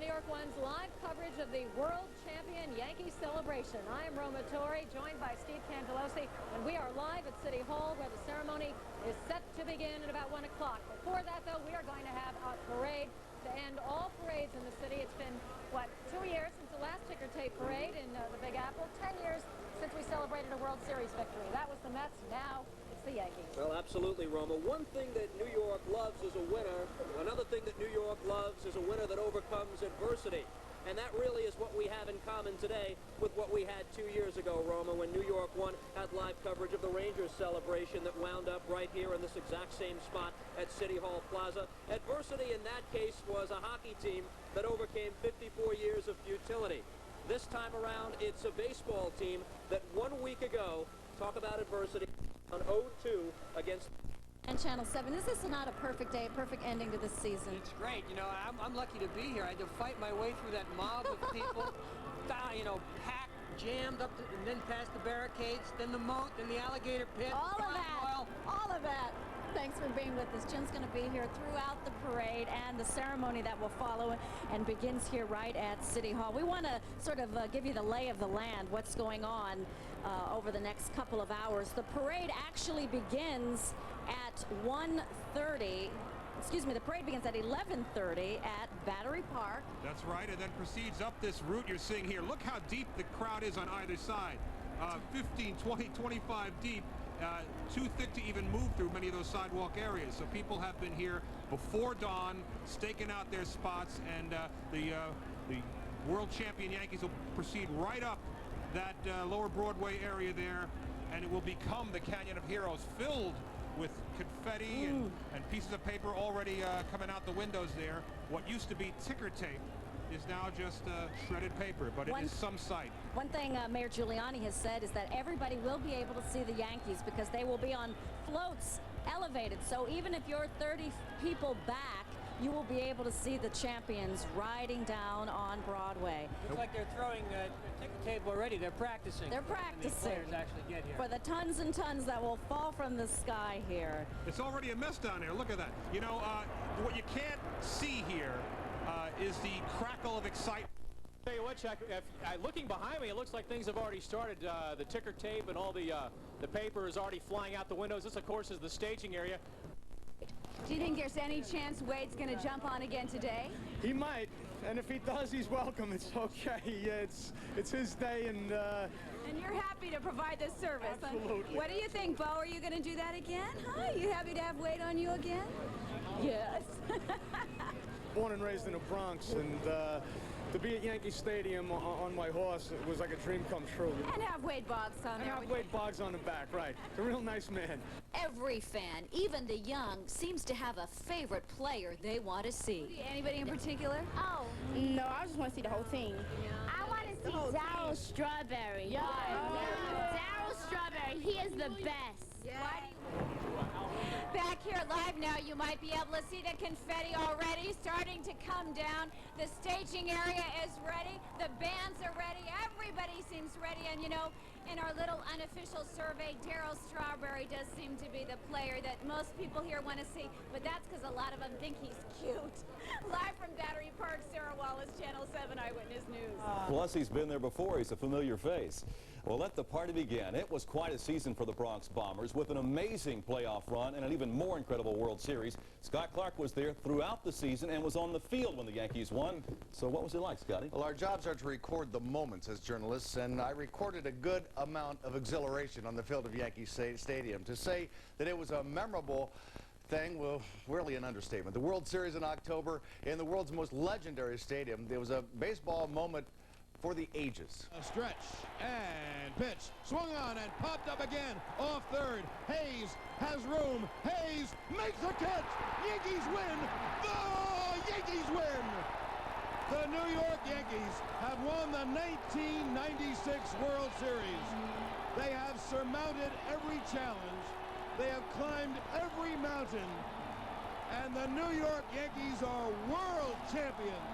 New York One's live coverage of the world champion Yankees celebration. I am Roma Torre, joined by Steve Cangelosi, and we are live at City Hall, where the ceremony is set to begin at about 1 o'clock. Before that, though, we are going to have a parade to end all parades in the city. It's been, what, 2 years since the last ticker tape parade in the Big Apple, 10 years since we celebrated a World Series victory. That was the Mets. Now it's the Yankees. Well, absolutely, Roma. One thing that New York loves is a winner. Another thing that New York loves is a winner that overcomes adversity. And that really is what we have in common today with what we had 2 years ago, Roma, when New York One had live coverage of the Rangers celebration that wound up right here in this exact same spot at City Hall Plaza. Adversity in that case was a hockey team that overcame 54 years of futility. This time around, it's a baseball team that 1 week ago, talk about adversity, on 0-2 against... And Channel 7, is this not a perfect day, a perfect ending to this season? It's great. You know, I'm lucky to be here. I had to fight my way through that mob of people, you know, packed, jammed up, and then past the barricades, then the moat, then the alligator pit. All of that. Thanks for being with us. Jim's going to be here throughout the parade and the ceremony that will follow and begins here right at City Hall. We want to sort of give you the lay of the land, what's going on over the next couple of hours. The parade actually begins at 1:30. Excuse me, the parade begins at 11:30 at Battery Park. That's right, and then proceeds up this route you're seeing here. Look how deep the crowd is on either side. 15, 20, 25 deep. Too thick to even move through many of those sidewalk areas. So people have been here before dawn, staking out their spots, and the world champion Yankees will proceed right up that lower Broadway area there, and it will become the Canyon of Heroes, filled with confetti and pieces of paper already coming out the windows there. What used to be ticker tape is now just shredded paper, but it is some sight. One thing Mayor Giuliani has said is that everybody will be able to see the Yankees because they will be on floats elevated. So even if you're 30 people back, you will be able to see the champions riding down on Broadway. Looks like they're throwing a ticker tape already. They're practicing. They're practicing. The players actually get here. For the tons and tons that will fall from the sky here. It's already a mess down there. Look at that. You know, what you can't see here is the crackle of excitement. Tell you what, Chuck, looking behind me, it looks like things have already started. The ticker tape and all the paper is already flying out the windows. This, of course, is the staging area. Do you think there's any chance Wade's going to jump on again today? He might, and if he does, he's welcome. It's okay. It's his day, and you're happy to provide this service. Absolutely. Huh? What do you think, Bo? Are you going to do that again? Huh? You happy to have Wade on you again? Yes. Born and raised in the Bronx, and to be at Yankee Stadium on my horse, it was like a dream come true. And have Wade Boggs on there. And have Wade Boggs on the back, right. He's a real nice man. Every fan, even the young, seems to have a favorite player they want to see. Anybody in particular? Oh, no, I just want to see the whole team. I want to see Darryl Strawberry. Yeah. Darryl Strawberry, he is the best. Yeah. Back here live now, you might be able to see the confetti already starting to come down. The staging area is ready. The bands are ready. Everybody seems ready. And, you know, in our little unofficial survey, Darryl Strawberry does seem to be the player that most people here want to see. But that's because a lot of them think he's cute. Live from Battery Park, Sarah Wallace, Channel 7 Eyewitness News. Plus, he's been there before. He's a familiar face. Well, let the party begin. It was quite a season for the Bronx Bombers with an amazing playoff run and an even more incredible World Series. Scott Clark was there throughout the season and was on the field when the Yankees won. So what was it like, Scotty? Well, our jobs are to record the moments as journalists, and I recorded a good amount of exhilaration on the field of Yankee Stadium. To say that it was a memorable thing, well, really an understatement. The World Series in October in the world's most legendary stadium. There was a baseball moment for the ages. A stretch and pitch, swung on and popped up again off third. Hayes has room. Hayes makes the catch. Yankees win. The Yankees win. The New York Yankees have won the 1996 World Series. They have surmounted every challenge. They have climbed every mountain. And the New York Yankees are world champions.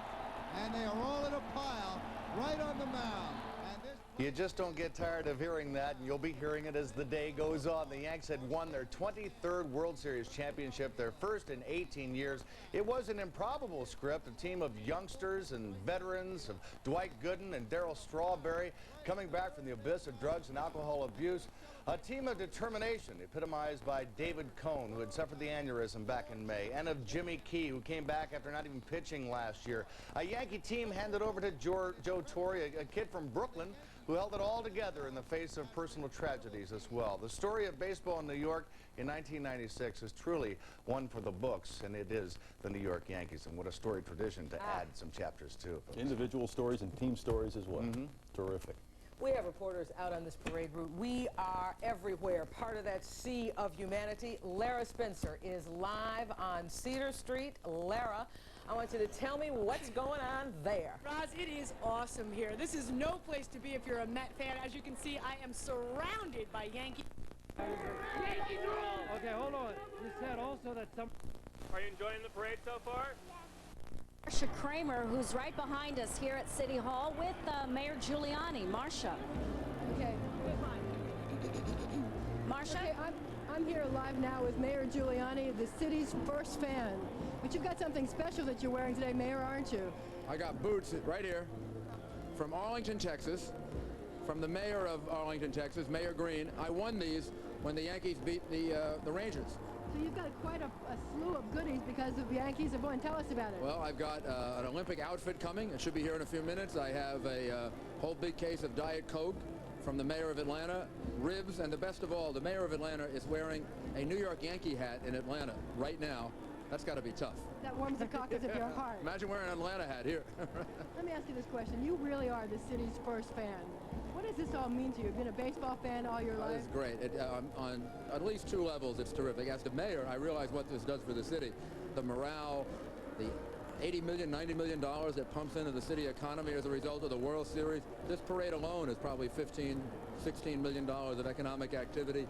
And they are all in a pile right on the mound. And this You just don't get tired of hearing that, and you'll be hearing it as the day goes on. The Yanks had won their 23rd World Series championship, their first in 18 years. It was an improbable script, a team of youngsters and veterans, of Dwight Gooden and Darryl Strawberry, coming back from the abyss of drugs and alcohol abuse. A team of determination, epitomized by David Cone, who had suffered the aneurysm back in May, and of Jimmy Key, who came back after not even pitching last year. A Yankee team handed over to Joe Torre, a kid from Brooklyn, who held it all together in the face of personal tragedies as well. The story of baseball in New York in 1996 is truly one for the books, and it is the New York Yankees. And what a storied tradition to add some chapters to. Individual stories and team stories as well. Terrific. We have reporters out on this parade route. We are everywhere, part of that sea of humanity. Lara Spencer is live on Cedar Street. Lara, I want you to tell me what's going on there. Roz, it is awesome here. This is no place to be if you're a Met fan. As you can see, I am surrounded by Yankees. Yankees rule! Okay, hold on. You said also that some... Are you enjoying the parade so far? Marsha Kramer, who's right behind us here at City Hall with Mayor Giuliani. Marsha. Okay. Marsha? Okay, I'm here live now with Mayor Giuliani, the city's first fan. But you've got something special that you're wearing today, Mayor, aren't you? I got boots right here from Arlington, Texas, from the mayor of Arlington, Texas, Mayor Green. I won these when the Yankees beat the Rangers. So you've got quite a slew of goodies because the Yankees have won. Tell us about it. Well, I've got an Olympic outfit coming. It should be here in a few minutes. I have a whole big case of Diet Coke from the mayor of Atlanta, ribs, and the best of all, the mayor of Atlanta is wearing a New York Yankee hat in Atlanta right now. That's got to be tough. That warms the cockles of your heart. Imagine wearing an Atlanta hat here. Let me ask you this question. You really are the city's first fan. What does this all mean to you? You've been a baseball fan all your life? It's great. On at least two levels, it's terrific. As the mayor, I realize what this does for the city. The morale, the $80 million, $90 million that pumps into the city economy as a result of the World Series. This parade alone is probably $15, $16 million of economic activity.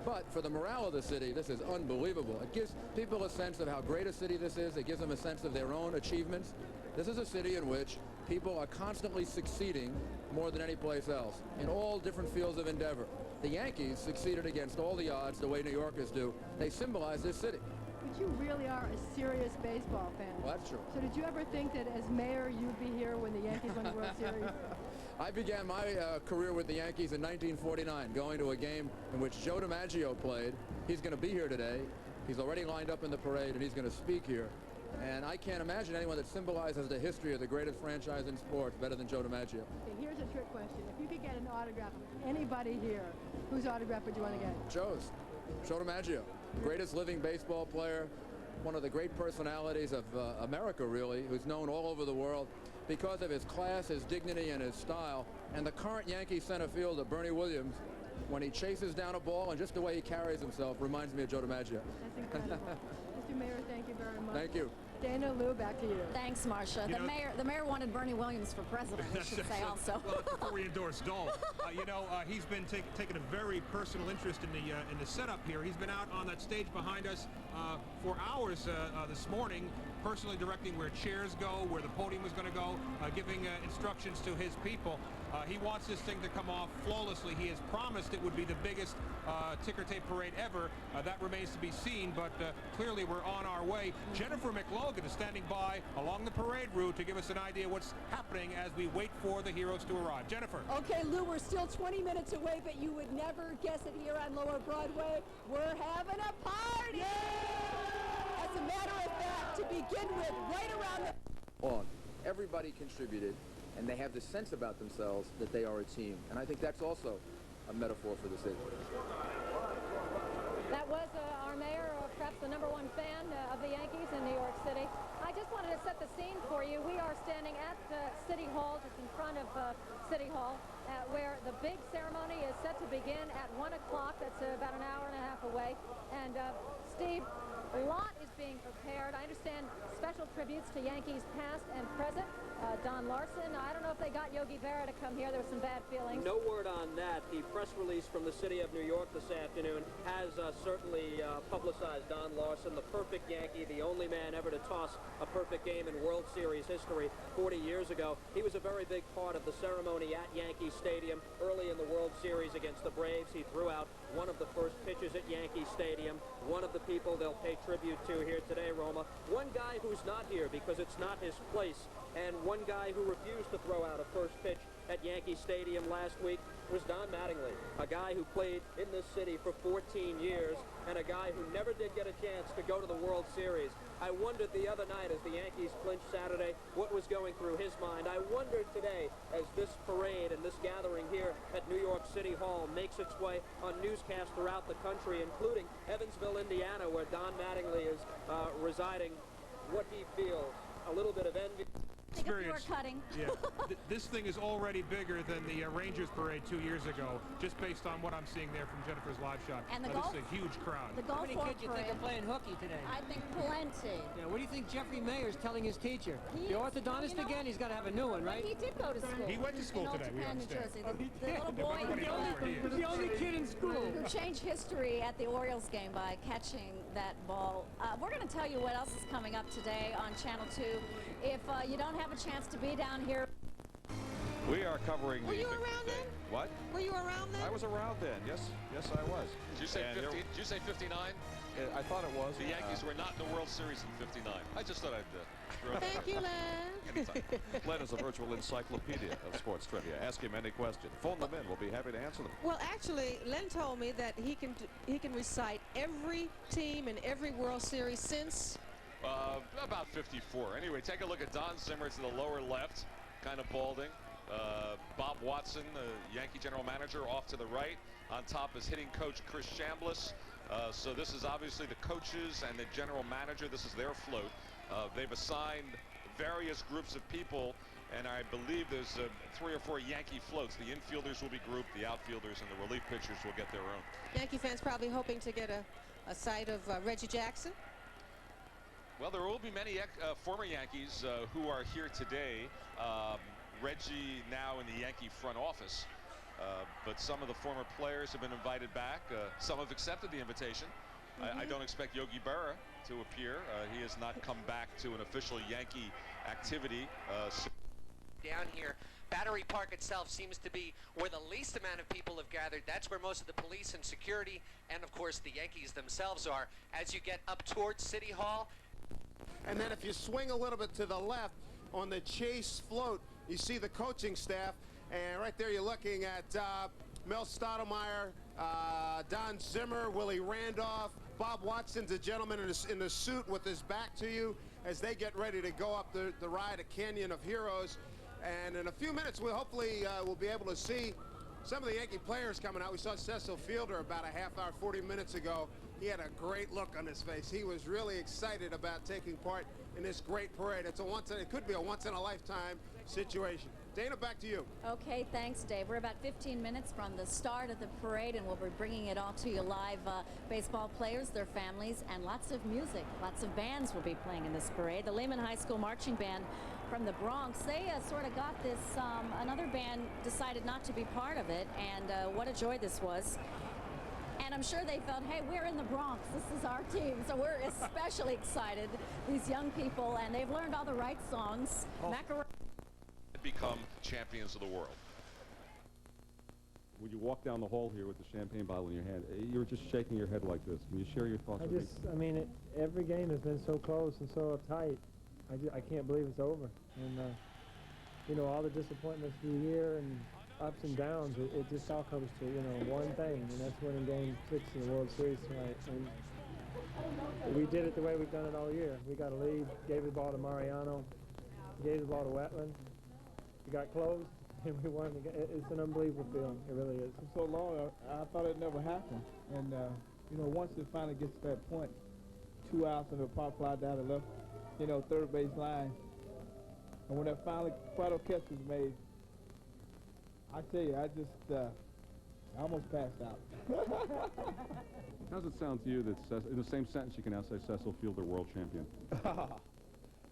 But for the morale of the city, this is unbelievable. It gives people a sense of how great a city this is. It gives them a sense of their own achievements. This is a city in which people are constantly succeeding more than any place else in all different fields of endeavor. The Yankees succeeded against all the odds the way New Yorkers do. They symbolize this city. But you really are a serious baseball fan. Well, that's true. So did you ever think that as mayor you'd be here when the Yankees won the World Series? I began my career with the Yankees in 1949, going to a game in which Joe DiMaggio played. He's going to be here today. He's already lined up in the parade, and he's going to speak here. And I can't imagine anyone that symbolizes the history of the greatest franchise in sports better than Joe DiMaggio. Okay, here's a trick question. If you could get an autograph of anybody here, whose autograph would you want to get? Joe's. Joe DiMaggio, greatest living baseball player, one of the great personalities of America, really, who's known all over the world because of his class, his dignity, and his style. And the current Yankee center fielder, Bernie Williams, when he chases down a ball and just the way he carries himself reminds me of Joe DiMaggio. That's incredible. Mr. Mayor, thank you very much. Thank you. Dana, Lou, back to you. Thanks, Marsha. The mayor wanted Bernie Williams for president, we should say also. Well, before we endorse Dole, he's been taking a very personal interest in the setup here. He's been out on that stage behind us for hours this morning, personally directing where chairs go, where the podium is going to go, giving instructions to his people. He wants this thing to come off flawlessly. He has promised it would be the biggest ticker tape parade ever. That remains to be seen, but clearly we're on our way. Jennifer McLogan is standing by along the parade route to give us an idea what's happening as we wait for the heroes to arrive. Jennifer. Okay, Lou, we're still 20 minutes away, but you would never guess it here on Lower Broadway. We're having a party! As a matter of fact, to begin with, right around the... Everybody contributed, and they have the sense about themselves that they are a team. And I think that's also a metaphor for the city. That was our mayor, perhaps the #1 fan of the Yankees in New York City. I just wanted to set the scene for you. We are standing at City Hall, just in front of City Hall, where the big ceremony is set to begin at 1 o'clock. That's about an hour and a half away. And Steve, a lot is being prepared. I understand special tributes to Yankees past and present. Don Larson, I don't know if they got Yogi Berra to come here. There were some bad feelings. No word on that. The press release from the city of New York this afternoon has certainly publicized Don Larson, the perfect Yankee, the only man ever to toss a perfect game in World Series history 40 years ago. He was a very big part of the ceremony at Yankee Stadium early in the World Series against the Braves. He threw out one of the first pitches at Yankee Stadium. One of the people they'll pay tribute to here today, Roma. One guy who's not here because it's not his place, and one guy who refused to throw out a first pitch at Yankee Stadium last week was Don Mattingly, a guy who played in this city for 14 years and a guy who never did get a chance to go to the World Series. I wondered the other night as the Yankees clinched Saturday what was going through his mind. I wondered today as this parade and this gathering here at New York City Hall makes its way on newscasts throughout the country, including Evansville, Indiana, where Don Mattingly is residing, what he feels. A little bit of envy. Experience. Cutting. Yeah. This thing is already bigger than the Rangers parade 2 years ago, just based on what I'm seeing there from Jennifer's live shot. And the This golf, is a huge crowd. The How golf many kids do you think are playing hooky today? I think plenty. Yeah, what do you think Jeffrey Mayer's telling his teacher? He The is- orthodontist you know, again? He's got to have a new one, right? He did go to school. He went to school in Old today, we Japan, New understand. Jersey. Oh, he The did? little boy The only kid in school. who changed history at the Orioles game by catching that ball. We're going to tell you what else is coming up today on Channel 2. If you don't have a chance to be down here. We are covering Were the you big around day. then? What? Were you around then? I was around then. Yes, I was. Did you say And 50? Did you say 59? I thought it was. The Yankees were not in the World Series in 59. I just thought I'd throw Thank you, Len. Anytime. Len is a virtual encyclopedia of sports trivia. Ask him any question. Phone them in. We'll be happy to answer them. Well, actually, Len told me that he can recite every team in every World Series since. About 54. Anyway, take a look at Don Zimmer to the lower left, kind of balding. Bob Watson, the Yankee general manager, off to the right. On top is hitting coach Chris Chambliss. So this is obviously the coaches and the general manager. This is their float. They've assigned various groups of people, and I believe there's 3 or 4 Yankee floats. The infielders will be grouped, the outfielders and the relief pitchers will get their own. Yankee fans probably hoping to get a sight of Reggie Jackson. Well, there will be many former Yankees who are here today. Reggie now in the Yankee front office, but some of the former players have been invited back. Some have accepted the invitation. I don't expect Yogi Berra to appear. He has not come back to an official Yankee activity. Down here, Battery Park itself seems to be where the least amount of people have gathered. That's where most of the police and security and of course the Yankees themselves are. As you get up towards City Hall. And then if you swing a little bit to the left on the Chase float, you see the coaching staff, and right there you're looking at Mel Stottlemyre, Don Zimmer, Willie Randolph, Bob Watson's a gentleman in the suit with his back to you as they get ready to go up the ride at Canyon of Heroes. And in a few minutes, we'll hopefully we'll be able to see some of the Yankee players coming out. We saw Cecil Fielder about a half hour, 40 minutes ago. He had a great look on his face. He was really excited about taking part in this great parade. It could be a once-in-a-lifetime situation. Dana, back to you. Okay, thanks, Dave. We're about 15 minutes from the start of the parade, and we'll be bringing it all to you live. Baseball players, their families, and lots of music. Lots of bands will be playing in this parade. The Lehman High School Marching Band from the Bronx, they sort of got this, another band decided not to be part of it, and what a joy this was. And I'm sure they felt, hey, we're in the Bronx. This is our team. So we're especially excited, these young people, and they've learned all the right songs. Become champions of the world. When you walk down the hall here with the champagne bottle in your hand, you were just shaking your head like this. Can you share your thoughts with me? I mean, every game has been so close and so uptight. I can't believe it's over. And, you know, all the disappointments through the year and ups and downs, it just all comes to, you know, one thing, and that's winning Game 6 in the World Series tonight. And we did it the way we've done it all year. We got a lead, gave the ball to Mariano, gave the ball to Wetland. We got close, and we won. It's an unbelievable feeling. It really is. For so long, I thought it never happened. And, you know, once it finally gets to that point, 2 outs and a pop fly down the left, you know, third base line. And when that final catch was made, I tell you, I almost passed out. How does it sound to you that in the same sentence you can now say Cecil Fielder world champion?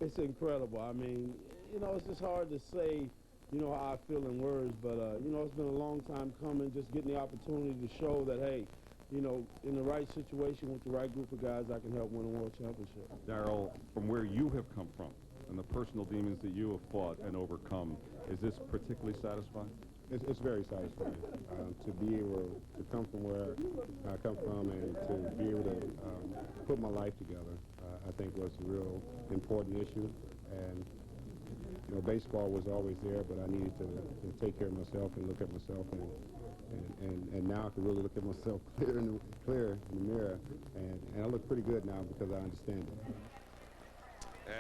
It's incredible. I mean, you know, it's just hard to say, you know, how I feel in words, but, you know, it's been a long time coming, just getting the opportunity to show that, hey, you know, in the right situation with the right group of guys, I can help win a world championship. Darryl, from where you have come from and the personal demons that you have fought and overcome, is this particularly satisfying? It's very satisfying to be able to come from where I come from and to be able to put my life together. I think was a real important issue, and you know, baseball was always there, but I needed to take care of myself and look at myself, and now I can really look at myself clear in the mirror, and I look pretty good now because I understand it.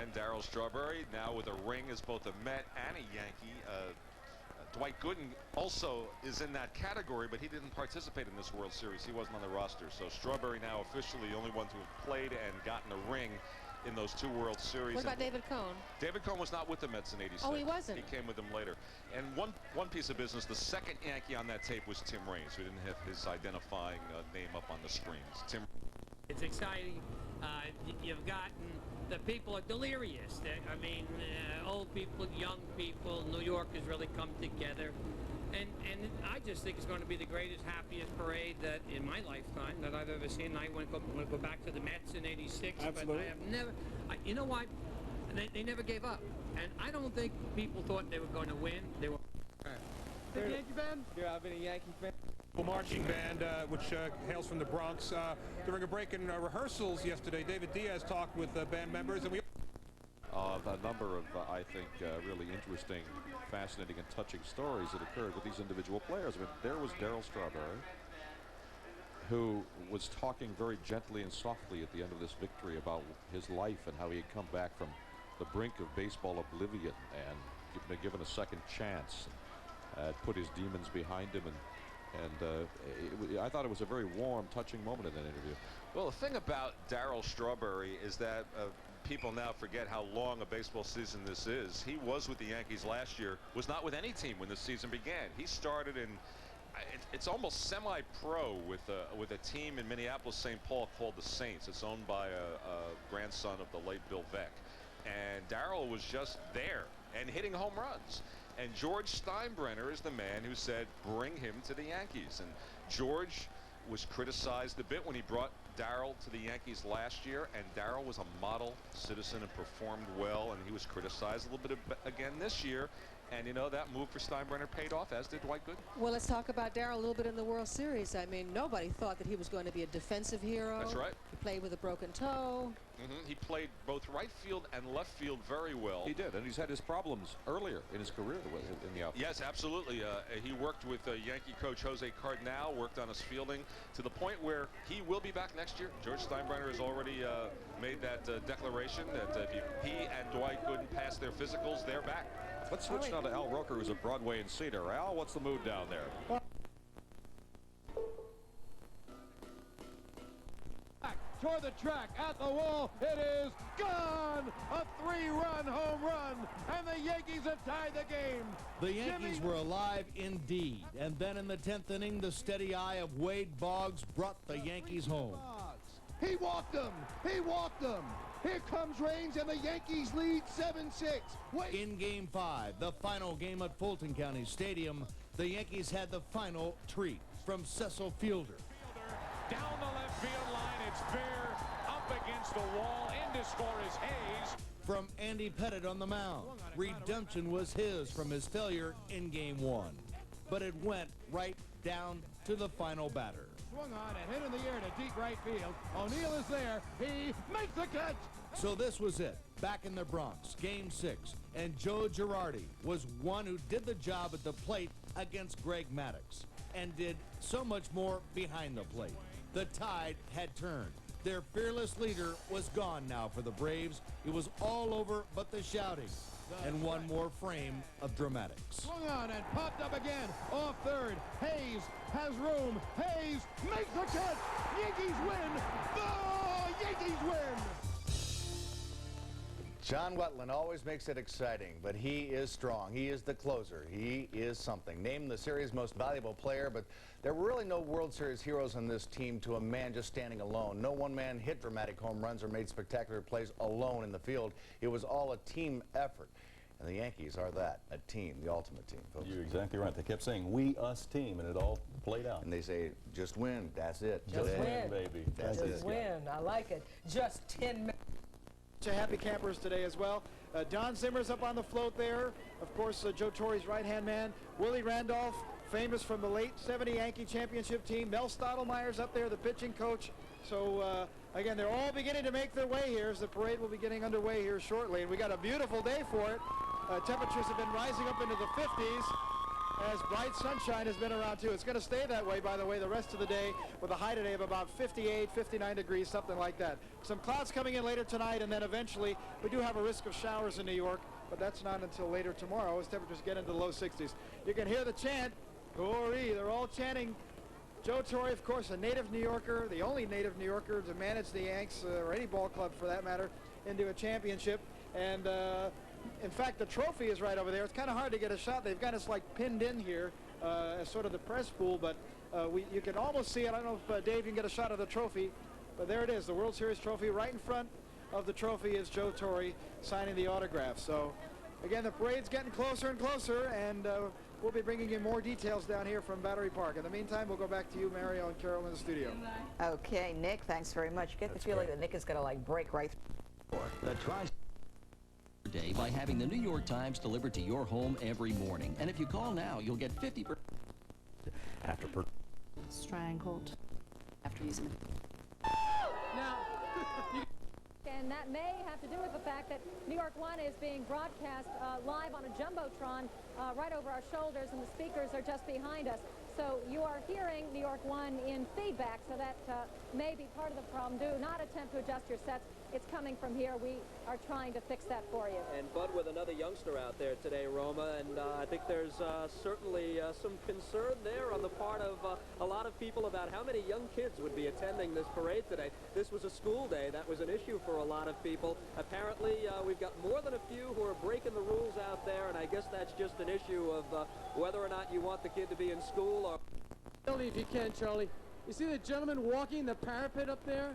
And Darryl Strawberry now with a ring as both a Met and a Yankee. Dwight Gooden also is in that category, but he didn't participate in this World Series. He wasn't on the roster. So Strawberry now officially the only one to have played and gotten a ring in those 2 World Series. What about David Cone? David Cone was not with the Mets in '86. Oh, he wasn't? He came with them later. And one piece of business, the second Yankee on that tape was Tim Raines, who didn't have his identifying name up on the screens. Tim. It's exciting. You've gotten the people are delirious. I mean, old people, young people. New York has really come together, and I just think it's going to be the greatest, happiest parade that in my lifetime that I've ever seen. I want to go back to the Mets in '86, but I have never. You know what? They never gave up, and I don't think people thought they were going to win. They were. Big Yankee fan? Yeah, I've been a Yankee fan. Marching band, which hails from the Bronx. During a break in rehearsals yesterday, David Diaz talked with band members, and we. A number of, I think, really interesting, fascinating, and touching stories that occurred with these individual players. I mean, there was Darryl Strawberry, who was talking very gently and softly at the end of this victory about his life and how he had come back from the brink of baseball oblivion and been given a second chance, put his demons behind him, and I thought it was a very warm, touching moment in that interview. Well, the thing about Darryl Strawberry is that people now forget how long a baseball season this is. He was with the Yankees last year, was not with any team when the season began. He started in, it's almost semi-pro with a team in Minneapolis, St. Paul called the Saints. It's owned by a grandson of the late Bill Veeck. And Darryl was just there and hitting home runs. And George Steinbrenner is the man who said, bring him to the Yankees. And George was criticized a bit when he brought Darryl to the Yankees last year, and Darryl was a model citizen and performed well, and he was criticized a little bit again this year. And, you know, that move for Steinbrenner paid off, as did Dwight Gooden. Well, let's talk about Darryl a little bit in the World Series. I mean, nobody thought that he was going to be a defensive hero. That's right. He played with a broken toe. He played both right field and left field very well. He did, and he's had his problems earlier in his career in the outfield. Yes, absolutely. He worked with Yankee coach Jose Cardinal, worked on his fielding to the point where he will be back next year. George Steinbrenner has already made that declaration that if he and Dwight Gooden pass their physicals, they're back. Let's switch now to Al Roker, who's at Broadway and Cedar. Al, what's the mood down there? Toward the track, at the wall, it is gone! A 3-run home run, and the Yankees have tied the game. The Yankees were alive indeed, and then in the 10th inning, the steady eye of Wade Boggs brought the Yankees home. He walked them! He walked them! Here comes Raines, and the Yankees lead 7-6. In Game 5, the final game at Fulton County Stadium, the Yankees had the final treat from Cecil Fielder. Down the left field line, it's fair, up against the wall, in to score is Hayes. From Andy Pettitte on the mound, redemption was his from his failure in Game 1. But it went right down to the final batter. Swung on and hit in the air to deep right field. O'Neill is there. He makes the catch. So this was it, back in the Bronx, Game 6, and Joe Girardi was one who did the job at the plate against Greg Maddux, and did so much more behind the plate. The tide had turned. Their fearless leader was gone now for the Braves. It was all over but the shouting, and one more frame of dramatics. Swung on and popped up again off third. Hayes has room. Hayes makes the catch. Yankees win. The Yankees win. John Wetland always makes it exciting, but he is strong. He is the closer. He is something. Named the series' most valuable player, but there were really no World Series heroes on this team to a man just standing alone. No one man hit dramatic home runs or made spectacular plays alone in the field. It was all a team effort. And the Yankees are that, a team, the ultimate team, folks. You're exactly right. They kept saying, we, us team, and it all played out. And they say, just win, that's it. Just win, baby. That's just it. win. I like it. Just 10 minutes. Happy campers today as well. Don Zimmer's up on the float there. Of course, Joe Torre's right-hand man. Willie Randolph, famous from the late 70 Yankee championship team. Mel Stottlemyre's up there, the pitching coach. So, again, they're all beginning to make their way here as the parade will be getting underway here shortly. And we got a beautiful day for it. Temperatures have been rising up into the 50s. As bright sunshine has been around too. It's going to stay that way, by the way, the rest of the day, with a high today of about 58, 59 degrees, something like that. Some clouds coming in later tonight, and then eventually we do have a risk of showers in New York, but that's not until later tomorrow as temperatures get into the low 60s. You can hear the chant, Torre. They're all chanting. Joe Torre, of course, a native New Yorker, the only native New Yorker to manage the Yanks, or any ball club for that matter, into a championship. And in fact, the trophy is right over there. It's kind of hard to get a shot. They've got us like pinned in here as sort of the press pool, but you can almost see it. I don't know if Dave, you can get a shot of the trophy, but there it is, the World Series trophy. Right in front of the trophy is Joe Torre signing the autograph. So again, the parade's getting closer and closer, and we'll be bringing you more details down here from Battery Park. In the meantime, we'll go back to you, Mario and Carol, in the studio. Okay, Nick, thanks very much. You get the feeling that Nick is going to like break right through. Day by having the New York Times delivered to your home every morning. And if you call now, you'll get 50% after strangled after using it. Now, and that may have to do with the fact that New York One is being broadcast live on a Jumbotron right over our shoulders, and the speakers are just behind us. So you are hearing New York One in feedback, so that may be part of the problem. Do not attempt to adjust your sets. It's coming from here. We are trying to fix that for you. And Bud with another youngster out there today, Roma, and I think there's certainly some concern there on the part of a lot of people about how many young kids would be attending this parade today. This was a school day. That was an issue for a lot of people. Apparently, we've got more than a few who are breaking the rules out there, and I guess that's just an issue of whether or not you want the kid to be in school or... Charlie, if you can, Charlie. You see the gentleman walking the parapet up there?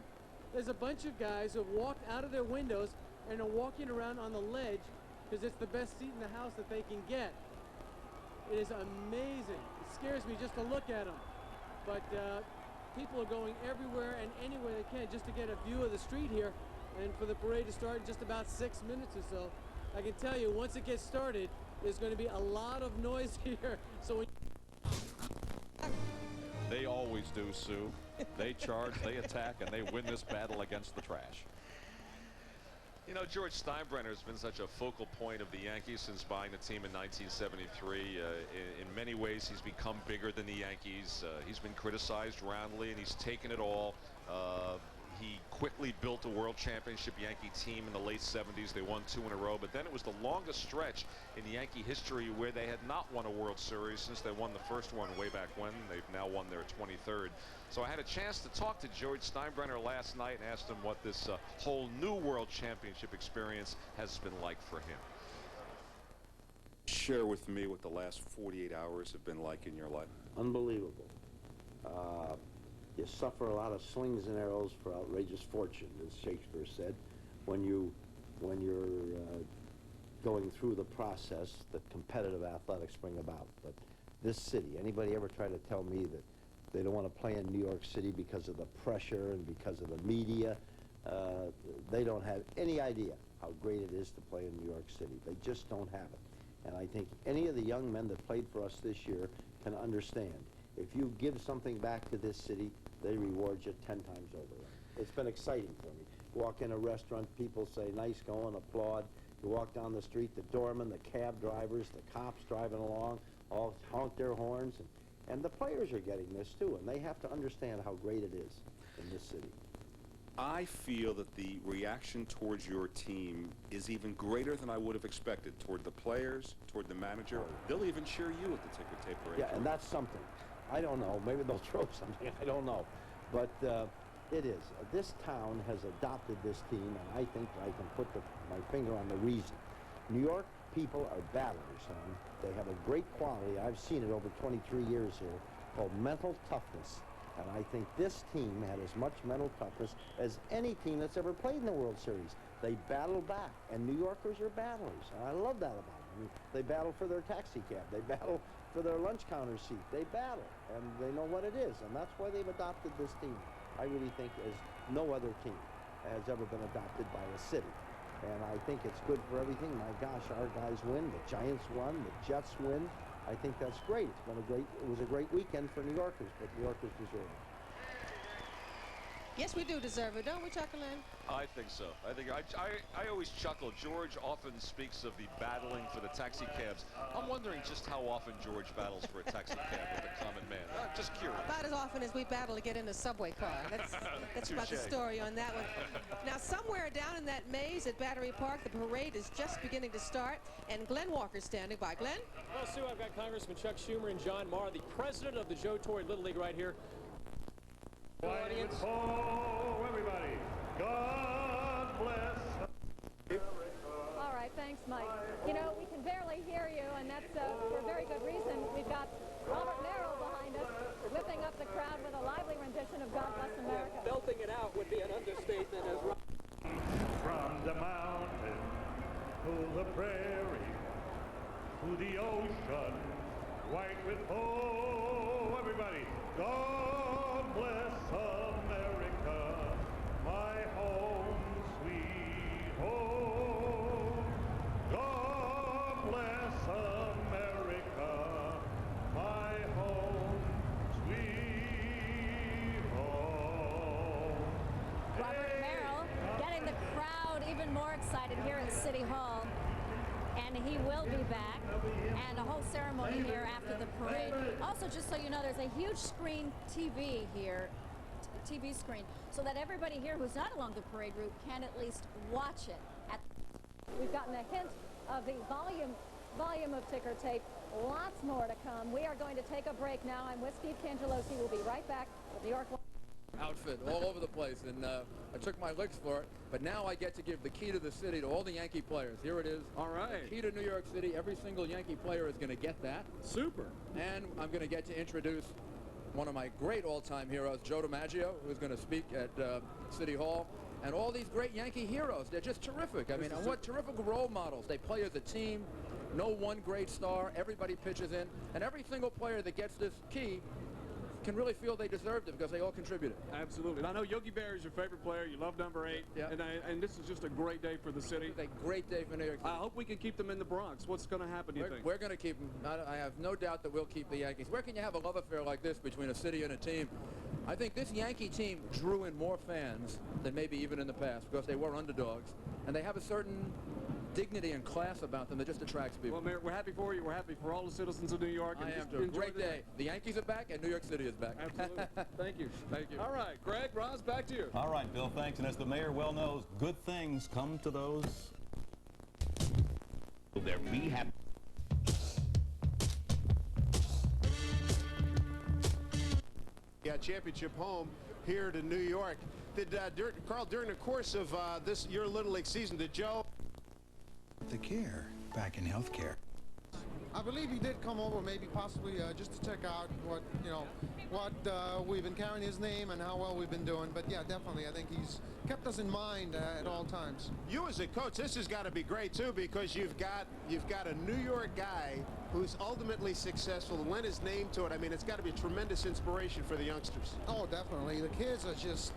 There's a bunch of guys who have walked out of their windows and are walking around on the ledge because it's the best seat in the house that they can get. It is amazing. It scares me just to look at them. But people are going everywhere and anywhere they can just to get a view of the street here, and for the parade to start in just about 6 minutes or so. I can tell you, once it gets started, there's going to be a lot of noise here. So when They always do, Sue. They charge, they attack, and they win this battle against the trash. You know, George Steinbrenner has been such a focal point of the Yankees since buying the team in 1973. In many ways, he's become bigger than the Yankees. He's been criticized roundly, and he's taken it all. He quickly built a world championship Yankee team in the late 70s. They won 2 in a row, but then it was the longest stretch in Yankee history where they had not won a World Series since they won the first one way back when. They've now won their 23rd. So I had a chance to talk to George Steinbrenner last night and asked him what this whole new world championship experience has been like for him. Share with me what the last 48 hours have been like in your life. Unbelievable. You suffer a lot of slings and arrows for outrageous fortune, as Shakespeare said, when you're going through the process that competitive athletics bring about. But this city, anybody ever try to tell me that they don't want to play in New York City because of the pressure and because of the media, they don't have any idea how great it is to play in New York City. They just don't have it. And I think any of the young men that played for us this year can understand. If you give something back to this city, they reward you 10 times over. It's been exciting for me. Walk in a restaurant, people say, nice going, applaud. You walk down the street, the doorman, the cab drivers, the cops driving along, all honk their horns. And the players are getting this too, and they have to understand how great it is in this city. I feel that the reaction towards your team is even greater than I would have expected toward the players, toward the manager. They'll even cheer you at the ticker tape parade. Yeah, and that's something. I don't know. Maybe they'll throw something. I don't know. But It is. This town has adopted this team, and I think I can put my finger on the reason. New York people are battlers, son. They have a great quality. I've seen it over 23 years here, called mental toughness. And I think this team had as much mental toughness as any team that's ever played in the World Series. They battle back, and New Yorkers are battlers. And I love that about them. I mean, they battle for their taxi cab. They battle for their lunch counter seat. They battle, and they know what it is, and that's why they've adopted this team. I really think as no other team has ever been adopted by a city. And I think it's good for everything. My gosh, our guys win. The Giants won. The Jets win. I think that's great. It was a great weekend for New Yorkers, but New Yorkers deserve it. Yes, we do deserve it, don't we, Chuckalin? I think so. I think I always chuckle. George often speaks of the battling for the taxi cabs. I'm wondering just how often George battles for a taxi cab with the common man. Just curious. About as often as we battle to get in a subway car. That's about the story on that one. Now, somewhere down in that maze at Battery Park, the parade is just beginning to start, and Glenn Walker's standing by. Glenn? Well, Sue, I've got Congressman Chuck Schumer and John Marr, the president of the Joe Torre Little League right here. Audience. Oh, everybody. God bless. All right, thanks, Mike. You know, we can barely hear you, and that's for a very good reason. We've got Robert Merrill behind us, whipping up the crowd with a lively rendition of God Bless America. Belting it out would be an understatement as well. From the mountain to the prairie to the ocean, white with oh, everybody. God bless America, my home, sweet home. God bless America, my home, sweet home. Robert Merrill getting the crowd even more excited here at City Hall. And he will be back, and a whole ceremony here after the parade. Also, just so you know, there's a huge screen TV here, TV screen, so that everybody here who's not along the parade route can at least watch it. We've gotten a hint of the volume of ticker tape. Lots more to come. We are going to take a break now. I'm with Steve Cangelosi. We'll be right back with New York. Outfit all over the place, and I took my licks for it, but now I get to give the key to the city to all the Yankee players. Here it is. All right. The key to New York City. Every single Yankee player is going to get that. Super. And I'm going to get to introduce one of my great all-time heroes, Joe DiMaggio, who's going to speak at City Hall. And all these great Yankee heroes, they're just terrific. I mean, and what terrific role models. They play as a team. No one great star. Everybody pitches in. And every single player that gets this key can really feel they deserved it because they all contributed. Absolutely. And I know Yogi Berra is your favorite player. You love number 8. Yeah. And this is just a great day for the city. It's a great day for New York City. I hope we can keep them in the Bronx. What's going to happen, do you think? We're going to keep them. I have no doubt that we'll keep the Yankees. Where can you have a love affair like this between a city and a team? I think this Yankee team drew in more fans than maybe even in the past because they were underdogs. And they have a certain dignity and class about them that just attracts people. Well, Mayor, we're happy for you. We're happy for all the citizens of New York. I am too. Great day. The Yankees are back and New York City is back. Absolutely. Thank you. Thank you. All right, Greg, Roz, back to you. All right, Bill, thanks. And as the mayor well knows, good things come to those. There we have. Yeah, championship home here to New York. Did Carl, during the course of your Little League season, did Joe? The care back in healthcare. I believe he did come over, maybe possibly just to check out what we've been carrying his name and how well we've been doing. But yeah, definitely, I think he's kept us in mind at all times. You as a coach, this has got to be great too, because you've got a New York guy who's ultimately successful to lend his name to it. I mean, it's got to be a tremendous inspiration for the youngsters. Oh, definitely. The kids are just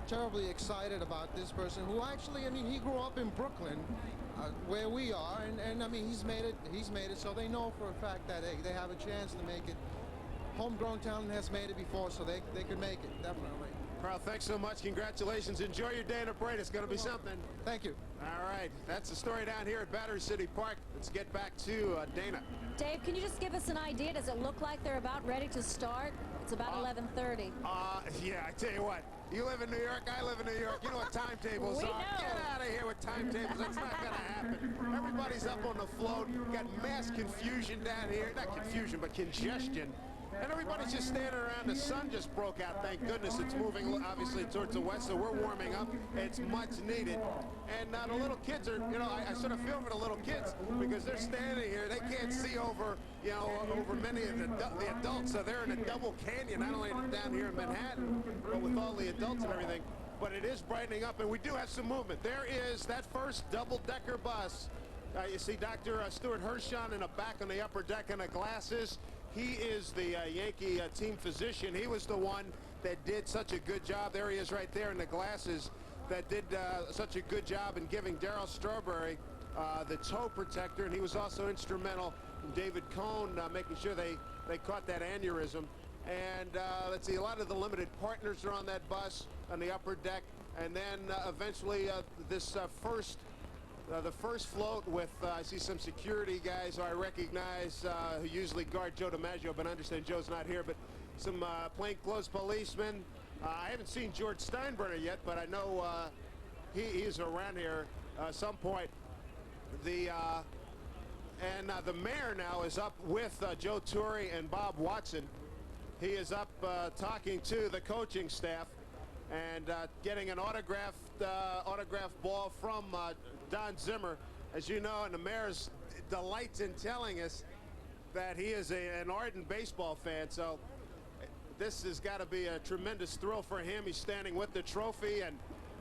terribly excited about this person who actually, I mean, he grew up in Brooklyn, where we are, and I mean, he's made it, so they know for a fact that they have a chance to make it. Homegrown talent has made it before, so they could make it, definitely. Carl, thanks so much. Congratulations. Enjoy your day in the parade. It's going to be something. Thank you. All right. That's the story down here at Battery City Park. Let's get back to Dana. Dave, can you just give us an idea? Does it look like they're about ready to start? It's about 11:30. Yeah, I tell you what. You live in New York, I live in New York. You know what timetables are. Get out of here with timetables. That's not going to happen. Everybody's up on the float. Got mass confusion down here. Not confusion, but congestion. And everybody's just standing around. The sun just broke out, thank goodness. It's moving, obviously, towards the west, so we're warming up. It's much needed. And the little kids are, you know, I sort of feel for the little kids because they're standing here. They can't see over, you know, over many of the adults. So they're in a double canyon, not only down here in Manhattan, but with all the adults and everything. But it is brightening up, and we do have some movement. There is that first double-decker bus. You see Dr. Stuart Hirschon in the back on the upper deck in the glasses. He is the Yankee team physician. He was the one that did such a good job. There he is right there in the glasses that did such a good job in giving Darryl Strawberry the toe protector, and he was also instrumental in David Cone making sure they caught that aneurysm. And let's see, a lot of the limited partners are on that bus on the upper deck, and then eventually this the first float with, I see some security guys who I recognize who usually guard Joe DiMaggio, but I understand Joe's not here, but some plainclothes policemen. I haven't seen George Steinbrenner yet, but I know he's around here at some point. The mayor now is up with Joe Torre and Bob Watson. He is up talking to the coaching staff and getting an autograph ball from Don Zimmer. As you know, and the mayor's delights in telling us that he is an ardent baseball fan. So this has got to be a tremendous thrill for him. He's standing with the trophy, and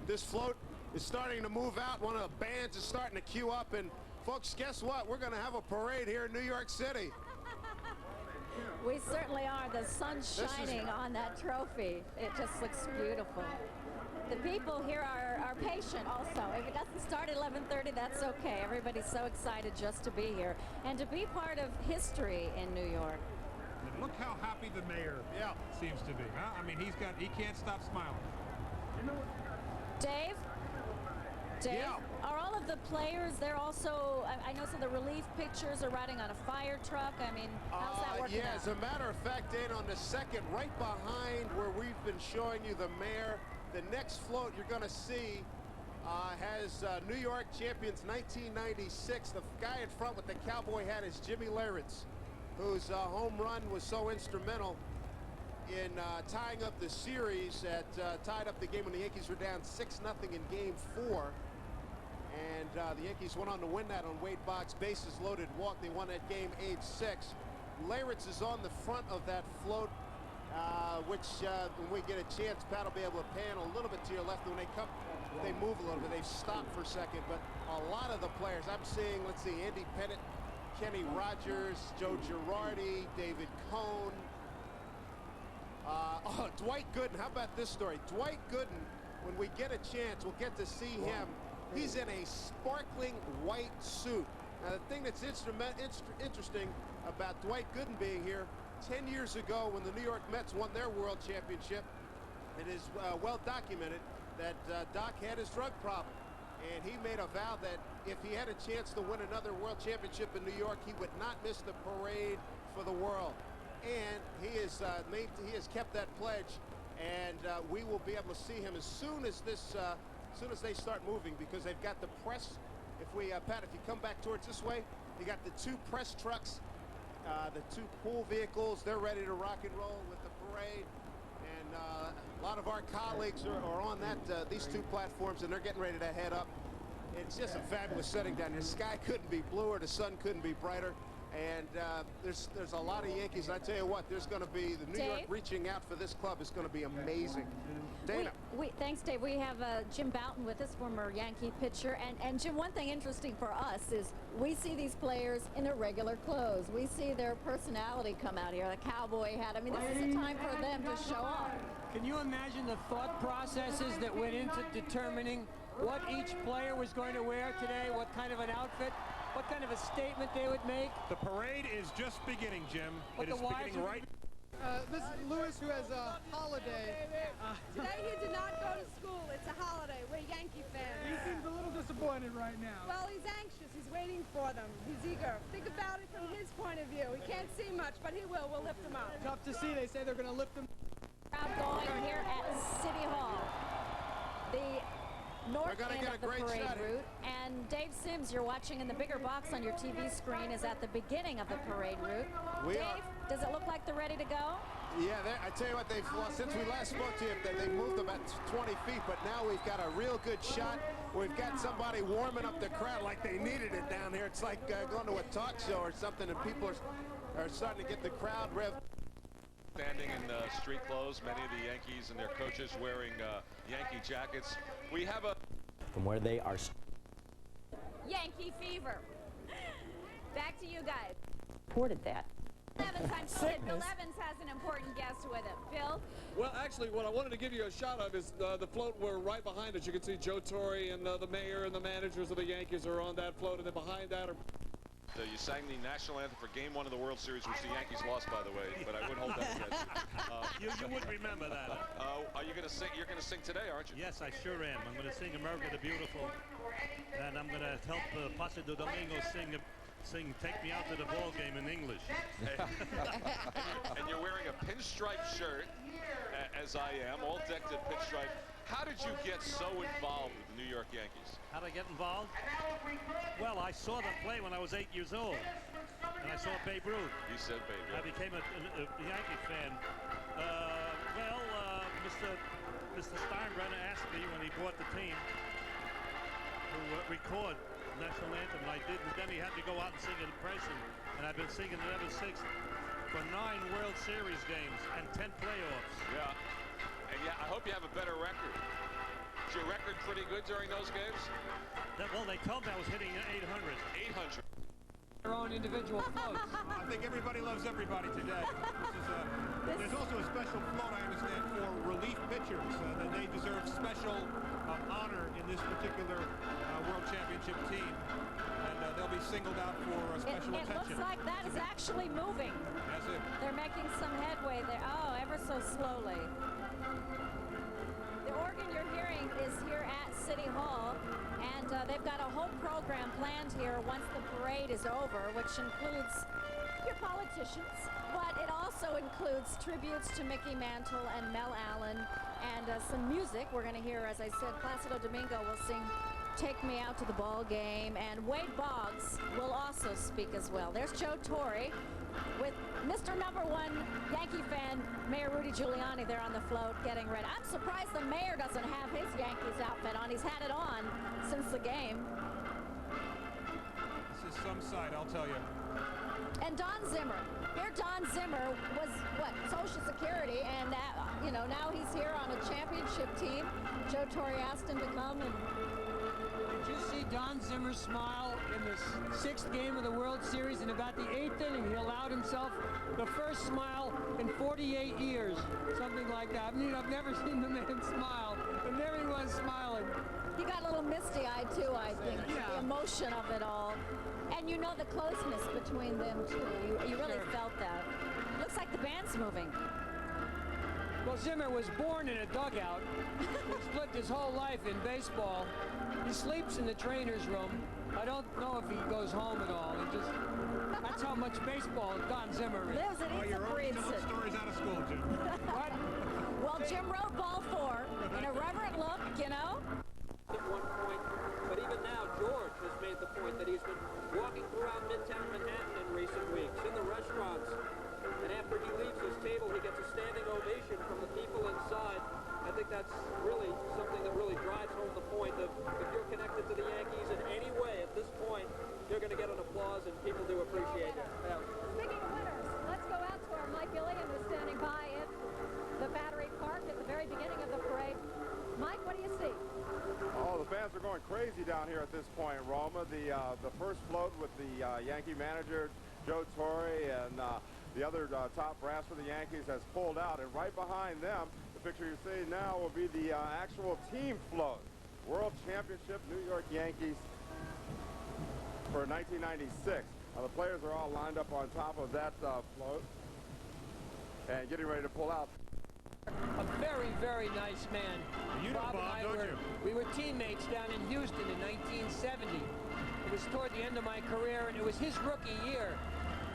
this float is starting to move out. One of the bands is starting to queue up, and folks, guess what? We're going to have a parade here in New York City. We certainly are. The sun's shining on that trophy. It just looks beautiful. The people here are patient also. If it doesn't start at 11:30, that's okay. Everybody's so excited just to be here and to be part of history in New York. And look how happy the mayor seems to be. Huh? I mean, he can't stop smiling. Dave? Yeah. Are all of the players there also, I know some of the relief pitchers are riding on a fire truck. I mean, how's that working out? As a matter of fact, Dana, on the second, right behind where we've been showing you the mayor, the next float you're going to see has New York champions 1996. The guy in front with the cowboy hat is Jimmy Leyritz, whose home run was so instrumental in tying up the series that tied up the game when the Yankees were down 6-0 in Game 4. And the Yankees went on to win that on Wade Boggs' bases loaded walk. They won that game 8-6. Leyritz is on the front of that float, which when we get a chance, Pat will be able to pan a little bit to your left. When they come, they move a little bit. They've stopped for a second, but a lot of the players I'm seeing, let's see, Andy Pettitte, Kenny Rogers, Joe Girardi, David Cone, Dwight Gooden. How about this story? Dwight Gooden, when we get a chance, we'll get to see him. He's in a sparkling white suit. Now, the thing that's interesting about Dwight Gooden being here, 10 years ago when the New York Mets won their world championship, it is well documented that Doc had his drug problem. And he made a vow that if he had a chance to win another world championship in New York, he would not miss the parade for the world. And he has kept that pledge, and we will be able to see him as soon as they start moving, because they've got the press. If we, Pat, if you come back towards this way, you got the two press trucks, the two pool vehicles. They're ready to rock and roll with the parade, and a lot of our colleagues are on these two platforms, and they're getting ready to head up. It's just a fabulous setting down here. The sky couldn't be bluer, the sun couldn't be brighter. And there's a lot of Yankees. I tell you what, there's going to be the New York reaching out for this club is going to be amazing. Dana. Thanks, Dave. We have Jim Bouton with us, former Yankee pitcher. And Jim, one thing interesting for us is we see these players in their regular clothes. We see their personality come out here, the cowboy hat. I mean, this is a time for them to show off. Can you imagine the thought processes that went into determining what each player was going to wear today, what kind of an outfit? What kind of a statement they would make? The parade is just beginning, Jim. It is beginning right. This is Lewis, who has a holiday. Today he did not go to school. It's a holiday. We're Yankee fans. He seems a little disappointed right now. Well, he's anxious. He's waiting for them. He's eager. Think about it from his point of view. He can't see much, but he will. We'll lift him up. Tough to see. They say they're going to lift him. Crowd going here at City Hall. The north gonna end get of a the great parade shot here. route. And Dave Sims, you're watching in the bigger box on your TV screen, is at the beginning of the parade route. We Dave, are- does it look like they're ready to go? Yeah, I tell you what, since we last spoke to you, they've moved about 20 feet, but now we've got a real good shot. We've got somebody warming up the crowd like they needed it down here. It's like going to a talk show or something, and people are starting to get the crowd revved. Standing in street clothes, many of the Yankees and their coaches wearing Yankee jackets. We have a... From where they are... Yankee fever. Back to you guys. Reported that. Evans, I'm told Bill Evans has an important guest with him. Bill? Well, actually, what I wanted to give you a shot of is the float. We're right behind us. You can see Joe Torre and the mayor and the managers of the Yankees are on that float, and then behind that are... You sang the national anthem for Game 1 of the World Series, which the Yankees lost, by the way, but I would hold that against you. You would remember that. Are you going to sing? You're going to sing today, aren't you? Yes, I sure am. I'm going to sing America the Beautiful, and I'm going to help Placido Domingo sing Take Me Out to the Ball Game in English. And you're wearing a pinstripe shirt, as I am, all decked in pinstripe. How did you get so involved with the New York Yankees? How did I get involved? Well, I saw them play when I was 8 years old, and I saw Babe Ruth. You said Babe Ruth. I became a Yankee fan. Mr. Steinbrenner asked me when he bought the team to record the national anthem, and I did, and then he had me go out and sing it in person, and I've been singing it ever since for 9 World Series games and 10 playoffs. Yeah. And yeah, I hope you have a better record. Is your record pretty good during those games? Well, they told me I was hitting 800. 800. Their own individual floats. I think everybody loves everybody today. There's also a special float, I understand, for relief pitchers. That they deserve special honor in this particular World Championship team. And they'll be singled out for special It attention. looks like that is actually moving. That's it. They're making some headway there. Oh, ever so slowly. The organ you're hearing is here at City Hall, and they've got a whole program planned here once the parade is over, which includes your politicians, but it also includes tributes to Mickey Mantle and Mel Allen, and some music. We're going to hear, as I said, Placido Domingo will sing Take Me Out to the Ball Game, and Wade Boggs will also speak as well. There's Joe Torre with Mr. #1 Yankee fan, Mayor Rudy Giuliani, there on the float getting ready. I'm surprised the mayor doesn't have his Yankees outfit on. He's had it on since the game. This is some sight, I'll tell you. And Don Zimmer. Here Don Zimmer was, Social Security, and now he's here on a championship team. Joe Torre asked him to come, and Did you see Don Zimmer smile in the 6th game of the World Series? In about the 8th inning, he allowed himself the first smile in 48 years, something like that. I mean, I've never seen the man smile, and there he was smiling. he got a little misty-eyed too, I think. The emotion of it all. And you know the closeness between them, too. You really felt that. Looks like the band's moving. Well, Zimmer was born in a dugout. He's lived his whole life in baseball. He sleeps in the trainer's room. I don't know if he goes home at all. That's how much baseball Don Zimmer is. Lives and eats and breathes it. Stories out of school, Jim. What? Well, Jim wrote ball 4 in a reverent look, you know. At one point, but even now, George has made the point that he's been walking throughout Midtown Manhattan in recent weeks, in the restaurants, and after he leaves his table, he gets a standing ovation from the people inside. I think that's really something that really drives home the point of if you're connected to the Yankees in any way at this point, you're going to get an applause, and people do appreciate it. Yeah. Speaking of winners, let's go out to our Mike Gilliam, who's standing by at the Battery Park at the very beginning of the parade. Mike, what do you see? Oh, the fans are going crazy down here at this point, Roma. The first float with the Yankee manager, Joe Torre, and the other top brass for the Yankees has pulled out. And right behind them, the picture you see now will be the actual team float. World Championship New York Yankees for 1996. The players are all lined up on top of that float and getting ready to pull out. A very, very nice man. You know Bob, don't you? We were teammates down in Houston in 1970. It was toward the end of my career, and it was his rookie year.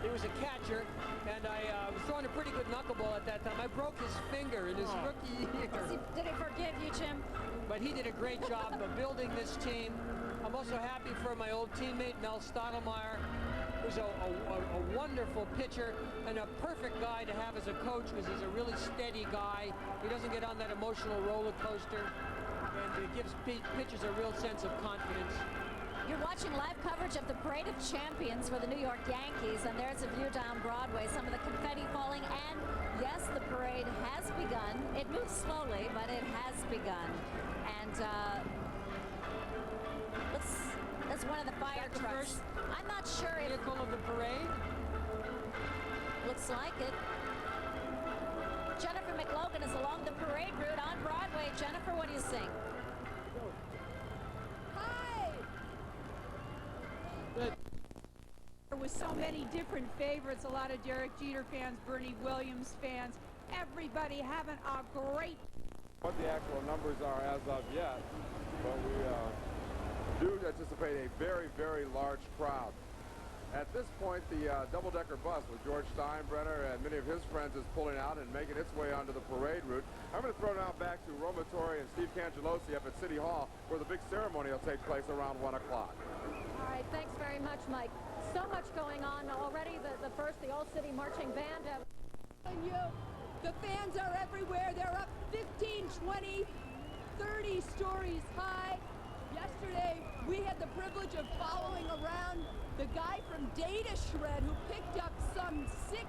He was a catcher, and I was throwing a pretty good knuckleball at that time. I broke his finger in his rookie year. Did he forgive you, Jim? but he did a great job of building this team. I'm also happy for my old teammate, Mel Stottlemyre, who's a wonderful pitcher and a perfect guy to have as a coach because he's a really steady guy. He doesn't get on that emotional roller coaster, and it gives pitchers a real sense of confidence. You're watching live coverage of the Parade of Champions for the New York Yankees, and there's a view down Broadway, some of the confetti falling, and yes, the parade has begun. It moves slowly, but it has begun. And that's one of the fire trucks. I'm not sure if vehicle of the parade. Looks like it. Jennifer McLogan is along the parade route on Broadway. Jennifer, what do you think? With so many different favorites, a lot of Derek Jeter fans, Bernie Williams fans, everybody having a great. What the actual numbers are as of yet, but we do anticipate a very, very large crowd. At this point, the double-decker bus with George Steinbrenner and many of his friends is pulling out and making its way onto the parade route. I'm going to throw it out back to Roma Torre and Steve Cangelosi up at City Hall, where the big ceremony will take place around 1 o'clock. All right, thanks very much, Mike. So much going on already. The All City Marching Band. The fans are everywhere. They're up 15, 20, 30 stories high. Yesterday, we had the privilege of following around the guy from Data Shred who picked up some 6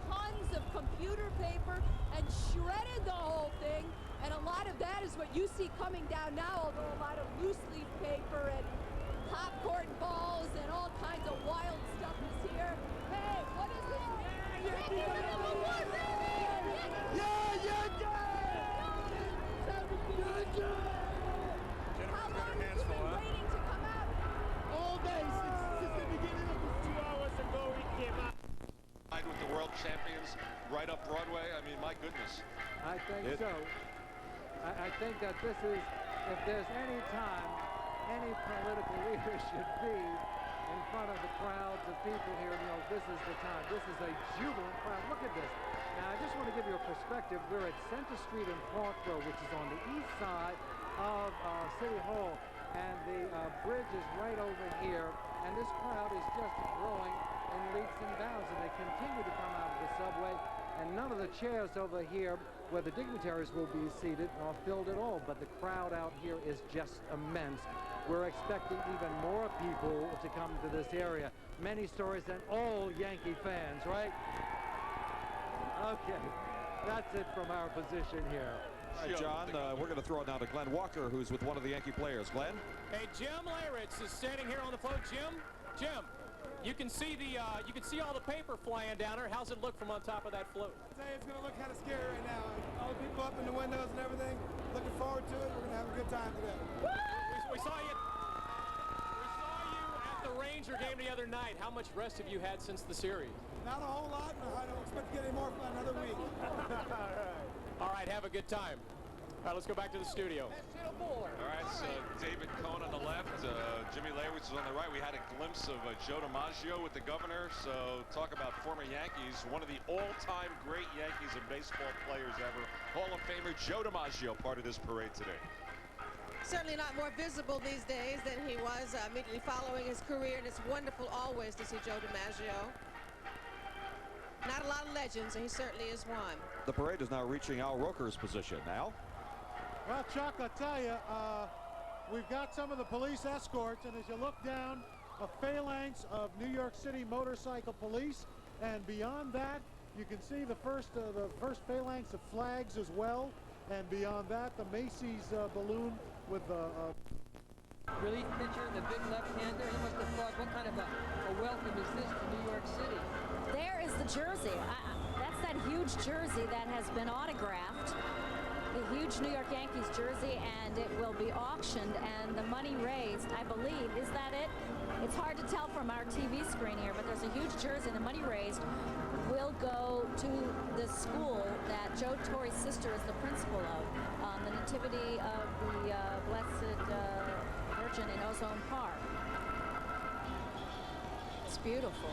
tons of computer paper and shredded the whole thing. And a lot of that is what you see coming down now, although a lot of loose leaf paper and popcorn balls and all kinds of wild stuff is here. Hey, what is this? How long have you been waiting to come out? All day, since the beginning of this 2 hours ago, we came out. With the world champions right up Broadway, I mean, my goodness. I think so. I think that this is, if there's any time any political leader should be in front of the crowds of people here, you know, this is the time. This is a jubilant crowd. Look at this. Now, I just want to give you a perspective. We're at Center Street in Park Row, which is on the east side of City Hall, and the bridge is right over here, and this crowd is just growing in leaps and bounds, and they continue to come out of the subway, and none of the chairs over here where the dignitaries will be seated are filled at all, but the crowd out here is just immense. We're expecting even more people to come to this area. Many stories and all Yankee fans, right? Okay, that's it from our position here. All right, John, we're going to throw it now to Glenn Walker, who's with one of the Yankee players. Glenn? Hey, Jim Leyritz is standing here on the float. Jim, you can see all the paper flying down there. How's it look from on top of that float? I tell you, it's going to look kind of scary right now. All the people up in the windows and everything. Looking forward to it. We're going to have a good time today. We saw you at the Ranger game the other night. How much rest have you had since the series? Not a whole lot. No, I don't expect to get any more for another week. All right, have a good time. All right, let's go back to the studio. All right, so David Cohn on the left, Jimmy Leyritz is on the right. We had a glimpse of Joe DiMaggio with the governor. So talk about former Yankees, one of the all-time great Yankees and baseball players ever. Hall of Famer Joe DiMaggio, part of this parade today. Certainly not more visible these days than he was immediately following his career, and it's wonderful always to see Joe DiMaggio. Not a lot of legends, and he certainly is one. The parade is now reaching Al Roker's position. Al? Well, Chuck, I'll tell you, we've got some of the police escorts, and as you look down, a phalanx of New York City motorcycle police, and beyond that, you can see the first phalanx of flags as well, and beyond that, the Macy's balloon with the relief pitcher, the big left-hander. He must have thought, what kind of a welcome is this to New York City? There is the jersey. That's that huge jersey that has been autographed. The huge New York Yankees jersey, and it will be auctioned, and the money raised, I believe, is that it? It's hard to tell from our TV screen here, but there's a huge jersey, and the money raised will go to the school that Joe Torre's sister is the principal of, the Nativity of the Blessed Virgin in Ozone Park. It's beautiful.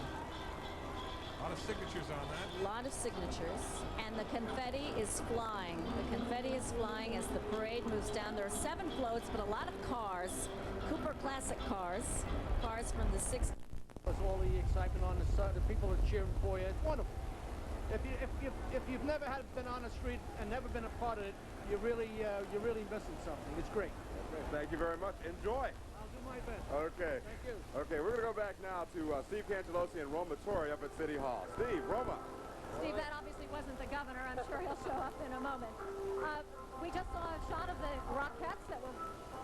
A lot of signatures on that. A lot of signatures, and the confetti is flying. The confetti is flying as the parade moves down. There are 7 floats, but a lot of cars, Cooper Classic cars from the 60s. With all the excitement on the side, the people are cheering for you. It's wonderful. If you've never been on the street and never been a part of it, you're really missing something. It's great. Thank you very much. Enjoy. I'll do my best. Okay. Thank you. Okay, we're going to go back now to Steve Cangelosi and Roma Torre up at City Hall. Steve, Roma. Steve, that obviously wasn't the governor. I'm sure he'll show up in a moment. We just saw a shot of the Rockettes that were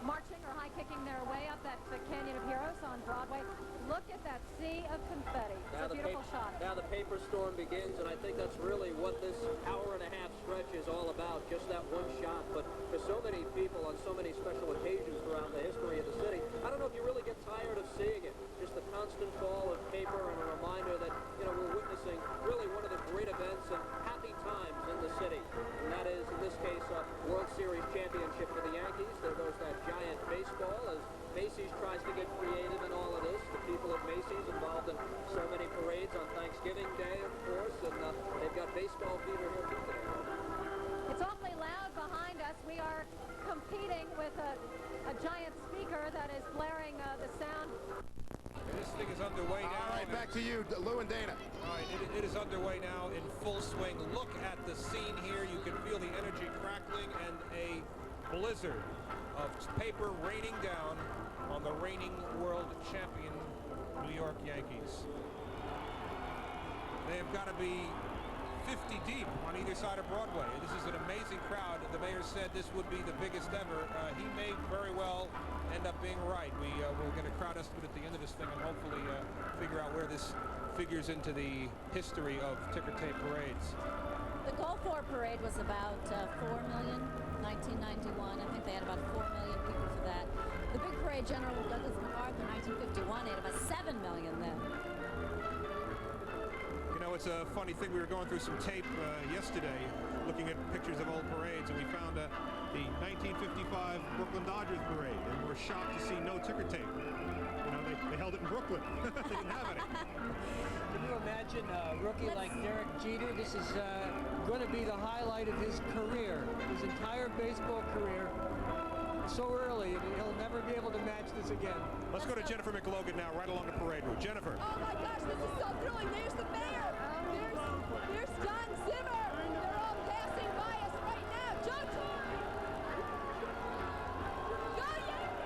marching or high-kicking their way up that Canyon of Heroes on Broadway. Look at that sea of confetti. It's a beautiful shot. Now the paper storm begins, and I think that's really what this hour-and-a-half stretch is all about, just that one shot. But for so many people on so many special occasions throughout the history of the city, I don't know if you really get tired of seeing it. Just the constant fall of paper and a reminder that, we're witnessing really one of the great events and happy times in the city. And that is, in this case, a World Series championship for the Yankees. There goes that giant baseball as Macy's tries to get creative in all of this. The people at Macy's involved in so many parades on Thanksgiving Day, of course, and they've got baseball fever here too today. It's awfully loud behind us. We are competing with a giant speaker that is blaring the sound. This thing is underway now. All right, back to you, Lou and Dana. All right, it is underway now in full swing. Look at the scene here. You can feel the energy crackling and a blizzard of paper raining down on the reigning world champion New York Yankees. They have got to be 50 deep on either side of Broadway. This is an amazing crowd. The mayor said this would be the biggest ever. He may very well end up being right. We'll get a crowd estimate at the end of this thing and hopefully figure out where this figures into the history of ticker tape parades. The Gulf War parade was about 4 million, 1991. I think they had about 4 million people for that. The big parade, General Douglas MacArthur, 1951, they had about 7 million then. It's a funny thing. We were going through some tape yesterday, looking at pictures of old parades, and we found the 1955 Brooklyn Dodgers parade, and we're shocked to see no ticker tape. They held it in Brooklyn. They didn't have any. Can you imagine a rookie like Derek Jeter? This is going to be the highlight of his career, his entire baseball career. So early, and he'll never be able to match this again. Let's go to Jennifer McLogan now, right along the parade route. Jennifer. Oh my gosh, this is so thrilling. There's the mayor. There's Don Zimmer. They're all passing by us right now. Joe Torre. Go Yankees!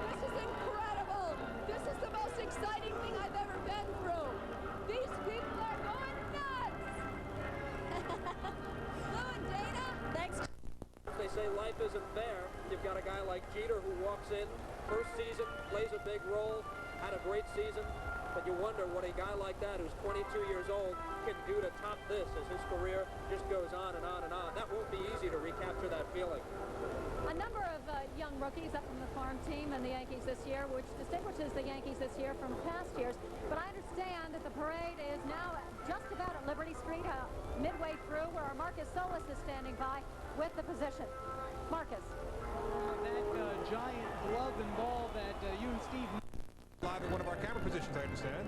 This is incredible. This is the most exciting thing I've ever been through. These people are going nuts. Lou and Dana. Thanks. They say life isn't fair. You've got a guy like Jeter who walks in, first season, plays a big role, had a great season, but you wonder what a guy like that who's 22 years old can do to top this as his career just goes on and on and on. That won't be easy to recapture that feeling. A number of young rookies up from the farm team and the Yankees this year, which distinguishes the Yankees this year from past years. But I understand that the parade is now just about at Liberty Street, midway through, where our Marcus Solis is standing by with the position. Marcus. That giant glove and ball that you and Steve... Live at one of our camera positions, I understand.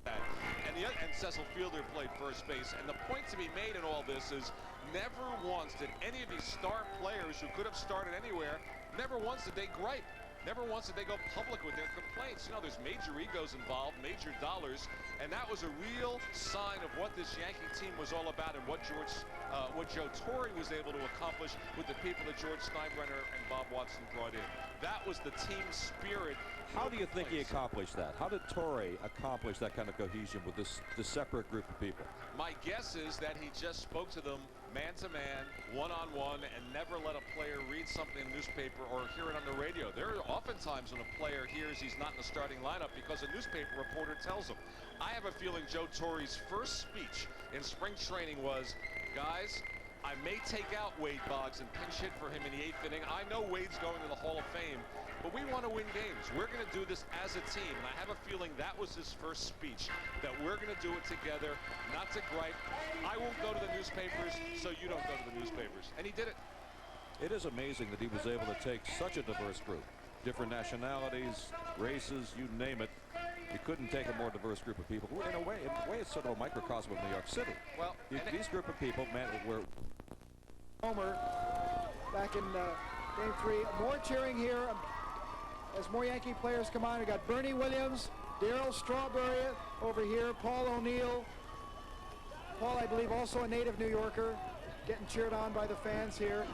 And Cecil Fielder played first base. And the point to be made in all this is never once did any of these star players who could have started anywhere, never once did they gripe. Never once did they go public with their complaints. There's major egos involved, major dollars, and that was a real sign of what this Yankee team was all about and what Joe Torre was able to accomplish with the people that George Steinbrenner and Bob Watson brought in. That was the team spirit. How do you think he accomplished that? How did Torre accomplish that kind of cohesion with this separate group of people? My guess is that he just spoke to them man-to-man, one-on-one, and never let a player read something in the newspaper or hear it on the radio. There are oftentimes when a player hears he's not in the starting lineup because a newspaper reporter tells him. I have a feeling Joe Torre's first speech in spring training was, guys, I may take out Wade Boggs and pinch hit for him in the 8th inning. I know Wade's going to the Hall of Fame, but we want to win games. We're going to do this as a team. And I have a feeling that was his first speech, that we're going to do it together, not to gripe. I won't go to the newspapers, so you don't go to the newspapers. And he did it. It is amazing that he was able to take such a diverse group different nationalities, races, you name it. You couldn't take a more diverse group of people. In a way, it's sort of a microcosm of New York City. Well, these group of people, man, were Homer back in Game 3. More cheering here as more Yankee players come on. We got Bernie Williams, Darryl Strawberry over here, Paul O'Neill. Paul, I believe, also a native New Yorker, getting cheered on by the fans here.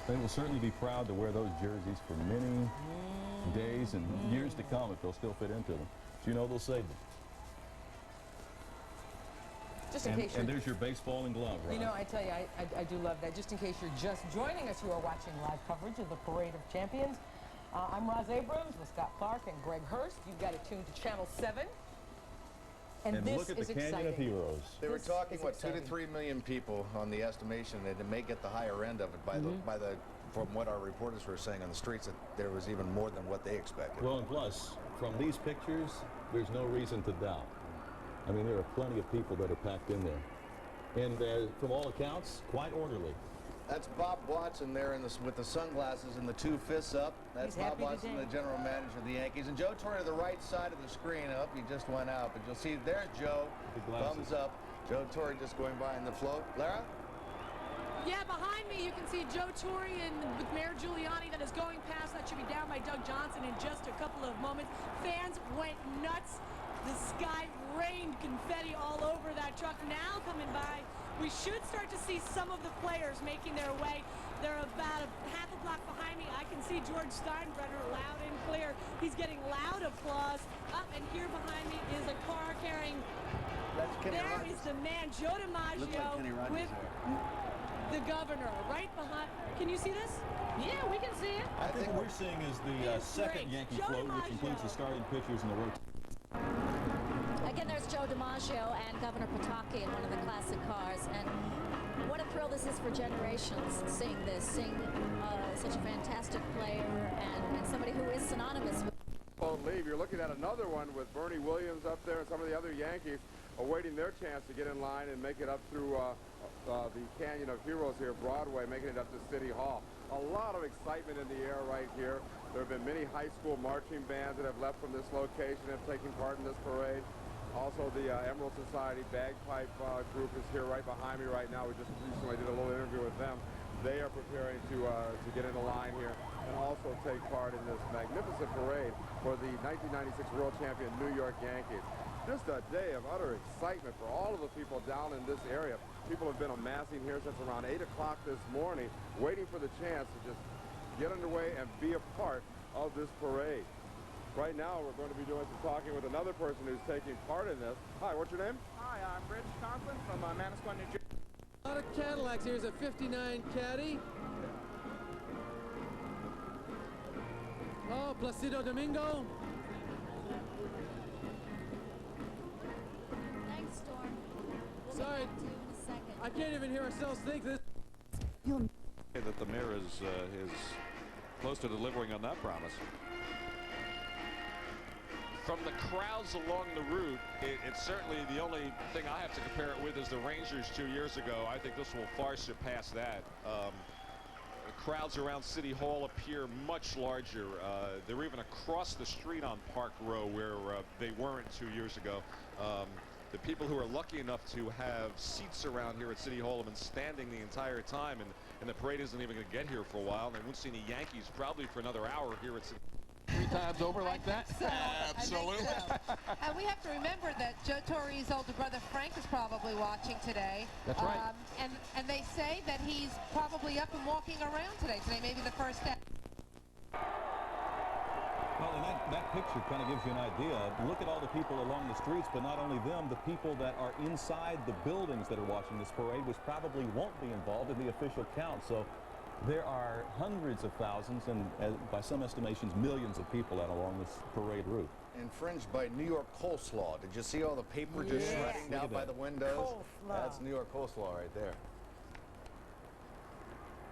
They will certainly be proud to wear those jerseys for many days and years to come if they'll still fit into them. But you know they'll save them. Just in case and there's your baseball and glove, right? You know, I tell you, I do love that. Just in case you're just joining us, you are watching live coverage of the Parade of Champions. I'm Roz Abrams with Scott Clark and Greg Hurst. You've got it tuned to Channel 7. And this look at the is Canyon exciting. of Heroes. They were This talking, is what, 2 to exciting. 3 million people on the estimation, and it may get the higher end of it by from what our reporters were saying on the streets, that there was even more than what they expected. Well, and plus, from these pictures, there's no reason to doubt. I mean, there are plenty of people that are packed in there. And from all accounts, quite orderly. That's Bob Watson there with the sunglasses and the 2 fists up. That's He's Bob happy Watson, today. the general manager of the Yankees. And Joe Torre to the right side of the screen. Up, he just went out. But you'll see there's Joe. Thumbs up. Joe Torre just going by in the float. Lara? Yeah, behind me you can see Joe Torre and with Mayor Giuliani that is going past. That should be down by Doug Johnson in just a couple of moments. Fans went nuts. The sky rained confetti all over that truck. Now coming by, we should start to see some of the players making their way. They're about half a block behind me. I can see George Steinbrenner loud and clear. He's getting loud applause. Up and here behind me is a car carrying. That's Kenny There Rogers. is the man, Joe Looks like Kenny DiMaggio, Rogers with the governor right behind. Can you see this? Yeah, we can see it. I think what we're seeing is the second Yankee Joe float, which includes DiMaggio. the starting pitchers and the rotation. Again, there's Joe DiMaggio and Governor Pataki in one of the classic cars. And what a thrill this is for generations, seeing this, seeing such a fantastic player and somebody who is synonymous with. Won't leave. You're looking at another one with Bernie Williams up there and some of the other Yankees awaiting their chance to get in line and make it up through the Canyon of Heroes here, Broadway, making it up to City Hall. A lot of excitement in the air right here. There have been many high school marching bands that have left from this location and have taken part in this parade. Also, the Emerald Society Bagpipe group is here right behind me right now. We just recently did a little interview with them. They are preparing to get in the line here and also take part in this magnificent parade for the 1996 World Champion New York Yankees. Just a day of utter excitement for all of the people down in this area. People have been amassing here since around 8 o'clock this morning, waiting for the chance to just get underway and be a part of this parade. Right now, we're going to be doing some talking with another person who's taking part in this. Hi, what's your name? Hi, I'm Rich Conklin from Manasquan, New Jersey. A lot of Cadillacs. Here's a 59 Caddy. Oh, Placido Domingo. Thanks, Storm. We'll Sorry, get back to you in a second. I can't even hear ourselves think this. That the mayor is close to delivering on that promise. From the crowds along the route, it's certainly the only thing I have to compare it with is the Rangers 2 years ago. I think this will far surpass that. The crowds around City Hall appear much larger. They're even across the street on Park Row where they weren't 2 years ago. The people who are lucky enough to have seats around here at City Hall have been standing the entire time, and the parade isn't even going to get here for a while, and they won't see any Yankees probably for another hour here at City Hall. 3 times over like that? Absolutely. And we have to remember that Joe Torre's older brother Frank is probably watching today. That's right. And they say that he's probably up and walking around today. Today may be the first day. Well, and that picture kind of gives you an idea. Look at all the people along the streets, but not only them, the people that are inside the buildings that are watching this parade, which probably won't be involved in the official count. So there are hundreds of thousands and by some estimations millions of people out along this parade route. Infringed by New York coleslaw. Did you see all the paper just shredding down by the windows? Coleslaw. That's New York coleslaw right there.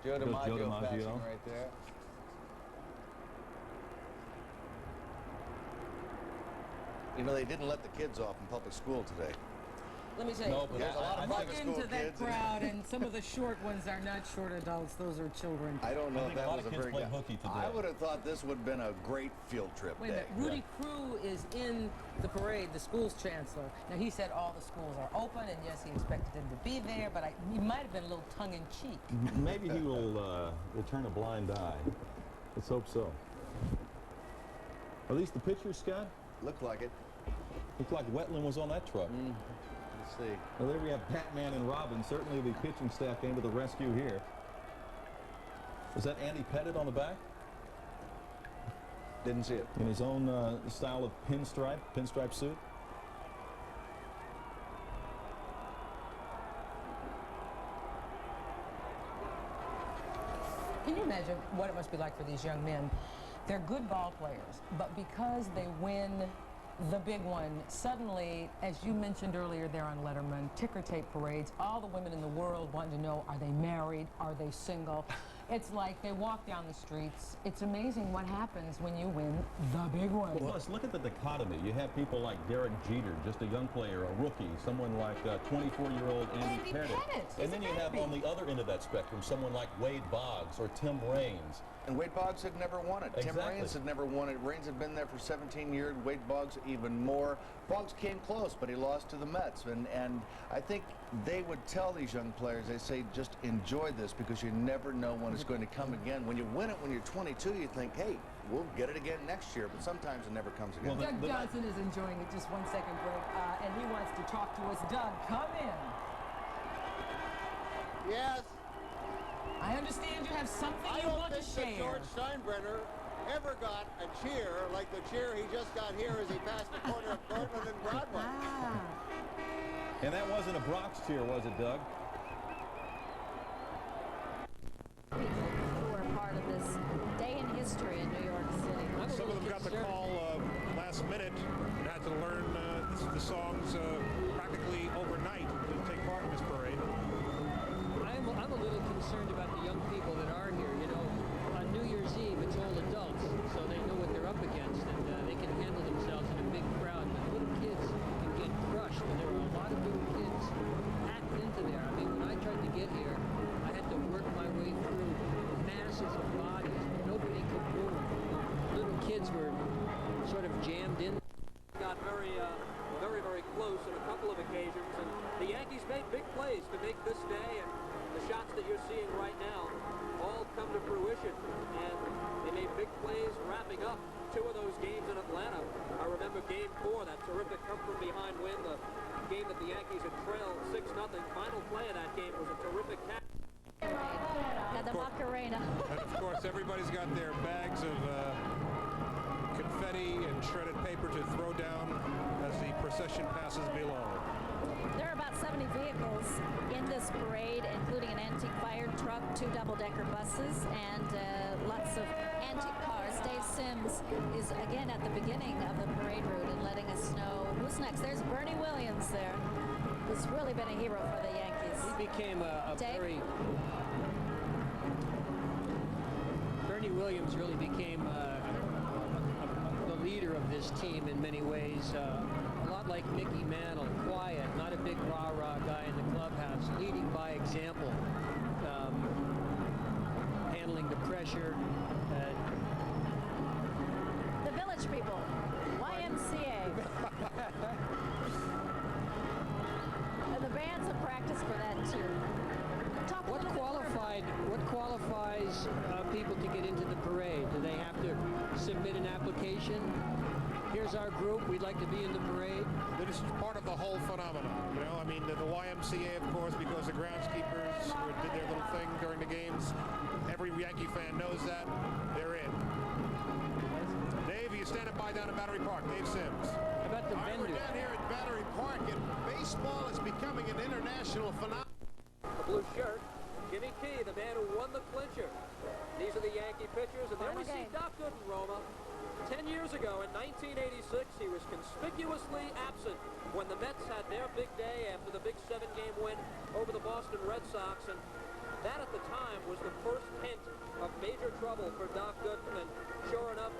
Joe There's Joe DiMaggio DiMaggio. flashing right there. You know, they didn't let the kids off in public school today. Let me tell you, No, but there's a lot of look private school into that kids. crowd, and some of the short ones are not short adults. Those are children. I don't know if think a that lot was of a kids very play good. hooky today. I would have thought this would have been a great field trip Wait a day. minute. Rudy Crew is in the parade, the school's chancellor. Now, he said all the schools are open, and yes, he expected them to be there, but he might have been a little tongue-in-cheek. Maybe he will turn a blind eye. Let's hope so. Are these the pictures, Scott? Looked like it. Looked like Wetland was on that truck. Let's see. Well, there we have Batman and Robin. Certainly the pitching staff came to the rescue here. Is that Andy Pettit on the back? Didn't see it. In his own style of pinstripe suit? Can you imagine what it must be like for these young men? They're good ball players, but because they win the big one, suddenly, as you mentioned earlier there on Letterman, ticker tape parades, all the women in the world want to know, are they married? Are they single? It's like they walk down the streets. It's amazing what happens when you win the big one. Plus, look at the dichotomy. You have people like Derek Jeter, just a young player, a rookie, someone like 24-year-old Andy Pettit. And then you have on the other end of that spectrum someone like Wade Boggs or Tim Raines. And Wade Boggs had never won it. Exactly. Tim Raines had never won it. Raines had been there for 17 years. Wade Boggs even more. Boggs came close, but he lost to the Mets. And I think they would tell these young players, they say, just enjoy this because you never know when it's going to come again. When you win it when you're 22, you think, hey, we'll get it again next year. But sometimes it never comes again. Doug Johnson is enjoying it. Just 1 second break. And he wants to talk to us. Doug, come in. Yes. I understand you have something you want to share. I don't think that George Steinbrenner ever got a cheer like the cheer he just got here as he passed the corner of Cortland and Broadway. And that wasn't a Bronx cheer, was it, Doug? Who are part of this day in history in New York City. Some of them got the call last minute and had to learn the songs practically overnight to take part in this parade. I'm a little concerned about the young people that are here. You know, on New Year's Eve, it's all adults, so they know what they're up against, and they can handle themselves in a big crowd. But little kids can get crushed, and there are a lot of little kids packed into there. I mean, when I tried to get here, I had to work my way through masses of bodies. Nobody could move. Little kids were sort of jammed in. Got very close on a couple of occasions, and the Yankees made big plays to make this day, and the shots that you're seeing right now all come to fruition, and they made big plays wrapping up 2 of those games in Atlanta. I remember Game 4, that terrific come-from-behind win, the game that the Yankees had trailed 6-0. Final play of that game was a terrific catch. Got the Macarena. And of course, everybody's got their bags of confetti and shredded paper to throw down as the procession passes below. There are about 70 vehicles in this parade, including an antique fire truck, 2 double-decker buses, and lots of antique cars. Dave Sims is again at the beginning of the parade route and letting us know who's next. There's Bernie Williams there, who's really been a hero for the Yankees. He became Bernie Williams really became the leader of this team in many ways. A lot like Mickey Mantle, quiet, not a big rah-rah guy in the clubhouse, leading by example, handling the pressure. The Village People, YMCA. And the bands have practiced for that too. What qualifies people to get into the parade? Do they have to submit an application? Here's our group. We'd like to be in the parade. This is part of the whole phenomenon. You know, I mean, the YMCA, of course, because the groundskeepers did their little thing during the games. Every Yankee fan knows that. They're in. Dave, you standing by down at Battery Park. Dave Sims. How about the We're down here at Battery Park, and baseball is becoming an international phenomenon. The blue shirt, Jimmy Key, the man who won the clincher. These are the Yankee pitchers, and there we see Doc Gooden, Roma. 10 years ago, in 1986, he was conspicuously absent when the Mets had their big day after the big 7-game win over the Boston Red Sox, and that at the time was the first hint of major trouble for Doc Gooden, and sure enough,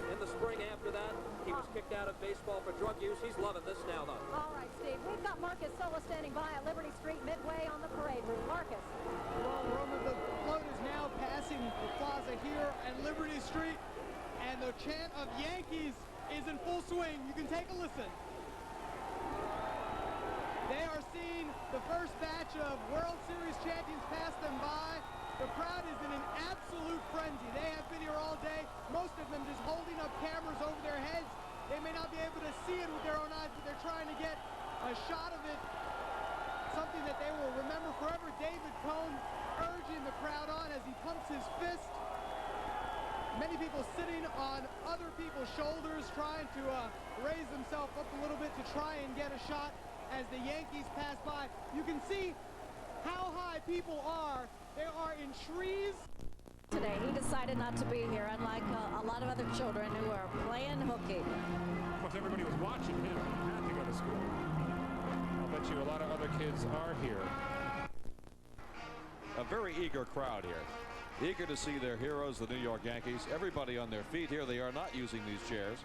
in the spring after that. He was kicked out of baseball for drug use. He's loving this now, though. All right, Steve. We've got Marcus Sola standing by at Liberty Street midway on the parade route. Marcus. Well, Roma, the float is now passing the plaza here at Liberty Street, and the chant of Yankees is in full swing. You can take a listen. They are seeing the first batch of World Series champions pass them by. The crowd is in an absolute frenzy. They have been here all day, most of them just holding up cameras over their heads. They may not be able to see it with their own eyes, but they're trying to get a shot of it, something that they will remember forever. David Cone urging the crowd on as he pumps his fist. Many people sitting on other people's shoulders, trying to raise themselves up a little bit to try and get a shot as the Yankees pass by. You can see how high people are. They are in trees. Today, he decided not to be here, unlike a lot of other children who are playing hooky. Of course, everybody was watching him. He had to go to school. I'll bet you a lot of other kids are here. A very eager crowd here. Eager to see their heroes, the New York Yankees. Everybody on their feet here. They are not using these chairs.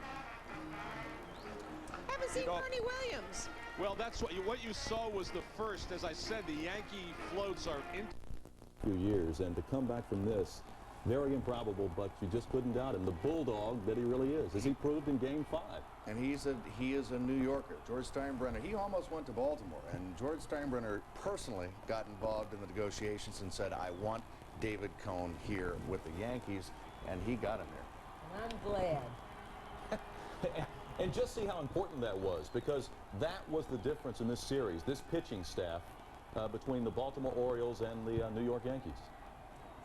Haven't seen Bernie Williams. Well, that's what you saw was the first. As I said, the Yankee floats are in. Few years, and to come back from this, very improbable, but you just couldn't doubt him. The bulldog that he really is, as he proved in Game 5. And he is a New Yorker. George Steinbrenner, he almost went to Baltimore, and George Steinbrenner personally got involved in the negotiations and said, I want David Cone here with the Yankees, and he got him there. And I'm glad. And just see how important that was, because that was the difference in this series, this pitching staff between the Baltimore Orioles and the New York Yankees.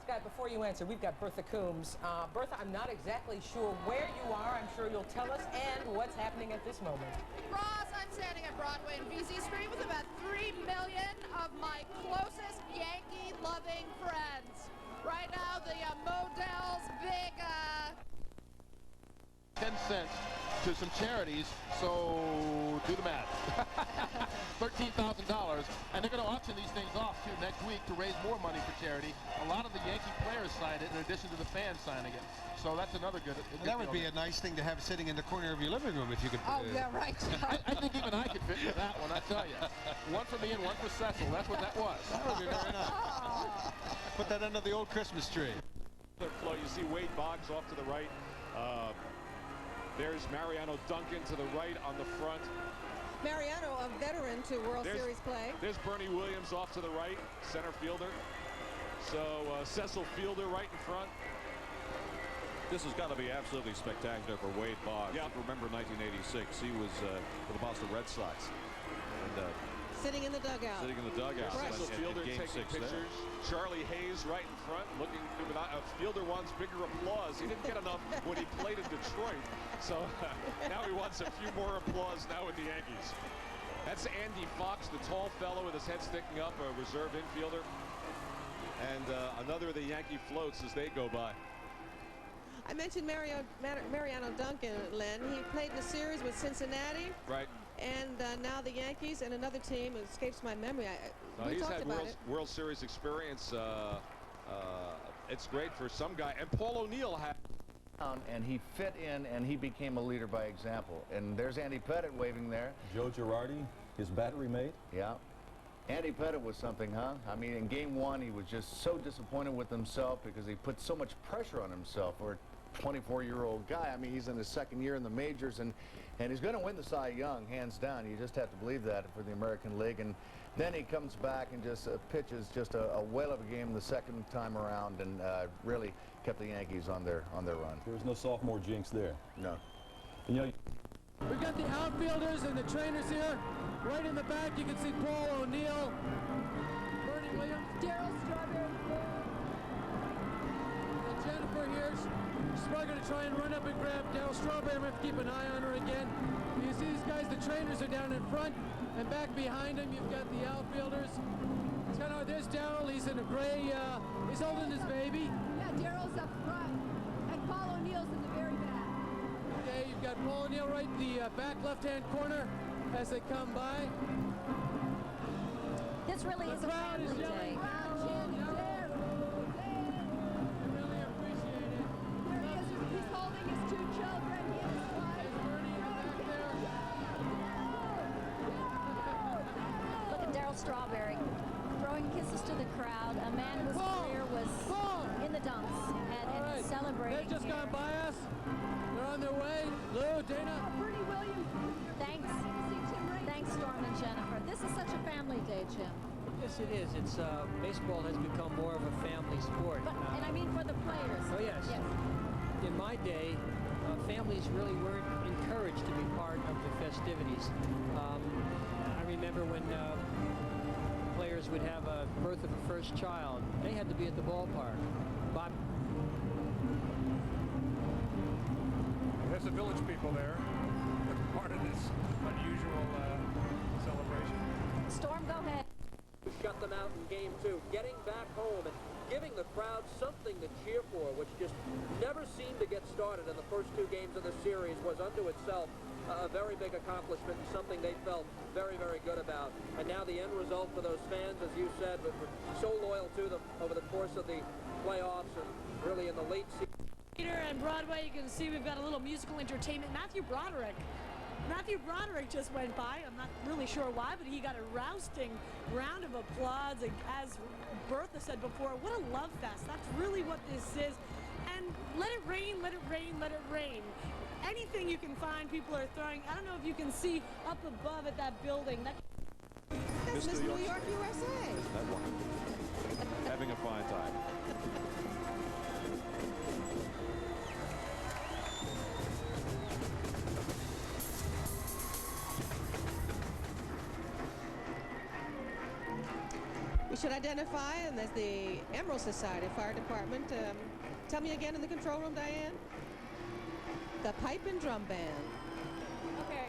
Scott, before you answer, we've got Bertha Coombs. Bertha, I'm not exactly sure where you are. I'm sure you'll tell us, and what's happening at this moment. Ross, I'm standing at Broadway and VC Street with about 3 million of my closest Yankee-loving friends. Right now, the Modell's big 10 cents to some charities, so do the math. $13,000, and they're going to auction these things off too next week to raise more money for charity. A lot of the Yankee players signed it in addition to the fans signing it, so that's another good. That would be a nice thing to have sitting in the corner of your living room if you could. Oh yeah, right. I think even I could fit into that one. I tell you, one for me and one for Cecil. That's what that was. That would be very nice. Put that under the old Christmas tree. Flow. You see Wade Boggs off to the right. There's Mariano Duncan to the right on the front. Mariano, a veteran to World Series play. There's Bernie Williams off to the right, center fielder. So Cecil Fielder right in front. This has got to be absolutely spectacular for Wade Boggs. Yep. Remember 1986, he was for the Boston Red Sox. And, sitting in the dugout. Sitting in the dugout. Cecil Fielder taking pictures. Charlie Hayes right in front, looking. Fielder wants bigger applause. He didn't get enough when he played in Detroit, so now he wants a few more applause now with the Yankees. That's Andy Fox, the tall fellow with his head sticking up, a reserve infielder, and another of the Yankee floats as they go by. I mentioned Mariano Duncan, Len. He played in a series with Cincinnati. Right. And now the Yankees and another team, it escapes my memory. We he's talked had about it. World Series experience. It's great for some guy. And Paul O'Neill had. And he fit in, and he became a leader by example. And there's Andy Pettitte waving there. Joe Girardi, his battery mate. Yeah. Andy Pettitte was something, huh? I mean, in Game 1, he was just so disappointed with himself because he put so much pressure on himself for a 24-year-old guy. I mean, he's in his second year in the majors, and he's going to win the Cy Young, hands down. You just have to believe that for the American League. And then he comes back and just pitches just a whale of a game the second time around, and really kept the Yankees on their run. There's no sophomore jinx there. No. You know, We've got the outfielders and the trainers here. Right in the back, you can see Paul O'Neill, Bernie Williams, Darryl Strawberry, and Jennifer here. She's probably going to try and run up and grab Darryl Strawberry. I'm going to have to keep an eye on her again. You see these guys, the trainers are down in front, and back behind them, you've got the outfielders. It's kind of, there's Darryl. He's in a gray, he's holding his baby. Yeah, Darryl's up front, and Paul O'Neill's in the very back. Okay, you've got Paul O'Neill right in the back left-hand corner as they come by. This really is a family day. He's holding his two children. Strawberry throwing kisses to the crowd, a man whose career was in the dumps and celebrating. They've just gone by us. They're on their way. Lou, Dana. Bernie Williams. Thanks, Storm and Jennifer. This is such a family day, Jim. Yes, it is. It's baseball has become more of a family sport. And I mean for the players. Oh, yes. In my day, families really weren't encouraged to be part of the festivities. I remember when players would have a birth of a first child, they had to be at the ballpark. Bob. There's the Village people there. They're part of this unusual celebration. Storm, go ahead. Shut them out in game 2, getting back home and giving the crowd something to cheer for, which just never seemed to get started in the first 2 games of the series, was unto itself a very big accomplishment and something they felt very, very good about. And now the end result for those fans, as you said, we're so loyal to them over the course of the playoffs and really in the late season. Here on Broadway, you can see we've got a little musical entertainment. Matthew Broderick just went by. I'm not really sure why, but he got a rousting round of applause. As Bertha said before, what a love fest. That's really what this is. And let it rain, let it rain, let it rain. Anything you can find, people are throwing. I don't know if you can see up above at that building. That's Miss New York, USA. That one. Having a fine time. We should identify, and there's the Emerald Society Fire Department. Tell me again in the control room, Diane. The Pipe and Drum Band. Okay.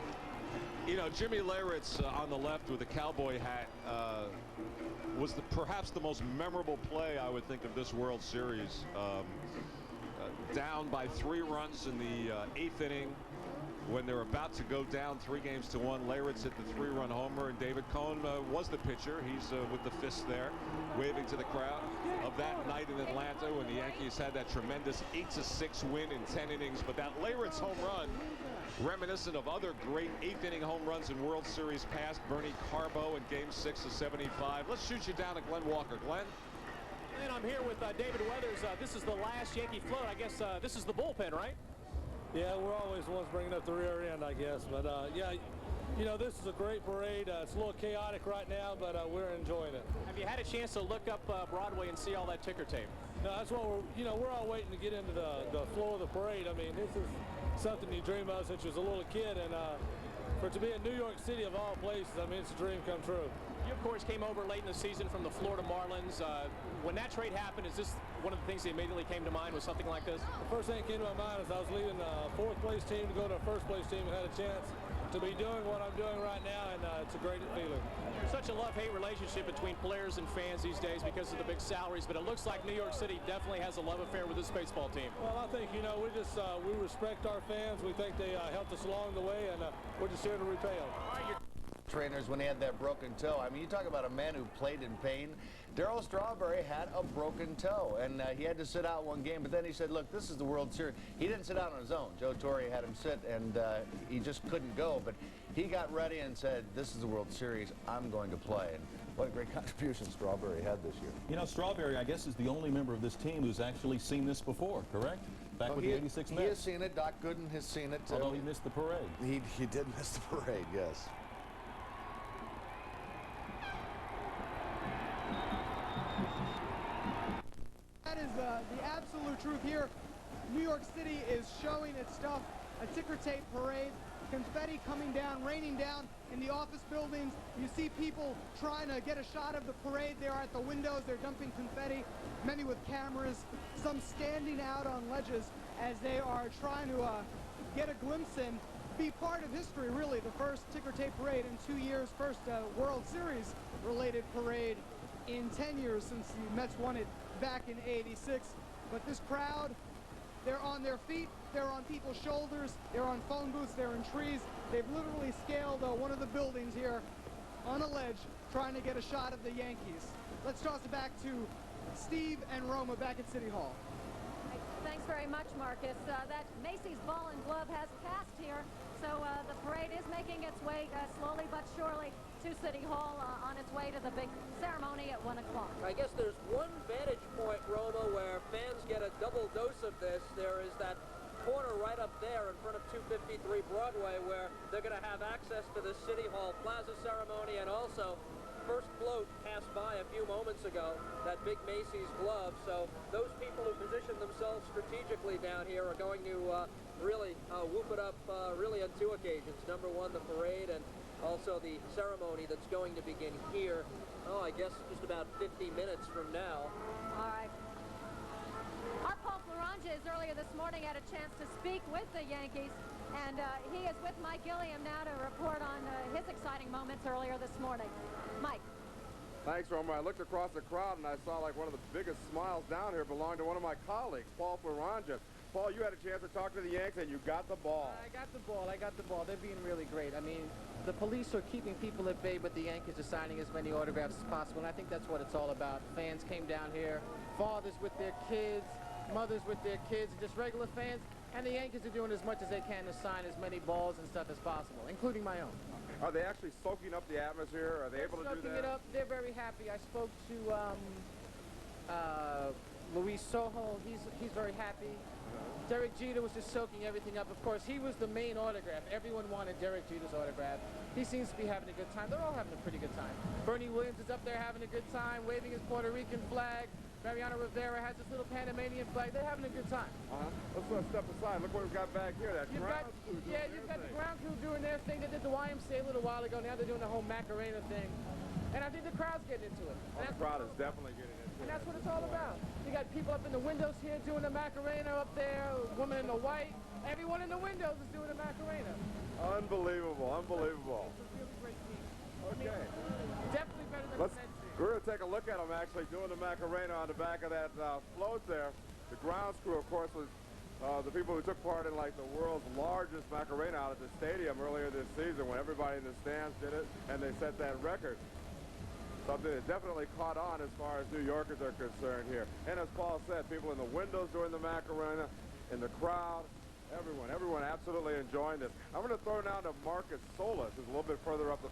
You know, Jimmy Leyritz on the left with the cowboy hat was perhaps the most memorable play, I would think, of this World Series. Down by 3 runs in the 8th inning. When they're about to go down 3-1, Leyritz hit the 3-run homer, and David Cohn was the pitcher. He's with the fist there, waving to the crowd of that night in Atlanta when the Yankees had that tremendous 8-6 win in 10 innings. But that Leyritz home run, reminiscent of other great 8th-inning home runs in World Series past, Bernie Carbo in Game 6 of '75. Let's shoot you down to Glenn Walker. Glenn? And I'm here with David Weathers. This is the last Yankee float. I guess this is the bullpen, right? Yeah, we're always the ones bringing up the rear end, I guess. But, yeah, you know, this is a great parade. It's a little chaotic right now, but we're enjoying it. Have you had a chance to look up Broadway and see all that ticker tape? No, that's what we're all waiting to get into the flow of the parade. I mean, this is something you dream of since you was a little kid. And for it to be in New York City of all places, I mean, it's a dream come true. You, of course, came over late in the season from the Florida Marlins. When that trade happened, is this one of the things that immediately came to mind was something like this? The first thing that came to my mind is I was leaving the 4th place team to go to a 1st place team and had a chance to be doing what I'm doing right now, and it's a great feeling. There's such a love-hate relationship between players and fans these days because of the big salaries, but it looks like New York City definitely has a love affair with this baseball team. Well, I think, you know, we respect our fans. We think they helped us along the way, and we're just here to repay them. Trainers when he had that broken toe. I mean, you talk about a man who played in pain. Darryl Strawberry had a broken toe, and he had to sit out 1 game, but then he said, look, this is the World Series. He didn't sit out on his own. Joe Torre had him sit, and he just couldn't go, but he got ready and said, this is the World Series. I'm going to play. And what a great contribution Strawberry had this year. You know, Strawberry, I guess, is the only member of this team who's actually seen this before, correct? Back with the 86 Mets. He has seen it. Doc Gooden has seen it. Although he missed the parade. He did miss the parade, yes. That is the absolute truth here. New York City is showing its stuff. A ticker tape parade, confetti coming down, raining down in the office buildings. You see people trying to get a shot of the parade. They are at the windows. They're dumping confetti, many with cameras, some standing out on ledges as they are trying to get a glimpse in, be part of history, really. The first ticker tape parade in 2 years, first World Series related parade in 10 years since the Mets won it back in '86. But this crowd, they're on their feet, they're on people's shoulders, they're on phone booths, they're in trees. They've literally scaled one of the buildings here on a ledge trying to get a shot of the Yankees. Let's toss it back to Steve and Roma back at City Hall. Thanks very much, Marcus. That Macy's Ball and Glove has passed here, so the parade is making its way slowly but surely to City Hall on its way to the big ceremony at 1 o'clock. I guess there's one vantage point, Roma, where fans get a double dose of this. There is that corner right up there in front of 253 Broadway where they're going to have access to the City Hall Plaza ceremony, and also first float passed by a few moments ago, that big Macy's glove. So those people who position themselves strategically down here are going to really whoop it up really on two occasions. Number one, the parade, and also the ceremony that's going to begin here. Oh, I guess just about 50 minutes from now. All right. Our Paul Florangis earlier this morning had a chance to speak with the Yankees, and he is with Mike Gilliam now to report on his exciting moments earlier this morning. Mike. Thanks, Roma. I looked across the crowd and I saw like one of the biggest smiles down here belonged to one of my colleagues, Paul Florangis. Paul, you had a chance to talk to the Yanks and you got the ball. I got the ball. They're being really great. I mean, the police are keeping people at bay, but the Yankees are signing as many autographs as possible, and I think that's what it's all about. Fans came down here, fathers with their kids, mothers with their kids, just regular fans, and the Yankees are doing as much as they can to sign as many balls and stuff as possible, including my own. Are they actually soaking up the atmosphere? Are they able to do that? Soaking it up. They're very happy. I spoke to Luis Sojo. He's very happy. Derek Jeter was just soaking everything up. Of course, he was the main autograph. Everyone wanted Derek Jeter's autograph. He seems to be having a good time. They're all having a pretty good time. Bernie Williams is up there having a good time, waving his Puerto Rican flag. Mariano Rivera has his little Panamanian flag. They're having a good time. Let's step aside. Look what we've got back here. That you've got the ground crew doing their thing. They did the YMCA a little while ago. Now they're doing the whole Macarena thing. And I think the crowd's getting into it. The crowd is definitely getting into it. And that's what it's all about. You got people up in the windows here doing the Macarena up there, woman in the white. Everyone in the windows is doing the Macarena. Unbelievable, unbelievable. It's a really great team. Okay. Definitely better than the Mets. We're going to take a look at them actually doing the Macarena on the back of that float there. The grounds crew, of course, was the people who took part in like the world's largest Macarena out at the stadium earlier this season when everybody in the stands did it and they set that record. Something that definitely caught on as far as New Yorkers are concerned here. And as Paul said, people in the windows doing the Macarena, in the crowd, everyone absolutely enjoying this. I'm going to throw now to Marcus Solis, who's a little bit further up the...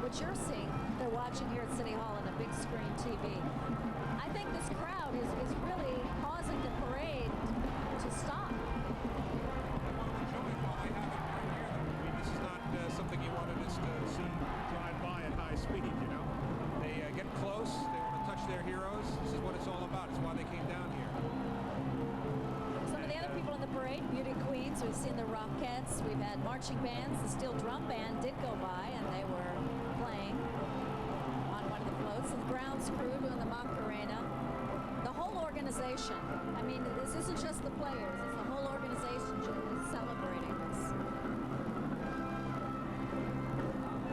What you're seeing, they're watching here at City Hall on a big screen TV. I think this crowd is really causing the parade to stop. This is not something you wanted us to see drive by at high speed, you know. They get close, they want to touch their heroes. This is what it's all about. It's why they came down here. Some of the other people in the parade, Beauty Queens, we've seen the Rockettes, we've had marching bands, the Steel Drum Band did go by and they were playing on one of the floats, and the grounds crew doing the Macarena. The whole organization, I mean, this isn't just the players, it's the whole organization celebrating this.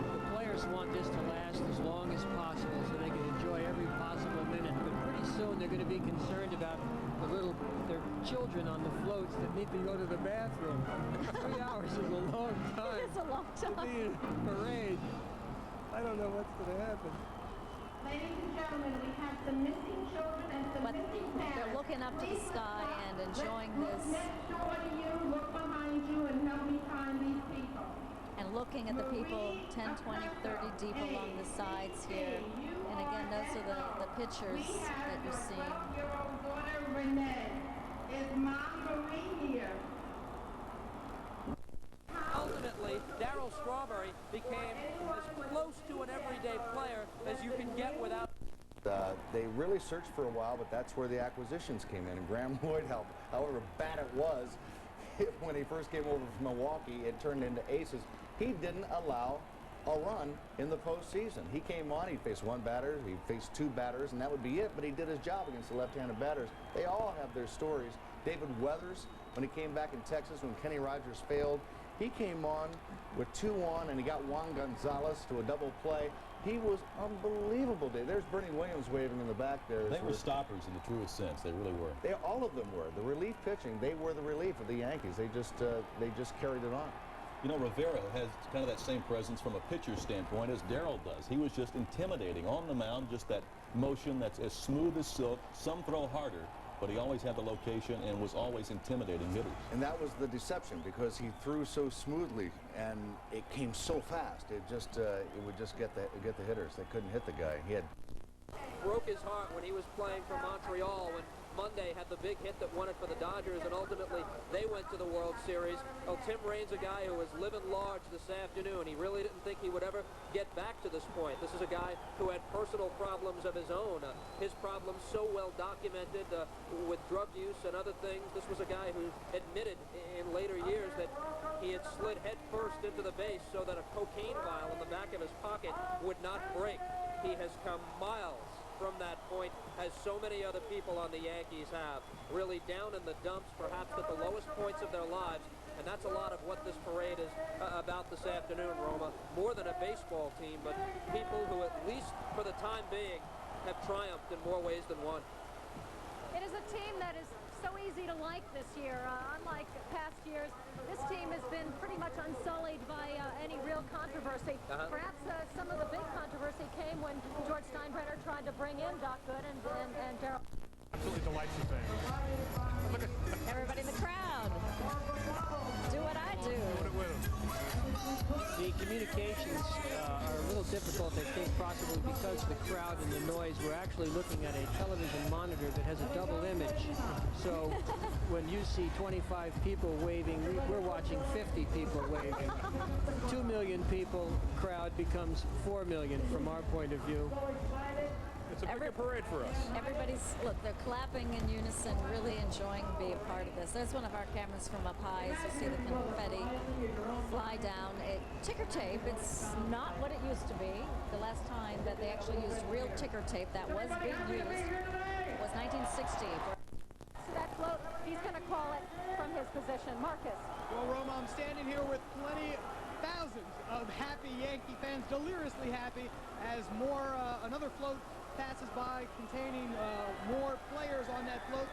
The players want this to last as long as possible so they can enjoy every possible minute, but pretty soon they're going to be concerned about their children on the floats that need to go to the bathroom. 3 hours is a long time. It's a long time. To be in a parade. I don't know what's going to happen. Ladies and gentlemen, we have some missing children and some missing parents. They're looking up to the sky and enjoying Look this. next door to you, look behind you, and help me find these people. And looking at the people 10, 20, 30 deep along the sides here. And again, those are the pictures that you're seeing. 12-year-old daughter, Renee. Is Mom Marie here? Ultimately, Darryl Strawberry became as close to an everyday player as you can get without. They really searched for a while, but that's where the acquisitions came in, and Graham Lloyd helped. However bad it was, when he first came over from Milwaukee, it turned into aces. He didn't allow a run in the postseason. He came on, he faced one batter, he faced two batters, and that would be it, but he did his job against the left-handed batters. They all have their stories. David Weathers, when he came back in Texas, when Kenny Rogers failed, he came on with 2 on, and he got Juan Gonzalez to a double play. He was unbelievable. There's Bernie Williams waving in the back there. They were stoppers in the truest sense. They really were. All of them were. The relief pitching, they were the relief of the Yankees. They just carried it on. You know, Rivera has kind of that same presence from a pitcher's standpoint as Darryl does. He was just intimidating on the mound, just that motion that's as smooth as silk. Some throw harder, but he always had the location and was always intimidating hitters. And that was the deception, because he threw so smoothly and it came so fast. It would just get the hitters. They couldn't hit the guy. He had Broke his heart when he was playing for Montreal, when Monday had the big hit that won it for the Dodgers, and ultimately they went to the World Series. Well, Tim Raines, a guy who was living large this afternoon. He really didn't think he would ever get back to this point. This is a guy who had personal problems of his own. His problems so well documented with drug use and other things. This was a guy who admitted in later years that he had slid head first into the base so that a cocaine vial in the back of his pocket would not break. He has come miles from that point, as so many other people on the Yankees have. Really down in the dumps, perhaps at the lowest points of their lives. And that's a lot of what this parade is about this afternoon, Roma. More than a baseball team, but people who, at least for the time being, have triumphed in more ways than one. It is a team that is so easy to like this year. Unlike past years, this team has been pretty much unsullied by any real controversy. Perhaps some of the big controversy came when George Steinbrenner tried to bring in Doc Good and Darryl. Absolutely delights the fans. Look at everybody in the crowd. Do what I do. The communications are a little difficult, I think, possibly because of the crowd and the noise. We're actually looking at a television monitor that has a double image. So when you see 25 people waving, we're watching 50 people waving. 2 million people crowd becomes 4 million from our point of view. It's a bigger parade for us. Everybody's, look, they're clapping in unison, really enjoying being a part of this. There's one of our cameras from up high, as you see the confetti fly down. Ticker tape, it's not what it used to be. The last time that they actually used real ticker tape that was being used was 1960. So that float, he's going to call it from his position. Marcus. Well, Roma, I'm standing here with thousands of happy Yankee fans, deliriously happy, as another float passes by containing more players on that float.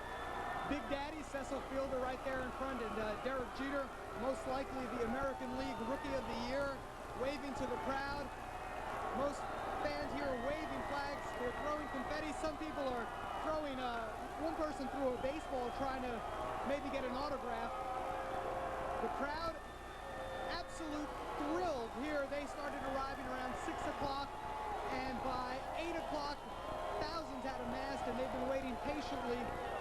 Big Daddy, Cecil Fielder right there in front, and Derek Jeter, most likely the American League Rookie of the Year, waving to the crowd. Most fans here are waving flags. They're throwing confetti. Some people are throwing, one person threw a baseball trying to maybe get an autograph. The crowd, absolute thrilled here. They started arriving around 6 o'clock, and by 8 o'clock, thousands had amassed, and they've been waiting patiently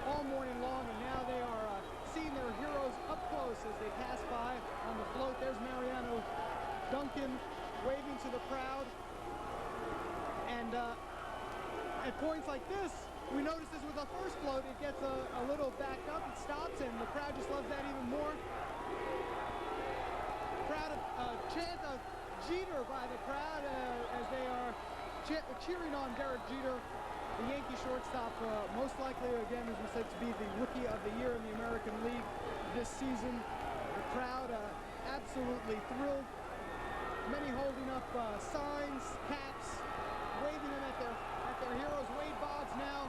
all morning long, and now they are seeing their heroes up close as they pass by on the float. There's Mariano Duncan waving to the crowd, and at points like this, we noticed this with the first float, it gets a little backed up, it stops, and the crowd just loves that even more. Crowd chant of Jeter by the crowd as they are cheering on Derek Jeter, the Yankee shortstop, most likely, again, as we said, to be the Rookie of the Year in the American League this season. The crowd absolutely thrilled. Many holding up signs, caps, waving them at their heroes. Wade Boggs now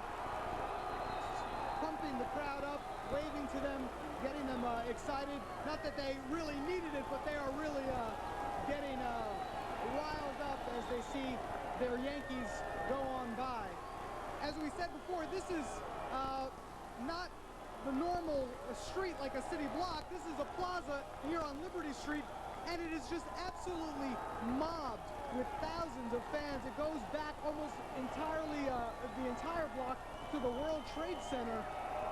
pumping the crowd up, waving to them, getting them excited. Not that they really needed it, but they are really getting riled up as they see their Yankees go on and it is just absolutely mobbed with thousands of fans. It goes back almost entirely, the entire block to the World Trade Center.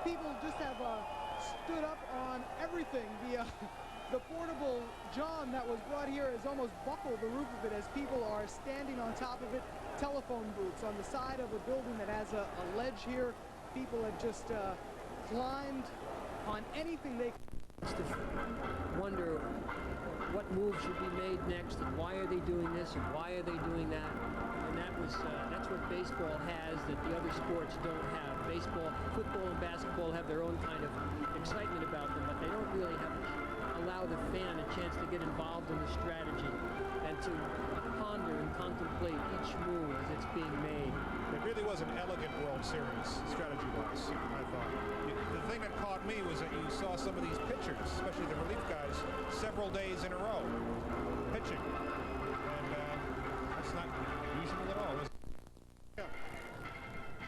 People just have stood up on everything. The portable john that was brought here has almost buckled the roof of it as people are standing on top of it. Telephone booths on the side of a building that has a ledge here. People have just climbed on anything they wonder what moves should be made next, and why are they doing this, and why are they doing that. And that's what baseball has that the other sports don't have. Baseball, football, and basketball have their own kind of excitement about them, but they don't really allow the fan a chance to get involved in the strategy and to ponder and contemplate each move as it's being made. It really was an elegant World Series, strategy-wise, I thought. The thing that caught me was that you saw some of these pitchers, especially the relief guys, several days in a row pitching. And that's not usual at all, is it? Yeah.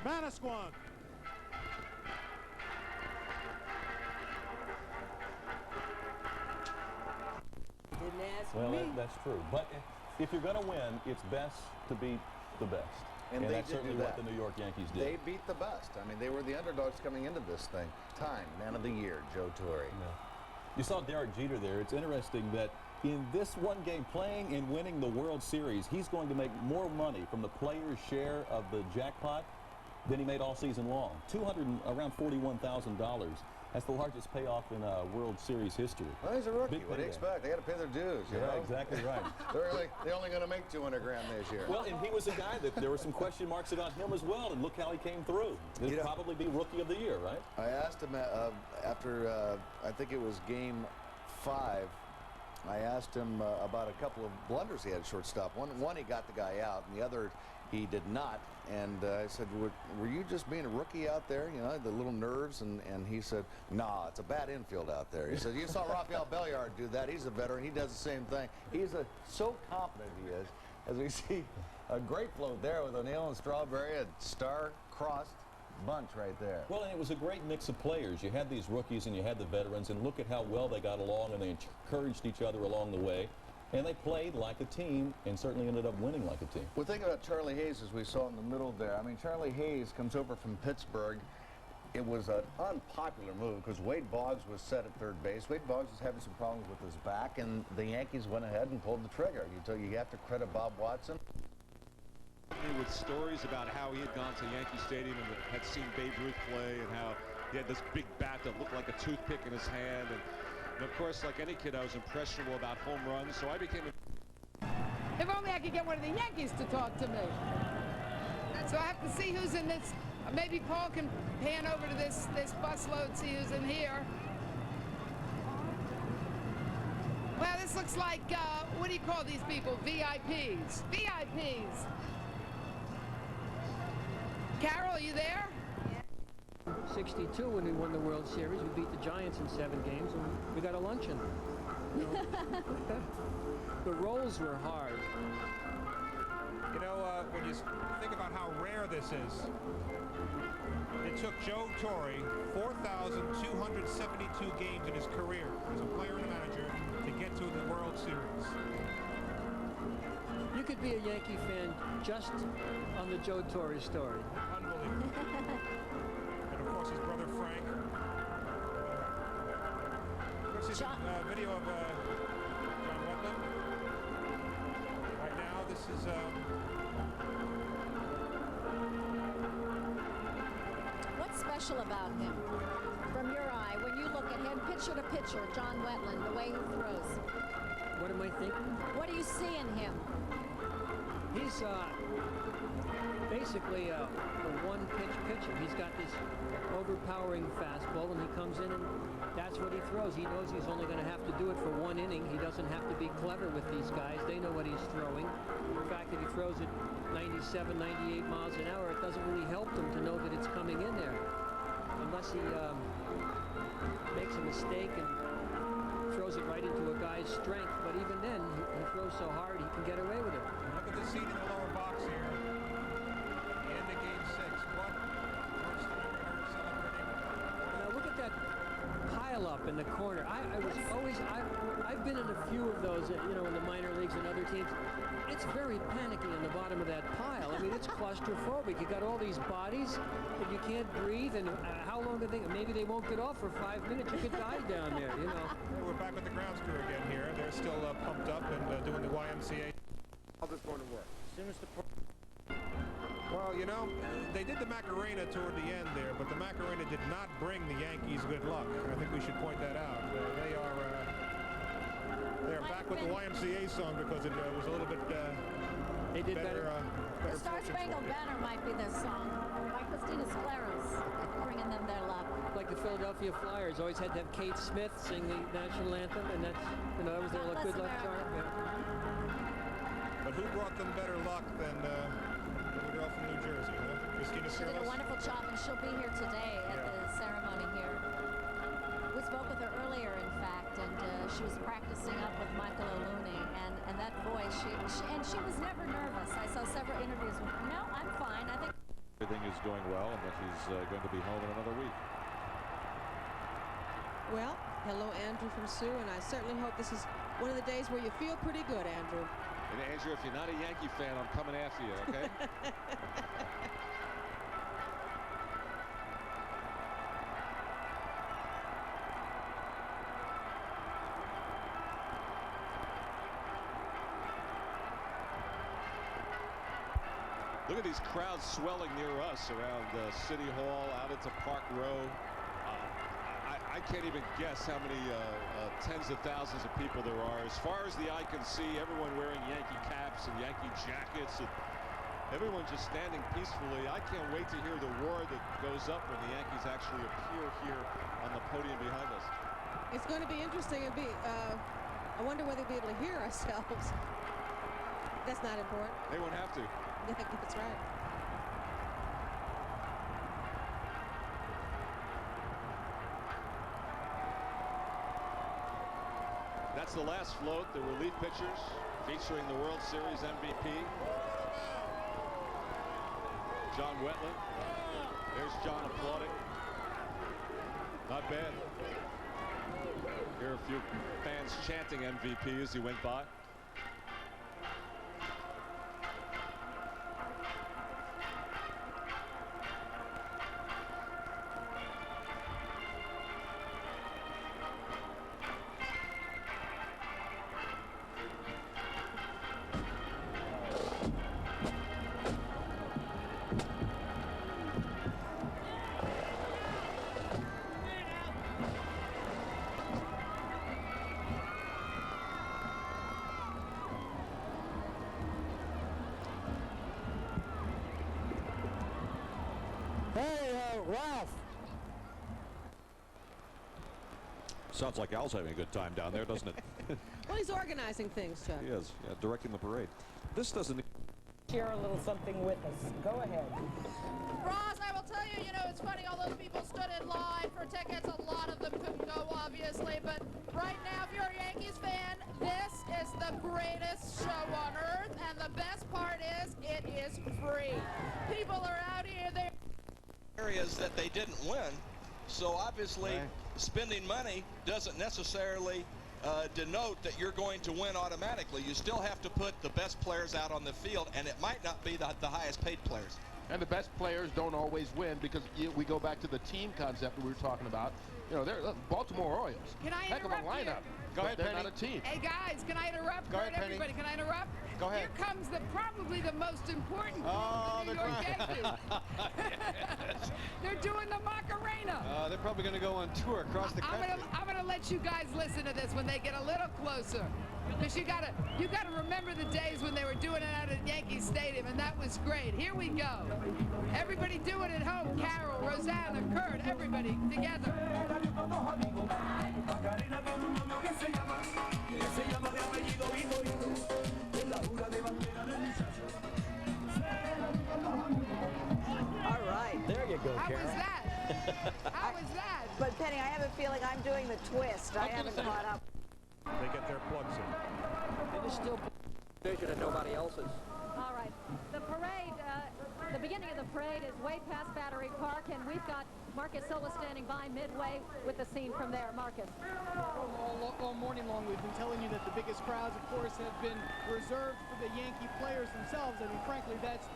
Manasquan. Well, that's true. But if you're going to win, it's best to beat the best. And they that's did certainly do what that. the New York Yankees did. They beat the best. I mean, they were the underdogs coming into this thing. Time, man of the year, Joe Torre. Yeah. You saw Derek Jeter there. It's interesting that in this one game, playing and winning the World Series, he's going to make more money from the player's share of the jackpot than he made all season long. Around $41,000. That's the largest payoff in World Series history. Well, he's a rookie. Big What do you payday. expect? They got to pay their dues. You Yeah, know? exactly right. They're only going to make 200 grand this year. Well, and he was a guy that there were some question marks about him as well, and look how he came through. He'll probably be Rookie of the Year, right? I asked him after, I think it was Game 5, I asked him about a couple of blunders he had at shortstop. One he got the guy out, and the other he did not. And I said, were you just being a rookie out there, you know, the little nerves? And he said, nah, it's a bad infield out there. He said, you saw Rafael Belliard do that. He's a veteran. He does the same thing. He's so confident he is. As we see a great float there with O'Neill and Strawberry, a star-crossed bunch right there. Well, and it was a great mix of players. You had these rookies and you had the veterans, and look at how well they got along, and they encouraged each other along the way. And they played like a team and certainly ended up winning like a team. Well, think about Charlie Hayes, as we saw in the middle there. I mean, Charlie Hayes comes over from Pittsburgh. It was an unpopular move because Wade Boggs was set at third base. Wade Boggs was having some problems with his back, and the Yankees went ahead and pulled the trigger. You have to credit Bob Watson. With stories about how he had gone to Yankee Stadium and had seen Babe Ruth play, and how he had this big bat that looked like a toothpick in his hand. And of course, like any kid, I was impressionable about home runs, so I became If only I could get one of the Yankees to talk to me. So I have to see who's in this. Maybe Paul can pan over to this busload, see who's in here. Well, this looks like, what do you call these people? VIPs. VIPs. Carol, are you there? 62 when we won the World Series. We beat the Giants in 7 games, and we got a luncheon. You know, the roles were hard. You know, when you think about how rare this is, it took Joe Torre 4,272 games in his career as a player and a manager to get to the World Series. You could be a Yankee fan just on the Joe Torre story. Unbelievable. And of course his brother Frank. Let's see some video of John Wetland. Right now, this is What's special about him? From your eye, when you look at him, picture to picture, John Wetland, the way he throws. What am I thinking? What do you see in him? He's basically a one-pitch pitcher. He's got this overpowering fastball, and he comes in and that's what he throws. He knows he's only going to have to do it for 1 inning. He doesn't have to be clever with these guys. They know what he's throwing. The fact that he throws it 97, 98 miles an hour, it doesn't really help him to know that it's coming in there. Unless he makes a mistake and throws it right into a guy's strength. But even then, he throws so hard, he can get away with it. look at the seat in the lower box here. The end of Game 6. What first time we heard celebrating? Now look at that pile pile-up in the corner. I've been in a few of those, you know, in the minor leagues and other teams. It's very panicky on the bottom of that pile. I mean, it's claustrophobic. You got all these bodies, and you can't breathe. And how long do they? Maybe they won't get off for 5 minutes. You could die down there, you know. We're back with the grounds crew again here. They're still pumped up and doing the YMCA. How's this going to work? As soon as the Well, you know, they did the Macarena toward the end there, but the Macarena did not bring the Yankees good luck. I think we should point that out. They are back with the YMCA song because it was a little bit they did better. The Star Spangled Banner might be their song by Christina Scleros, bringing them their luck. Like the Philadelphia Flyers always had to have Kate Smith sing the national anthem, and that's, you know, that was their good luck charm. Yeah. But who brought them better luck than the girl from New Jersey, huh? Christina She did a Scleros? wonderful job, and she'll be here today at the ceremony here. We spoke with her earlier, in fact, and she was practicing up with Michael O'Looney, and that voice, she was never nervous. I saw several interviews with her. No, I'm fine. I think Everything is going well, and that he's going to be home in another week. Well, hello, Andrew from Sue, and I certainly hope this is one of the days where you feel pretty good, Andrew. And Andrew, if you're not a Yankee fan, I'm coming after you, okay? Look at these crowds swelling near us around City Hall, out into Park Row. I can't even guess how many tens of thousands of people there are. As far as the eye can see, everyone wearing Yankee caps and Yankee jackets, and everyone just standing peacefully. I can't wait to hear the roar that goes up when the Yankees actually appear here on the podium behind us. It's going to be interesting. I wonder whether we'll be able to hear ourselves. That's not important. They won't have to. That's right. That's the last float, the relief pitchers featuring the World Series MVP. John Wetland. There's John applauding. Not bad. Here are a few fans chanting MVP as he went by. Ralph. Sounds like Al's having a good time down there, doesn't it? Well, he's organizing things, Chuck. He is, yeah, directing the parade. This doesn't... Share a little something with us. Go ahead. Ross, I will tell you, it's funny, all those people stood in line for tickets. A lot of them couldn't go, obviously, but right now, if you're a Yankees fan, this is the greatest show on earth, and the best part is, it is free. People are out here, they're areas that they didn't win, so obviously spending money doesn't necessarily denote that you're going to win automatically. You still have to put the best players out on the field, and it might not be the highest paid players. And the best players don't always win, because we go back to the team concept that we were talking about. You know, they're Baltimore Orioles. Can I heck of a interrupt you? lineup. Go ahead, they're Penny. not a team. Hey guys, can I interrupt? Go ahead, Penny. Everybody, can I interrupt? Go ahead. Here comes probably the most important team of the New York Yankees. They're doing the Macarena. They're probably going to go on tour across the country. I'm gonna let you guys listen to this when they get a little closer, because you gotta remember the days when they were doing it out at Yankee Stadium, and that was great. Here we go. Everybody do it at home. Carol, Rosanna, Kurt, everybody together. All right. There you go, How Karen. was that? How was that? But Penny, I have a feeling I'm doing the twist. I haven't caught up. They get their plugs in. It is still vision and nobody else's. All right. The parade, the beginning of the parade is way past Battery Park, and we've got Marcus Sola standing by midway with the scene from there. Marcus. All morning long, we've been telling you that the biggest crowds, of course, have been reserved for the Yankee players themselves. I mean, frankly, that's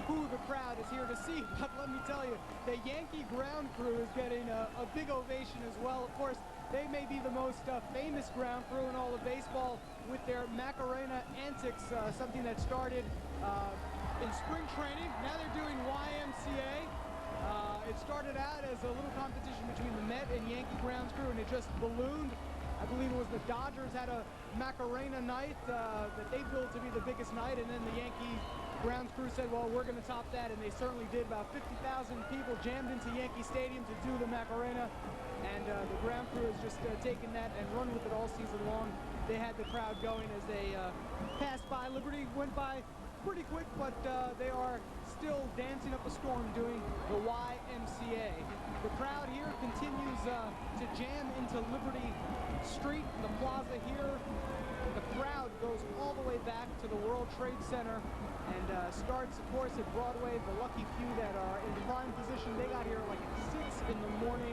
who the crowd is here to see. But let me tell you, the Yankee ground crew is getting a big ovation as well. Of course, they may be the most famous ground crew in all of baseball with their Macarena antics, something that started in spring training. Now they're doing YMCA. It started out as a little competition between the Met and Yankee grounds crew, and it just ballooned. I believe it was the Dodgers had a Macarena night that they billed to be the biggest night, and then the Yankee grounds crew said, well, we're going to top that, and they certainly did. About 50,000 people jammed into Yankee Stadium to do the Macarena, and the ground crew has just taken that and run with it all season long. They had the crowd going as they passed by. Liberty went by pretty quick, but they are still dancing up a storm doing the YMCA. The crowd here continues to jam into Liberty Street, the plaza here. The crowd goes all the way back to the World Trade Center and starts, of course, at Broadway. The lucky few that are in prime position, they got here like at 6 in the morning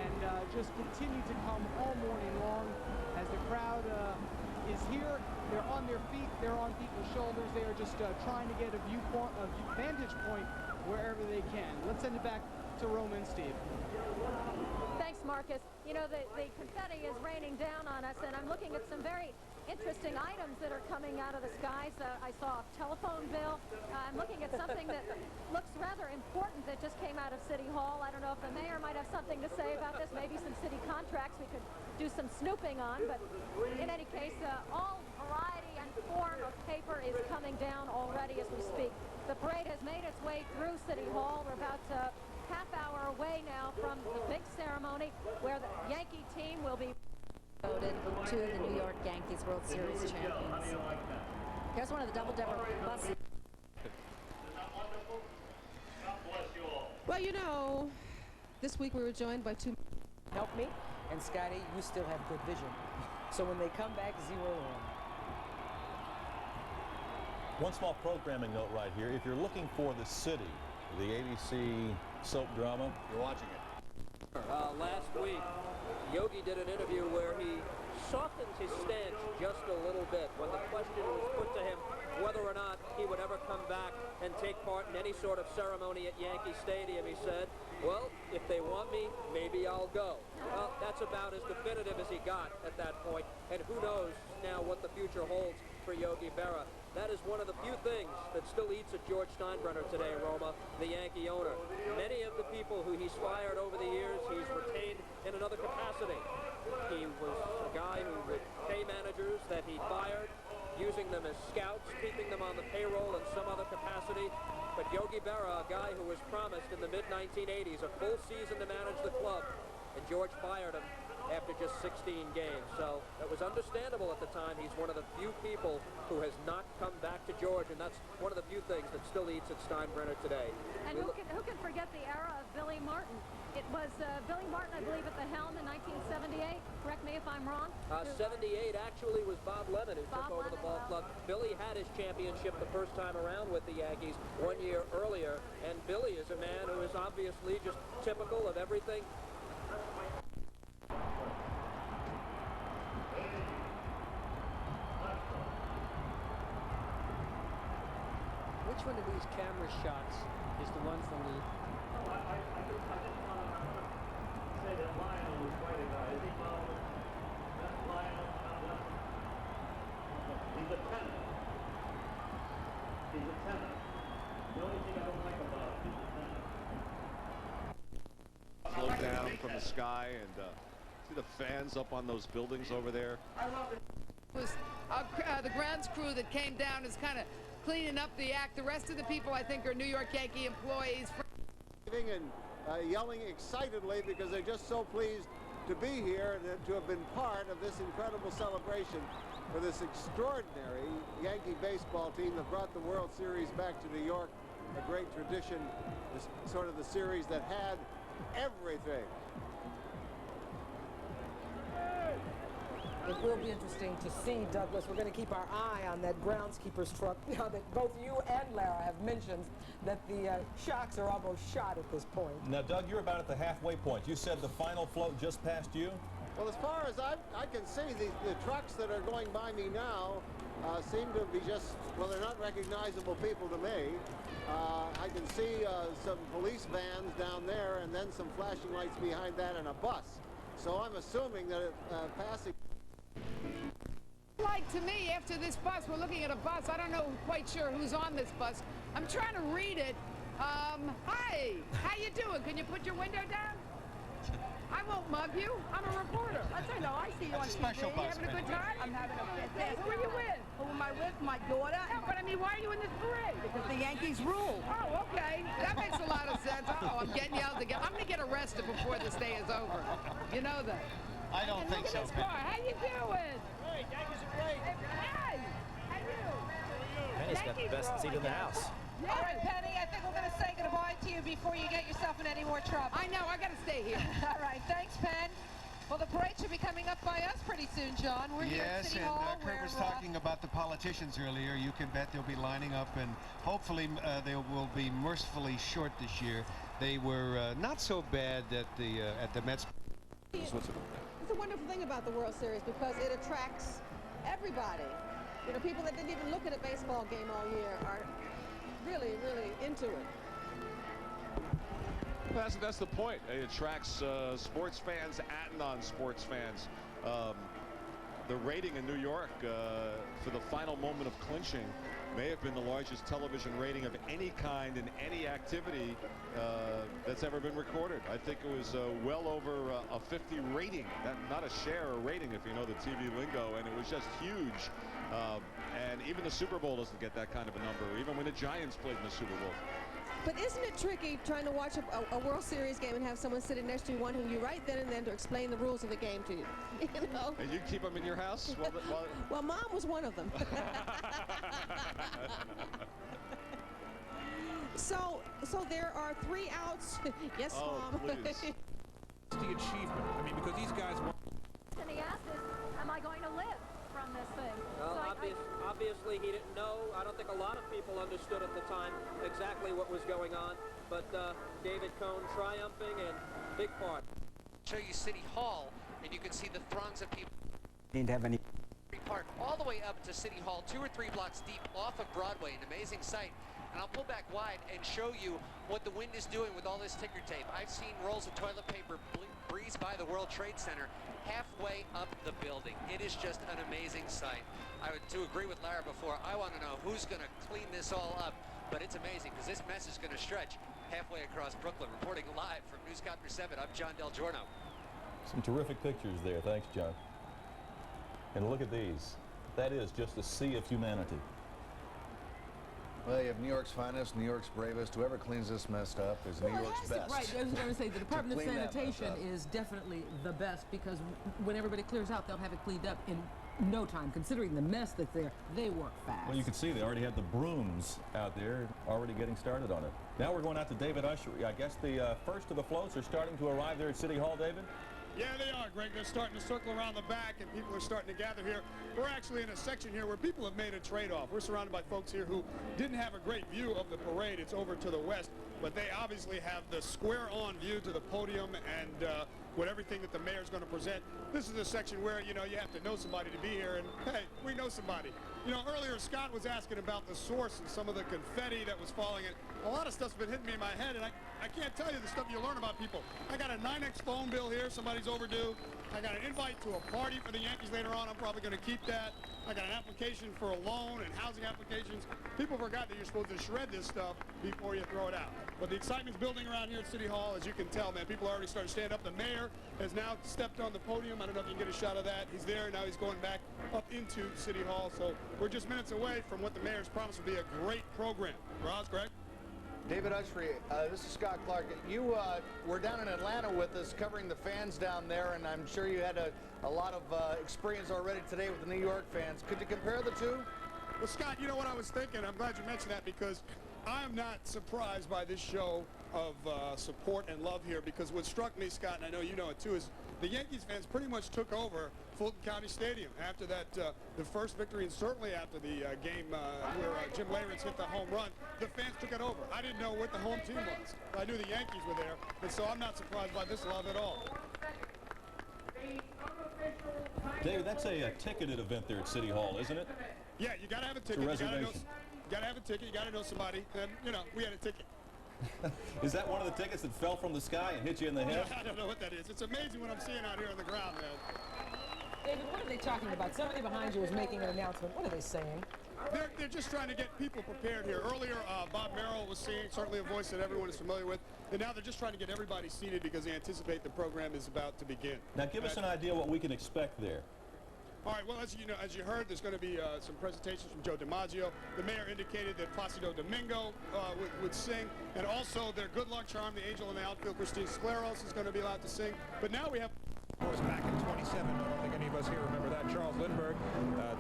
and just continue to come all morning long as the crowd is here. They're on their feet, they're on people's shoulders. They are just trying to get a vantage point wherever they can. Let's send it back to Roma and Steve. Thanks, Marcus. You know, the confetti is raining down on us, and I'm looking at some very interesting items that are coming out of the skies. I saw a telephone bill. I'm looking at something that looks rather important that just came out of City Hall. I don't know if the mayor might have something to say about this. Maybe some city contracts we could do some snooping on. But in any case, all variety and form of paper is coming down already as we speak. The parade has made its way through City Hall. We're about half hour away now from the big ceremony where the Yankee team will be voted to the New York Yankees World Series champions. Here's one of the double-decker buses. Well, you know, this week we were joined by two. Help me, and Scotty, you still have good vision. So when they come back, zero in. One small programming note right here. If you're looking for The City, the ABC soap drama, you're watching it. Last week, Yogi did an interview where he softened his stance just a little bit when the question was put to him whether or not he would ever come back and take part in any sort of ceremony at Yankee Stadium. He said, well, if they want me, maybe I'll go. Well, that's about as definitive as he got at that point, and who knows now what the future holds for Yogi Berra. That is one of the few things that still eats at George Steinbrenner today, Roma, the Yankee owner. Many of the people who he's fired over the years, he's retained in another capacity. He was a guy who would pay managers that he fired, using them as scouts, keeping them on the payroll in some other capacity. But Yogi Berra, a guy who was promised in the mid-1980s a full season to manage the club, and George fired him after just 16 games. So it was understandable at the time. He's one of the few people who has not come back to George, and that's one of the few things that still eats at Steinbrenner today. And who can forget the era of Billy Martin? It was Billy Martin, I believe, at the helm in 1978. Correct me if I'm wrong. 78 actually was Bob Lemon who took over the ball club. Billy had his championship the first time around with the Yankees 1 year earlier, and Billy is a man who is obviously just typical of everything. Which one of these camera shots is the one from the... Say that Lionel was right about it. That's Lionel. He's a tenor. He's a tenor. The only thing I don't like about him is a tenor. Slow down from the sky and see the fans up on those buildings over there. I love it. It was the grounds crew that came down is kind of cleaning up the act. The rest of the people, I think, are New York Yankee employees. And yelling excitedly because they're just so pleased to be here and to have been part of this incredible celebration for this extraordinary Yankee baseball team that brought the World Series back to New York. A great tradition, this sort of the series that had everything. It will be interesting to see, Douglas. We're going to keep our eye on that groundskeeper's truck. Now that both you and Lara have mentioned that the shocks are almost shot at this point. Now, Doug, you're about at the halfway point. You said the final float just passed you? Well, as far as I can see, the trucks that are going by me now seem to be just, well, they're not recognizable people to me. I can see some police vans down there and then some flashing lights behind that and a bus. So I'm assuming that passing... Like to me, after this bus, we're looking at a bus. I don't know quite sure who's on this bus. I'm trying to read it. Hi, how you doing? Can you put your window down? I won't mug you. I'm a reporter. I say no, I see you on TV. Special bus. You having a good time? I'm having a fantastic. Who are you with? Who am I with? My daughter. No, but I mean, why are you in this parade? Because the Yankees rule. Oh, okay. That makes a lot of sense. Oh, I'm getting yelled again. I'm going to get arrested before this day is over. You know that. I don't think so. Look at this car. How you doing? Hey, Yankees are great. Hey, how you? Penny's got the best seat in the house. Yeah. All right, Penny, I think we're going to say goodbye to you before you get yourself in any more trouble. I know, I got to stay here. All right, thanks, Penn. Well, the parade should be coming up by us pretty soon, John. We're here at City Hall. Yes, and Kurt was talking about the politicians earlier. You can bet they'll be lining up, and hopefully they will be mercifully short this year. They were not so bad at the Mets. It's a wonderful thing about the World Series because it attracts everybody. You know, people that didn't even look at a baseball game all year are really, really into it. Well, that's the point. It attracts sports fans and non-sports fans. The rating in New York for the final moment of clinching may have been the largest television rating of any kind in any activity that's ever been recorded. I think it was well over a 50 rating, not a share, a rating if you know the TV lingo, and it was just huge. And even the Super Bowl doesn't get that kind of a number, even when the Giants played in the Super Bowl. But isn't it tricky trying to watch a World Series game and have someone sitting next to you wanting you right then and then to explain the rules of the game to you? You know? And you keep them in your house? Well, Mom was one of them. So there are 3 outs. Yes, Mom. Please. The achievement. I mean, because these guys want... And he asked us, am I going to live from this thing? Well, So obviously he didn't know. I don't think a lot of people understood at the time exactly what was going on. But David Cone triumphing and big part. Show you City Hall, and you can see the throngs of people. Didn't have any. Park all the way up to City Hall, 2 or 3 blocks deep off of Broadway, an amazing sight. And I'll pull back wide and show you what the wind is doing with all this ticker tape. I've seen rolls of toilet paper breeze by the World Trade Center halfway up the building. It is just an amazing sight. I would agree with Lara before. I want to know who's going to clean this all up, but it's amazing because this mess is going to stretch halfway across Brooklyn. Reporting live from Newscopter 7, I'm John Del Giorno. Some terrific pictures there. Thanks, John. And look at these. That is just a sea of humanity. Well, you have New York's finest, New York's bravest. Whoever cleans this mess up is New York's best. Right, I was going to say the Department of clean that mess Sanitation up. is definitely the best because when everybody clears out, they'll have it cleaned up in no time. Considering the mess that's there, they work fast. Well, you can see they already had the brooms out there already getting started on it. Now we're going out to David Usher. I guess the first of the floats are starting to arrive there at City Hall, David? Yeah, they are, Greg. They're starting to circle around the back, and people are starting to gather here. We're actually in a section here where people have made a trade-off. We're surrounded by folks here who didn't have a great view of the parade. It's over to the west, but they obviously have the square-on view to the podium and with everything that the mayor's going to present. This is a section where, you know, you have to know somebody to be here, and, hey, we know somebody. You know, earlier Scott was asking about the source and some of the confetti that was falling. And a lot of stuff's been hitting me in my head, and I can't tell you the stuff you learn about people. I got a 9X phone bill here. Somebody's overdue. I got an invite to a party for the Yankees later on. I'm probably going to keep that. I got an application for a loan and housing applications. People forgot that you're supposed to shred this stuff before you throw it out. But the excitement's building around here at City Hall, as you can tell, man. People are already starting to stand up. The mayor has now stepped on the podium. I don't know if you can get a shot of that. He's there. Now he's going back up into City Hall. So we're just minutes away from what the mayor's promised will be a great program. Roz, Greg? David Usher, this is Scott Clark. You were down in Atlanta with us covering the fans down there, and I'm sure you had a lot of experience already today with the New York fans. Could you compare the two? Well, Scott, you know what I was thinking? I'm glad you mentioned that because I am not surprised by this show of support and love here because what struck me, Scott, and I know you know it too, is the Yankees fans pretty much took over Fulton County Stadium after that, the first victory, and certainly after the game where Jim Leyritz hit the home run. The fans took it over. I didn't know what the home team was. I knew the Yankees were there, and so I'm not surprised by this love at all. David, that's a ticketed event there at City Hall, isn't it? Yeah, you got to have a ticket. You got to have a ticket. You got to know somebody, and you know we had a ticket. Is that one of the tickets that fell from the sky and hit you in the head? I don't know what that is. It's amazing what I'm seeing out here on the ground, man. David, what are they talking about? Somebody behind you is making an announcement. What are they saying? They're just trying to get people prepared here. Earlier, Bob Merrill was saying, certainly a voice that everyone is familiar with, and now they're just trying to get everybody seated because they anticipate the program is about to begin. Now, give us an idea what we can expect there. All right, well, as you know, as you heard, there's going to be some presentations from Joe DiMaggio. The mayor indicated that Placido Domingo would sing, and also their good luck charm, the angel in the outfield, Christine Scleros, is going to be allowed to sing. But now we have... Of course, back in 27, I don't think any of us here remember that. Charles Lindbergh,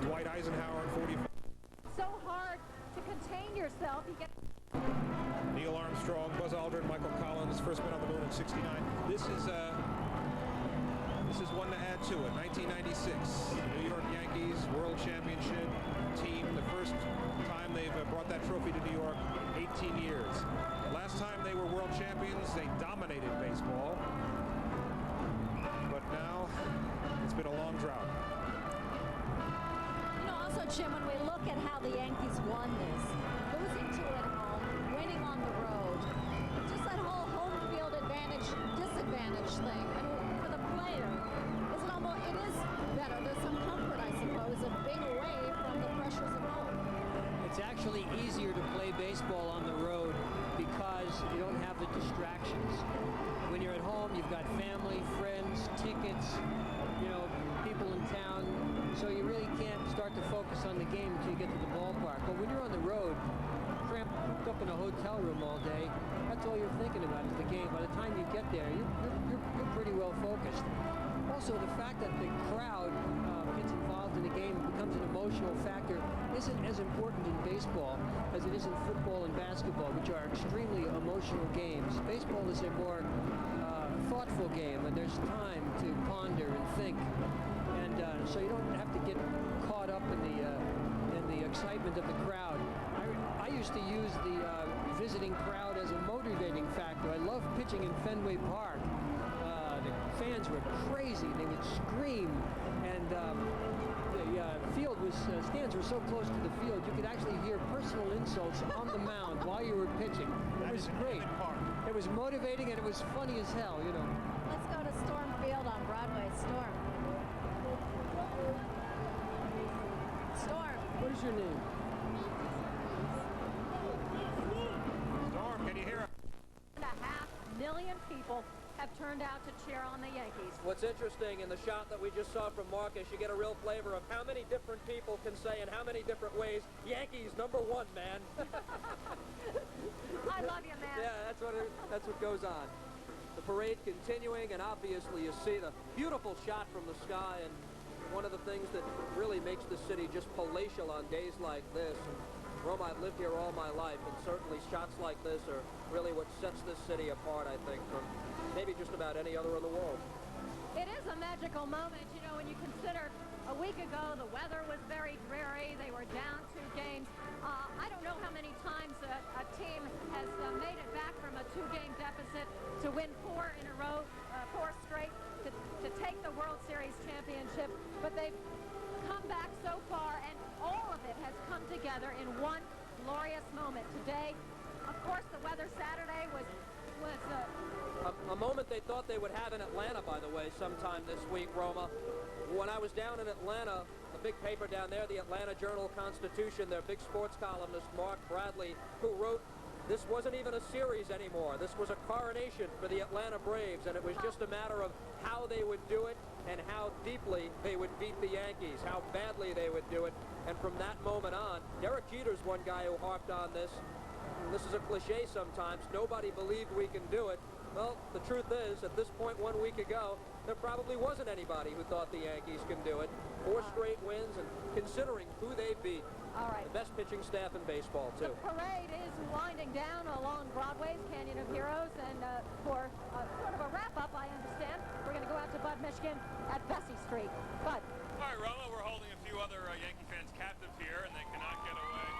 Dwight Eisenhower in 45. So hard to contain yourself. You get... Neil Armstrong, Buzz Aldrin, Michael Collins, first men on the moon in 69. This is one to add to it. 1996, New York Yankees World Championship team. The first time they've brought that trophy to New York in 18 years. The last time they were world champions, they dominated baseball. But now, it's been a long drought. You know, also, Jim, when we look at how the Yankees won this, losing two at home, winning on the road, just that whole home field advantage, disadvantage thing. I mean, for the player, it is better. There's some comfort, I suppose, of being away from the pressures of home. It's actually easier to play baseball on the road because you don't have the distractions. When you're at home, you've got family, friends, tickets, you know, people in town, so you really can't start to focus on the game until you get to the ballpark. But when you're on the road, cramped up in a hotel room all day, that's all you're thinking about is the game. By the time you get there, you're pretty well focused. Also, the fact that the crowd gets involved in the game and becomes an emotional factor isn't as important in baseball as it is in football and basketball, which are extremely emotional games. Baseball is a more thoughtful game, and there's time to ponder and think, and so you don't have to get caught up in the excitement of the crowd. I used to use the visiting crowd as a motivating factor. I love pitching in Fenway Park. The fans were crazy. They would scream, and the field was stands were so close to the field you could actually hear personal insults on the mound while you were pitching. It was great. It was motivating and it was funny as hell, you know. Let's go to Storm Field on Broadway. Storm. Storm. What is your name? Storm, can you hear us? 1.5 million people have turned out to cheer on the Yankees. What's interesting in the shot that we just saw from Marcus, you get a real flavor of how many different people can say in how many different ways, Yankees #1, man. I love you, man. Yeah, that's what goes on. The parade continuing, and obviously you see the beautiful shot from the sky, and one of the things that really makes the city just palatial on days like this. And Roma, I've lived here all my life, and certainly shots like this are really what sets this city apart, I think, from maybe just about any other in the world. It is a magical moment, you know, when you consider a week ago the weather was very dreary. They were down 2 games. I don't know how many times a team has made it back from a 2-game deficit to win 4 in a row, 4 straight, to take the World Series championship. But they've come back so far, and all of it has come together in one glorious moment. Today, of course, the weather Saturday was a moment they thought they would have in Atlanta, by the way, sometime this week, Roma. When I was down in Atlanta, the big paper down there, the Atlanta Journal-Constitution, their big sports columnist, Mark Bradley, who wrote, this wasn't even a series anymore. This was a coronation for the Atlanta Braves, and it was just a matter of how they would do it and how deeply they would beat the Yankees, how badly they would do it. And from that moment on, Derek Jeter's one guy who harped on this. This is a cliche sometimes. Nobody believed we can do it. Well, the truth is, at this point 1 week ago, there probably wasn't anybody who thought the Yankees can do it. 4 straight wins, and considering who they beat, all right, the best pitching staff in baseball, too. The parade is winding down along Broadway's Canyon of Heroes, and for sort of a wrap-up, I understand, we're going to go out to Bud Michigan at Vesey Street. Bud. All right, Roma, we're holding a few other Yankee fans captive here, and they cannot get away.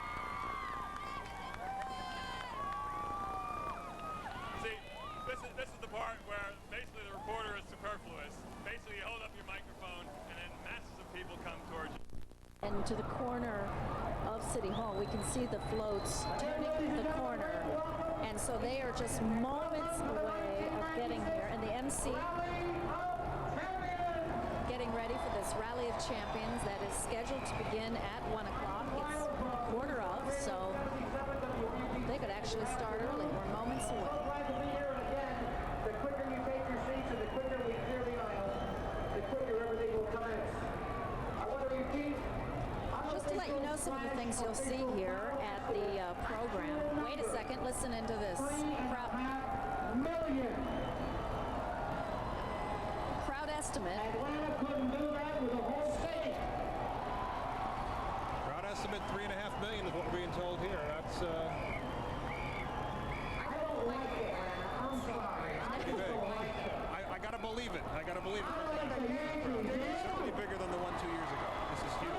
See, this is the part where basically the reporter is superfluous. Basically, you hold up your microphone, and then masses of people come towards you. And to the corner of City Hall, we can see the floats turning the corner. And so they are just moments away of getting here. And the MC getting ready for this Rally of Champions that is scheduled to begin at 1 o'clock. It's a quarter of, so they could actually start early. We're moments away. The quicker you take your seats and the quicker we clear the aisle, the quicker everything will commence. I want to repeat. Just to let you know some of the things you'll see here at the program. Wait a second, listen into this. Crowd estimate. Atlanta couldn't do that with a whole state. Crowd estimate 3.5 million is what we're being told here. That's I don't like Atlanta. I'm sorry. I just don't like it. I gotta believe it. I gotta believe it. Certainly bigger than the one 2 years ago. This is huge.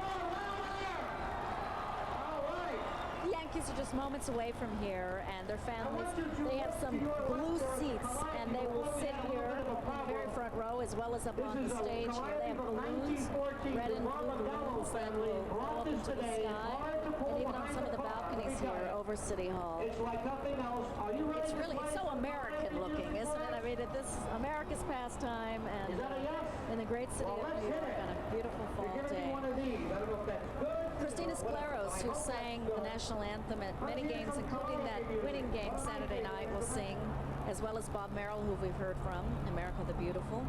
The Yankees are just moments away from here, and their families, they have some blue seats, and they will sit here in the very front row, as well as up on the stage here. They have balloons, red and blue balloons that will go up into the sky, and even on some of the balconies here over City Hall. It's like nothing else. Are you ready? It's so American looking, isn't it? I mean, this is America's pastime, and in the great city of New York on a beautiful fall day. Christina Scleros, who sang the national anthem at many games, including that winning game Saturday night, will sing, as well as Bob Merrill, who we've heard from, America the Beautiful,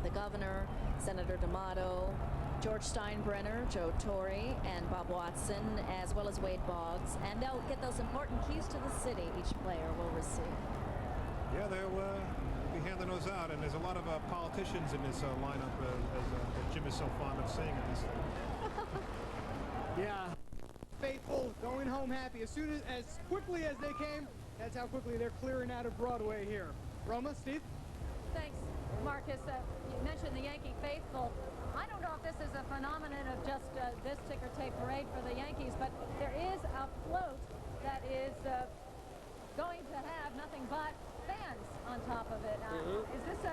the governor, Senator D'Amato, George Steinbrenner, Joe Torre, and Bob Watson, as well as Wade Boggs, and they'll get those important keys to the city each player will receive. Yeah, they'll be handing those out, and there's a lot of politicians in this lineup, as Jim is so fond of saying in this thing. Yeah. Faithful going home happy. As quickly as they came, that's how quickly they're clearing out of Broadway here. Roma, Steve? Thanks, Marcus. You mentioned the Yankee faithful. I don't know if this is a phenomenon of just this ticker tape parade for the Yankees, but there is a float that is going to have nothing but fans on top of it. Is this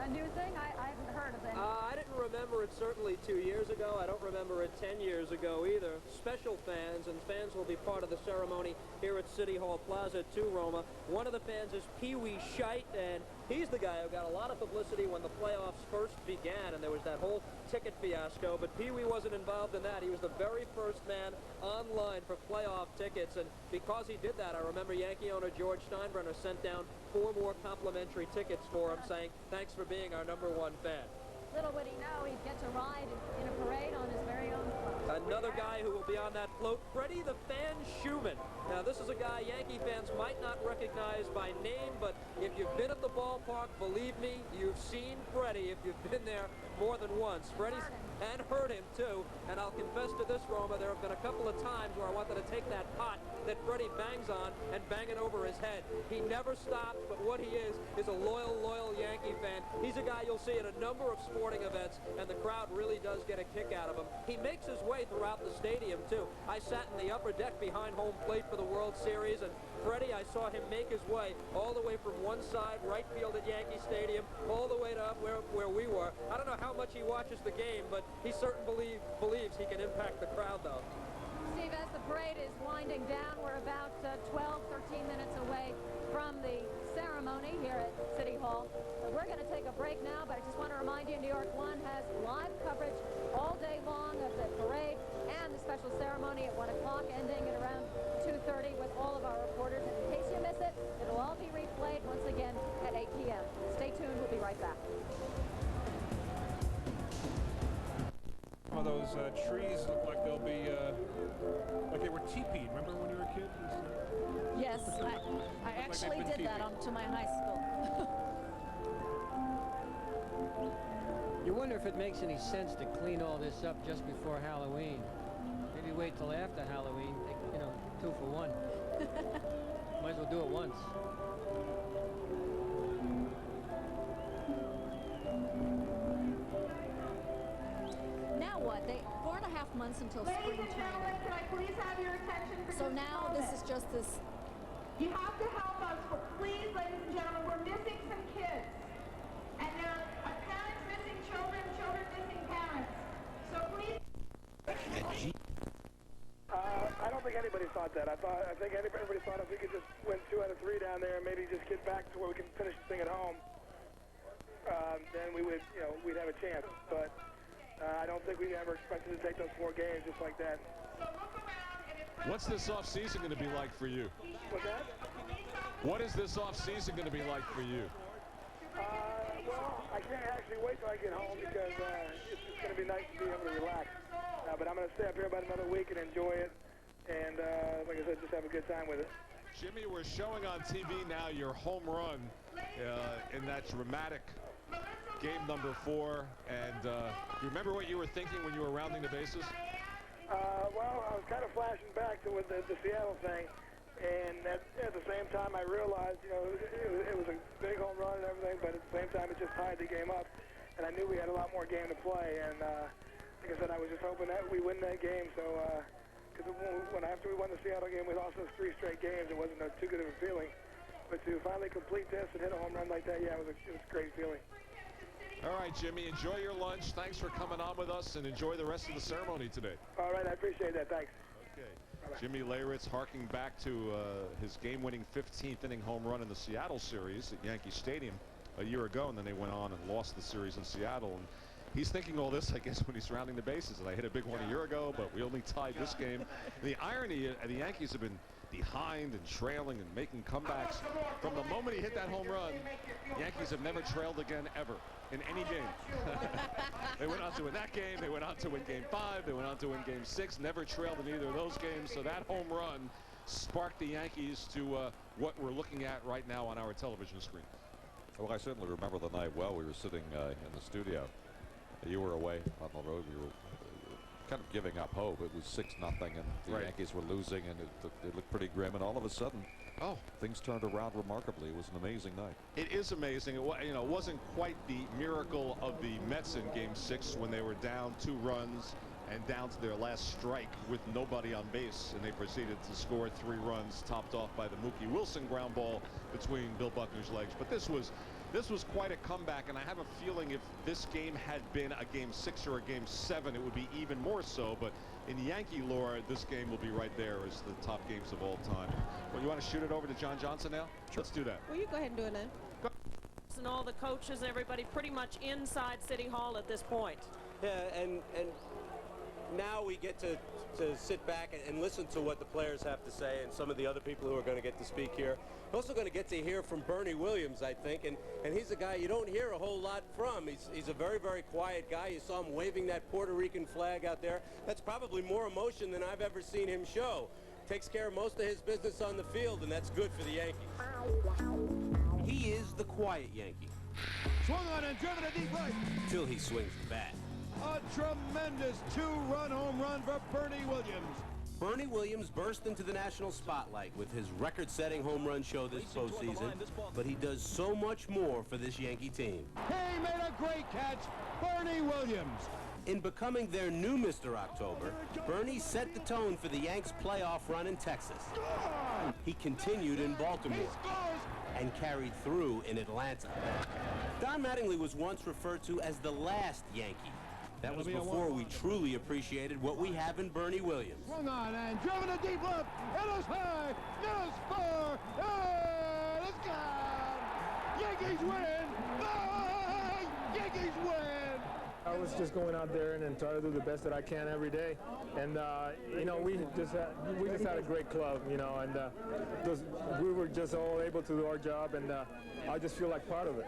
a new thing? I haven't heard of it. I didn't remember it certainly 2 years ago. I don't remember it 10 years ago either. Special fans, and fans will be part of the ceremony here at City Hall Plaza too, Roma. One of the fans is Pee Wee Scheidt, and he's the guy who got a lot of publicity when the playoffs first began, and there was that whole ticket fiasco, but Pee Wee wasn't involved in that. He was the very first man online for playoff tickets, and because he did that, I remember Yankee owner George Steinbrenner sent down 4 more complimentary tickets for him, saying, thanks for being our #1 fan. Little would he know he'd get to ride in a parade on his very own float. Another guy who will be on that float, Freddie the Fan Schumann. Now, this is a guy Yankee fans might not recognize by name, but if you've been at the ballpark, believe me, you've seen Freddie if you've been there more than once. Freddie's and heard him too, and I'll confess to this, Roma, there have been a couple of times where I wanted to take that pot that Freddie bangs on and bang it over his head. He never stops, but what he is a loyal Yankee fan. He's a guy you'll see at a number of sporting events, and the crowd really does get a kick out of him. He makes his way throughout the stadium too. I sat in the upper deck behind home plate for the World Series, and Freddie, I saw him make his way all the way from one side, right field at Yankee Stadium, all the way to up where we were. I don't know how much he watches the game, but he certainly believes he can impact the crowd, though. Steve, as the parade is winding down, we're about 13 minutes away from the ceremony here at City Hall. We're going to take a break now, but I just want to remind you, New York One has live coverage all day long of the parade and the special ceremony at 1 o'clock, ending at around 2:30 with all of our reporters. And in case you miss it, it'll all be replayed once again at 8 p.m. Stay tuned. We'll be right back. Some of those trees look like they'll be like they were teepeed. Remember when you were a kid? Yes, I actually did that to my high school. You wonder if it makes any sense to clean all this up just before Halloween. Maybe wait till after Halloween, you know, 2 for 1. Might as well do it once. 2.5 months until spring training. Can I please have your attention for So just a now moment? this is just this. You have to help us, please, ladies and gentlemen. We're missing some kids. And there are parents missing children, children missing parents. So please... I don't think anybody thought that. I think everybody thought if we could just win 2 out of 3 down there and maybe just get back to where we can finish the thing at home, then we would, we'd have a chance. But I don't think we ever expected to take those 4 games just like that. What's this offseason going to be like for you? What's that? What is this offseason going to be like for you? Well, I can't actually wait till I get home because it's just going to be nice to be able to relax. But I'm going to stay up here about another week and enjoy it. And like I said, just have a good time with it. Jimmy, we're showing on TV now your home run in that dramatic game number 4. And you remember what you were thinking when you were rounding the bases? Well, I was kind of flashing back to the Seattle thing. And at the same time, I realized, it was a big home run and everything, but at the same time, it just tied the game up. And I knew we had a lot more game to play. And like I said, I was just hoping that we win that game. So, because after we won the Seattle game, we lost those 3 straight games. It wasn't too good of a feeling. But to finally complete this and hit a home run like that, yeah, it was a great feeling. All right, Jimmy, enjoy your lunch. Thanks for coming on with us, and enjoy the rest of the ceremony today. All right, I appreciate that. Thanks. Okay. Jimmy Leyritz harking back to his game-winning 15th inning home run in the Seattle series at Yankee Stadium a year ago, and then they went on and lost the series in Seattle. And he's thinking all this, I guess, when he's rounding the bases. And I hit a big one a year ago, but we only tied this game. And the irony, the Yankees have been behind and trailing and making comebacks. From the moment he hit that home run, Yankees have never trailed again ever in any game. They went on to win that game. They went on to win Game 5. They went on to win Game 6. Never trailed in either of those games. So that home run sparked the Yankees to what we're looking at right now on our television screen. Well, I certainly remember the night well. We were sitting in the studio. You were away on the road. We were kind of giving up hope. It was 6-0, and the Yankees were losing, and it looked pretty grim. And all of a sudden, things turned around remarkably. It was an amazing night. It is amazing. It wasn't quite the miracle of the Mets in Game 6 when they were down 2 runs and down to their last strike with nobody on base, and they proceeded to score 3 runs, topped off by the Mookie Wilson ground ball between Bill Buckner's legs. But this was quite a comeback, and I have a feeling if this game had been a Game 6 or a Game 7, it would be even more so. But in Yankee lore, this game will be right there as the top games of all time. Well, you want to shoot it over to John Johnson now? Sure. Let's do that. Well, you go ahead and do it now. And all the coaches and everybody pretty much inside City Hall at this point. Yeah, and now we get to sit back and listen to what the players have to say and some of the other people who are going to get to speak here. We're also going to get to hear from Bernie Williams, I think, and he's a guy you don't hear a whole lot from. He's a very, very quiet guy. You saw him waving that Puerto Rican flag out there. That's probably more emotion than I've ever seen him show. Takes care of most of his business on the field, and that's good for the Yankees. He is the quiet Yankee. Swung on and driven to deep right. Till he swings the bat. A tremendous 2-run home run for Bernie Williams. Bernie Williams burst into the national spotlight with his record-setting home run show this postseason, but he does so much more for this Yankee team. He made a great catch, Bernie Williams. In becoming their new Mr. October, Bernie set the tone for the Yanks' playoff run in Texas. He continued in Baltimore and carried through in Atlanta. Don Mattingly was once referred to as the last Yankee. That was before we truly appreciated what we have in Bernie Williams. Swung on and driven to deep left. It is high. It is far. And it's gone. Yankees win. Yankees win. I was just going out there and try to do the best that I can every day, and we just had a great club, and we were just all able to do our job, and I just feel like part of it.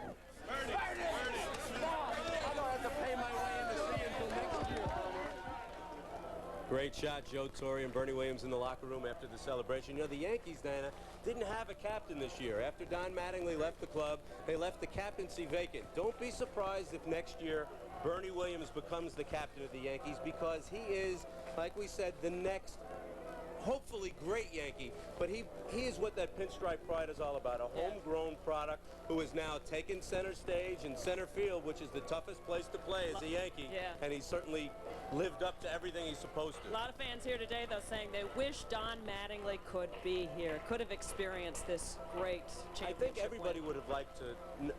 I don't have to pay my way in to see you until next year. Great shot, Joe Torre and Bernie Williams in the locker room after the celebration. The Yankees, Nana, didn't have a captain this year. After Don Mattingly left the club, they left the captaincy vacant. Don't be surprised if next year Bernie Williams becomes the captain of the Yankees, because he is, like we said, the next hopefully great Yankee, but he is what that pinstripe pride is all about, a homegrown product who is now taken center stage and center field, which is the toughest place to play as a Yankee, and he's certainly lived up to everything he's supposed to. A lot of fans here today, though, saying they wish Don Mattingly could be here, could have experienced this great championship. I think everybody would have liked to,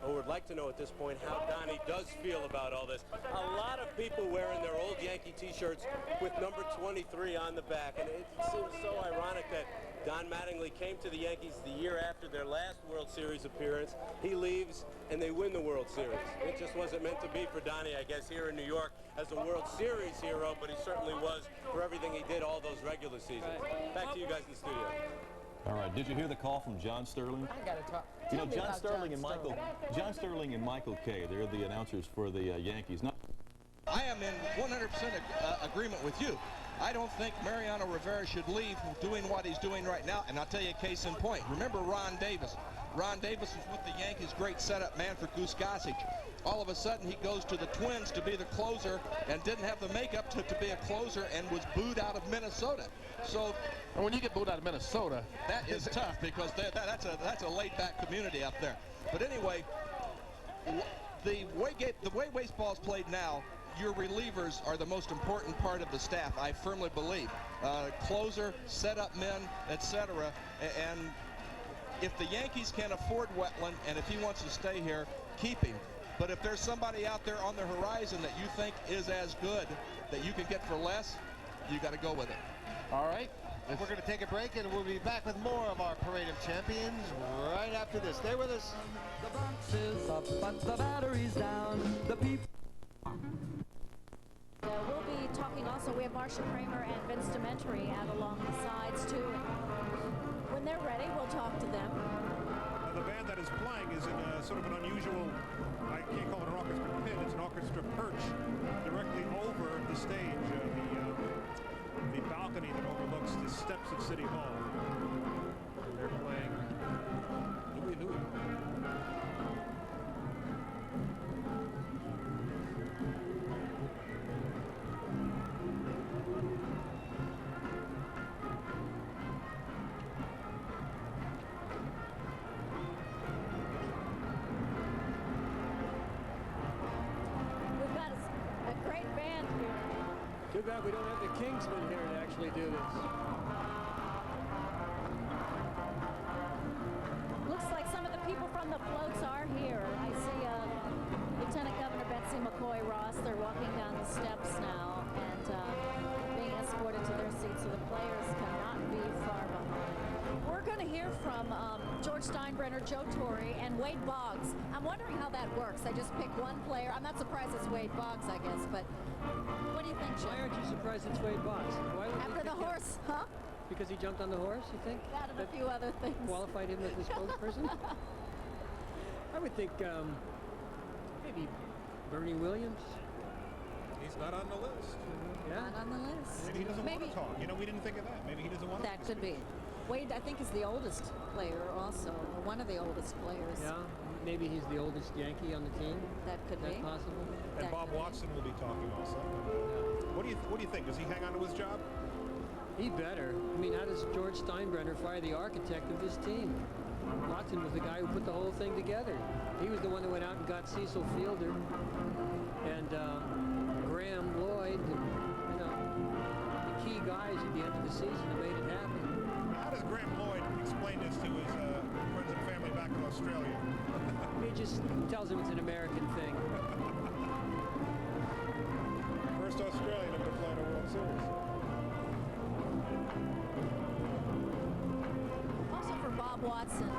or would like to know at this point how Donnie does feel about all this. A lot of people wearing their old Yankee T-shirts with number 23 on the back, and it seems so ironic that Don Mattingly came to the Yankees the year after their last World Series appearance. He leaves, and they win the World Series. It just wasn't meant to be for Donnie, I guess, here in New York as a World Series hero, but he certainly was for everything he did all those regular seasons. Back to you guys in the studio. All right, did you hear the call from John Sterling? I got to talk. You know, Tell me John about Sterling and John Sterling and Michael Kay, they're the announcers for the Yankees. I am in 100% agreement with you. I don't think Mariano Rivera should leave doing what he's doing right now, and I'll tell you a case in point. Remember Ron Davis. Ron Davis was with the Yankees, great setup man for Goose Gossage. All of a sudden, he goes to the Twins to be the closer and didn't have the makeup to be a closer and was booed out of Minnesota. So, and when you get booed out of Minnesota, that is tough because that's a laid-back community up there. But anyway, the way baseball's played now, your relievers are the most important part of the staff, I firmly believe. Closer, setup men, etc. And if the Yankees can afford Wetland, and if he wants to stay here, keep him. But if there's somebody out there on the horizon that you think is as good that you can get for less, you got to go with it. All right. We're going to take a break, and we'll be back with more of our Parade of Champions right after this. Stay with us. The box is up, but the battery's down. The people... We'll be talking also, we have Marcia Kramer and Vince Dementri out along the sides too. When they're ready, we'll talk to them. The band that is playing is in a sort of an unusual, I can't call it an orchestra pit, it's an orchestra perch directly over the stage, the balcony that overlooks the steps of City Hall. They're playing Louie Louie. Too bad we don't have the Kingsmen here to actually do this. Looks like some of the people from the floats are here. I see Lieutenant Governor Betsy McCoy Ross. They're walking down the steps now and being escorted to their seats, so the players cannot be far behind. We're going to hear from George Steinbrenner, Joe Torre, and Wade Boggs. I'm wondering how that works. They just pick one player. I'm not surprised it's Wade Boggs, I guess, but what do you think, Jim? Why aren't you surprised it's Wade Boggs? Why would After the horse, huh? Because he jumped on the horse, you think? That and a few other things. Qualified him as the spokesperson? I would think maybe Bernie Williams. He's not on the list. Yeah. Not on the list. Maybe he doesn't want to talk. You know, we didn't think of that. Maybe he doesn't want to. That could be. Wade, I think, is the oldest player also, or one of the oldest players. Yeah, maybe he's the oldest Yankee on the team. That could be. Is that possible? And Bob Watson will be talking also. What do you think? Does he hang on to his job? He better. I mean, how does George Steinbrenner fire the architect of this team? Watson was the guy who put the whole thing together. He was the one that went out and got Cecil Fielder and Graham Lloyd, and, you know, the key guys at the end of the season that made it happen. How does Graham Lloyd explain this to his friends and family back in Australia? He just tells them it's an American thing. First Australian ever to play in a World Series. Also for Bob Watson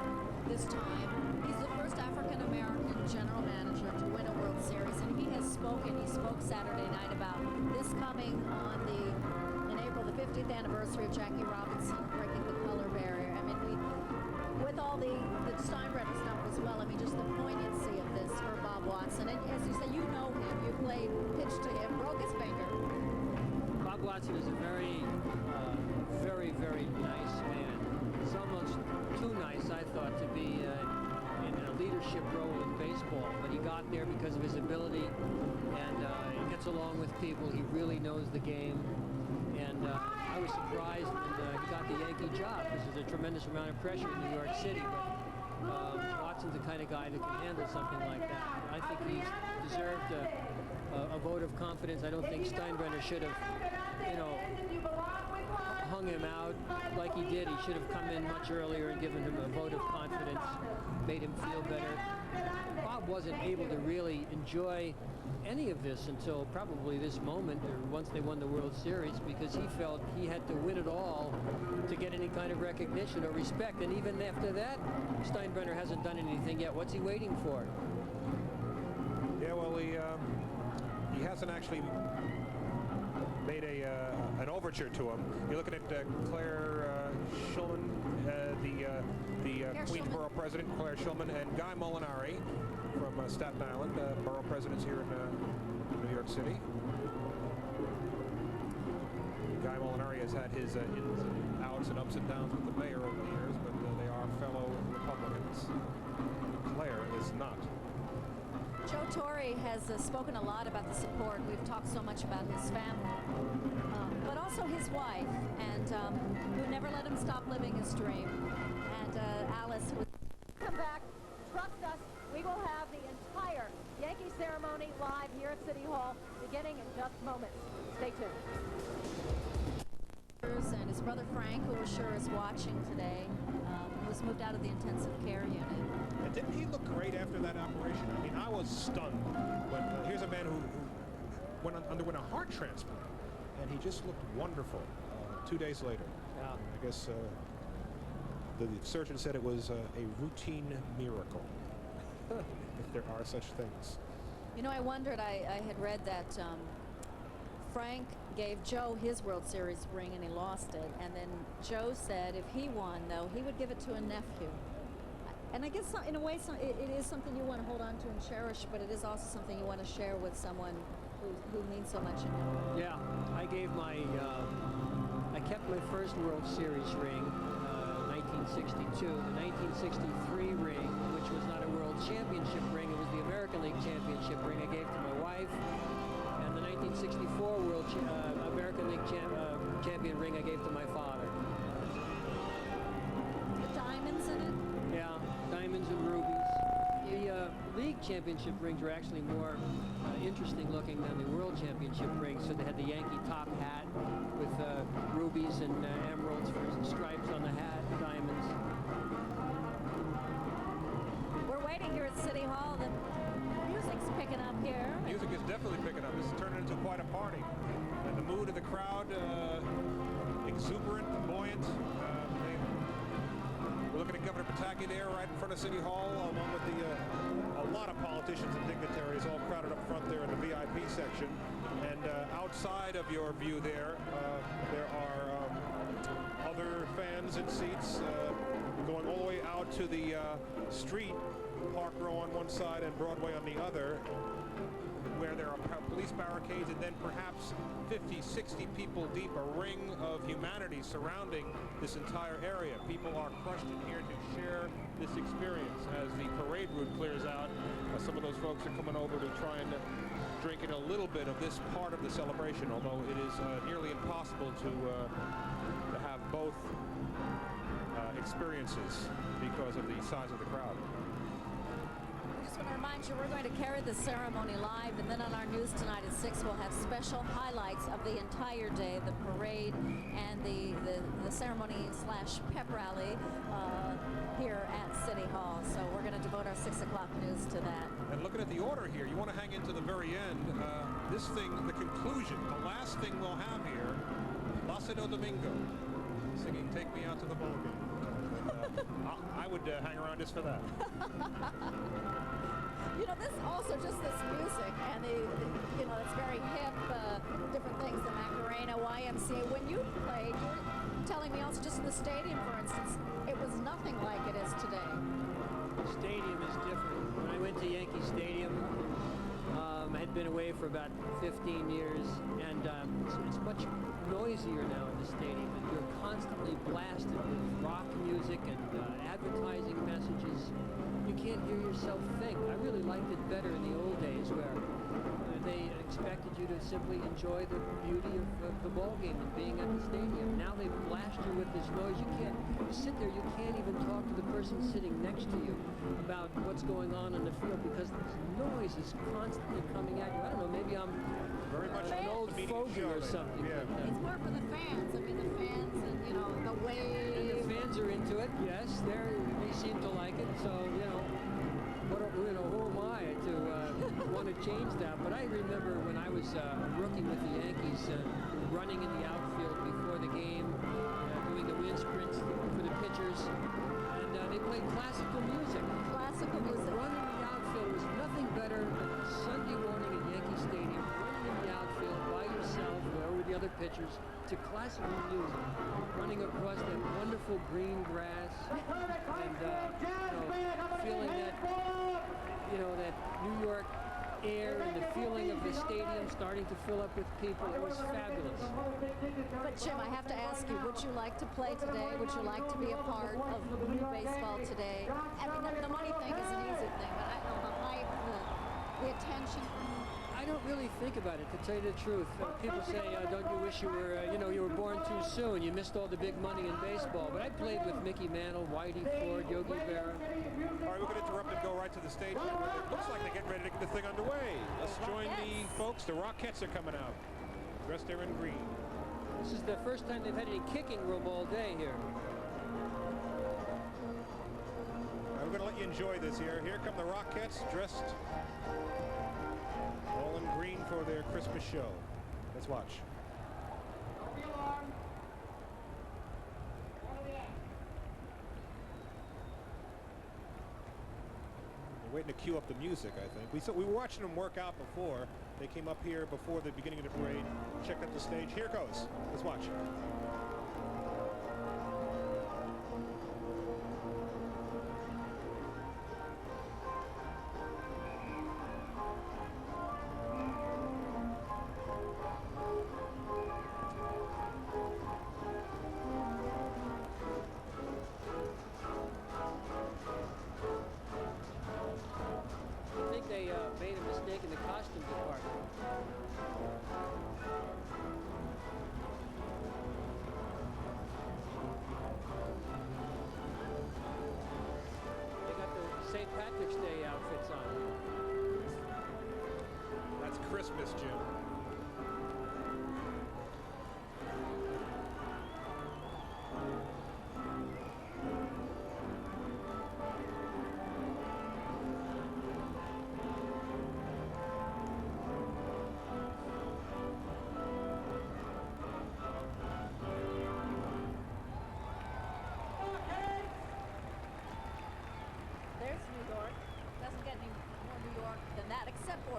this time, he's the first African-American general manager to win a World Series, and he has spoken. He spoke Saturday night about this coming in April, the 50th anniversary of Jackie Robinson breaking the color barrier. I mean, with all the Steinbrenner stuff as well, I mean, just the poignancy of this for Bob Watson. And as you say, you know him, you played, pitched to him, broke his finger. Bob Watson is a very, very nice man. He's almost too nice, I thought, to be in a leadership role in baseball. But he got there because of his ability, and he gets along with people. He really knows the game. And I was surprised when he got the Yankee job. This is a tremendous amount of pressure in New York City. But Watson's the kind of guy that can handle something like that. I think he's deserved a vote of confidence. I don't think Steinbrenner should have, you know, hung him out like he did. He should have come in much earlier and given him a vote of confidence, made him feel better. Bob wasn't able to really enjoy any of this until probably this moment, or once they won the World Series, because he felt he had to win it all to get any kind of recognition or respect. And even after that, Steinbrenner hasn't done anything yet. What's he waiting for? Yeah, well, he hasn't actually made an overture to him. You're looking at Claire Shulman, the Queensboro president, Claire Shulman, and Guy Molinari from Staten Island, borough presidents here in New York City. Guy Molinari has had his ins and outs and ups and downs with the mayor over the years, but they are fellow Republicans. Claire is not. Joe Torre has spoken a lot about the support. We've talked so much about his family, but also his wife, and who never let him stop living his dream. And Alice, who Come back. Trust us. We will have the entire Yankee ceremony live here at City Hall beginning in just moments. Stay tuned. and his brother Frank, who we're sure is watching today, was moved out of the intensive care unit. And didn't he look great after that operation? I mean, I was stunned. But here's a man who underwent a heart transplant, and he just looked wonderful 2 days later. I guess the surgeon said it was a routine miracle, if there are such things. You know, I wondered, I had read that Frank gave Joe his World Series ring and he lost it. And then Joe said if he won, though, he would give it to a nephew. And I guess in a way, it is something you want to hold on to and cherish, but it is also something you want to share with someone who means so much in you. Yeah, I gave I kept my first World Series ring, 1962. The 1963 ring, which was not a World Championship ring, it was the American League Championship ring, I gave to my wife. And the 1964 American League Champion ring I gave to my father. The diamonds in it? Yeah, diamonds and rubies. The league championship rings were actually more interesting looking than the World Championship rings. So they had the Yankee top hat with rubies and emeralds for stripes on the hat, diamonds. We're waiting here at City Hall. The music's picking up here. Music is definitely picking up. This is turning into quite a party. And the mood of the crowd, exuberant, buoyant. We're looking at Governor Pataki there right in front of City Hall, along with a lot of politicians and dignitaries all crowded up front there in the VIP section. And outside of your view there are other fans in seats going all the way out to the street, Park Row on one side and Broadway on the other, where there are police barricades and then perhaps 50, 60 people deep, a ring of humanity surrounding this entire area. People are crushed in here to share this experience. As the parade route clears out, some of those folks are coming over to try and drink in a little bit of this part of the celebration, although it is nearly impossible to have both experiences because of the size of the crowd. I just want to remind you, we're going to carry the ceremony live, and then on our news tonight at 6, we'll have special highlights of the entire day, the parade and the ceremony/pep rally here at City Hall. So we're going to devote our 6 o'clock news to that. And looking at the order here, you want to hang into the very end. This thing, the conclusion, the last thing we'll have here, Placido Domingo singing "Take Me Out to the Ball Game." I would hang around just for that. You know, this also just this music and you know, it's very hip, different things, the Macarena, YMCA. When you played, you were telling me also just in the stadium, for instance, it was nothing like it is today. The stadium is different. When I went to Yankee Stadium, I had been away for about 15 years, and it's much noisier now in the stadium, and you're constantly blasted with rock music and advertising messages. You can't hear yourself think. I really liked it better in the old days where they expected you to simply enjoy the beauty of the ball game and being at the stadium. Now they blast you with this noise. You sit there, you can't even talk to the person sitting next to you about what's going on the field because this noise is constantly coming at you. I don't know, maybe I'm very much an old fogey or something. Yeah. It's more for the fans. I mean, the fans and, you know, the wave. And the fans are into it, yes. They seem to like it, so, you know, who am I to want to change that? But I remember when I was a rookie with the Yankees, running in the outfield before the game, doing the wind sprints for the pitchers, and they played classical music. Classical music. Running in the outfield was nothing better than Sunday morning at Yankee Stadium, running in the outfield by yourself or with the other pitchers to classical music, running across that wonderful green grass, and feeling that, that New York air and the feeling of the stadium starting to fill up with people. It was fabulous. But Jim, I have to ask you, would you like to play today? Would you like to be a part of new baseball today? I mean, the money thing is an easy thing, but I know the hype, the attention. I don't really think about it, to tell you the truth. People say, don't you wish you were, you were born too soon. You missed all the big money in baseball. But I played with Mickey Mantle, Whitey Ford, Yogi Berra. All right, we're going to interrupt and go right to the stage. It looks like they're getting ready to get the thing underway. Let's join the folks. The Rockettes are coming out, dressed there in green. This is the first time they've had any kicking room all day here. We're going to let you enjoy this here. Here come the Rockettes, dressed all in green for their Christmas show. Let's watch. We're waiting to cue up the music, I think. We were watching them work out before. They came up here before the beginning of the parade, checked out the stage. Here it goes. Let's watch. St. Patrick's Day outfits on. That's Christmas, Jim.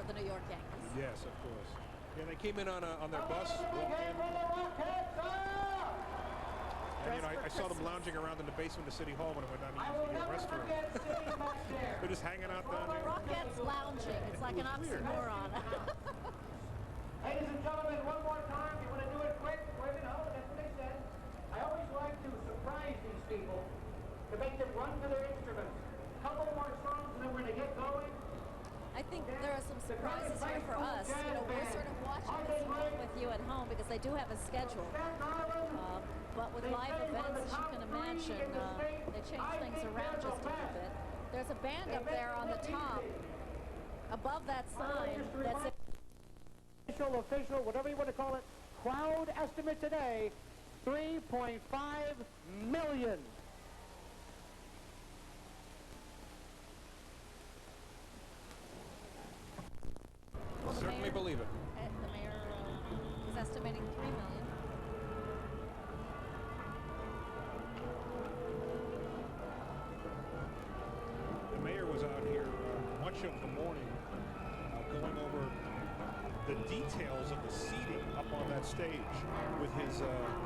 The New York Yankees. Yes, of course. Yeah, they came in on their bus. And, I saw them lounging around in the basement of City Hall when I went down to use the restroom. They're just hanging out down there. Rockettes lounging. It's like an oxymoron. Ladies and gentlemen, one more time. You want to do it quick? Well, that's what they said. I always like to surprise these people, to make them run to their instruments. A couple more songs and then we're going to get going. I think there are some surprises here for us. We're sort of watching this along with you at home because they do have a schedule. But with live events, as you can imagine, they change things around just a little bit. There's a band up there on the top, above that sign, that's official, whatever you want to call it, crowd estimate today, 3.5 million. Certainly believe it. The mayor is estimating 3 million. The mayor was out here much of the morning going over the details of the seating up on that stage with his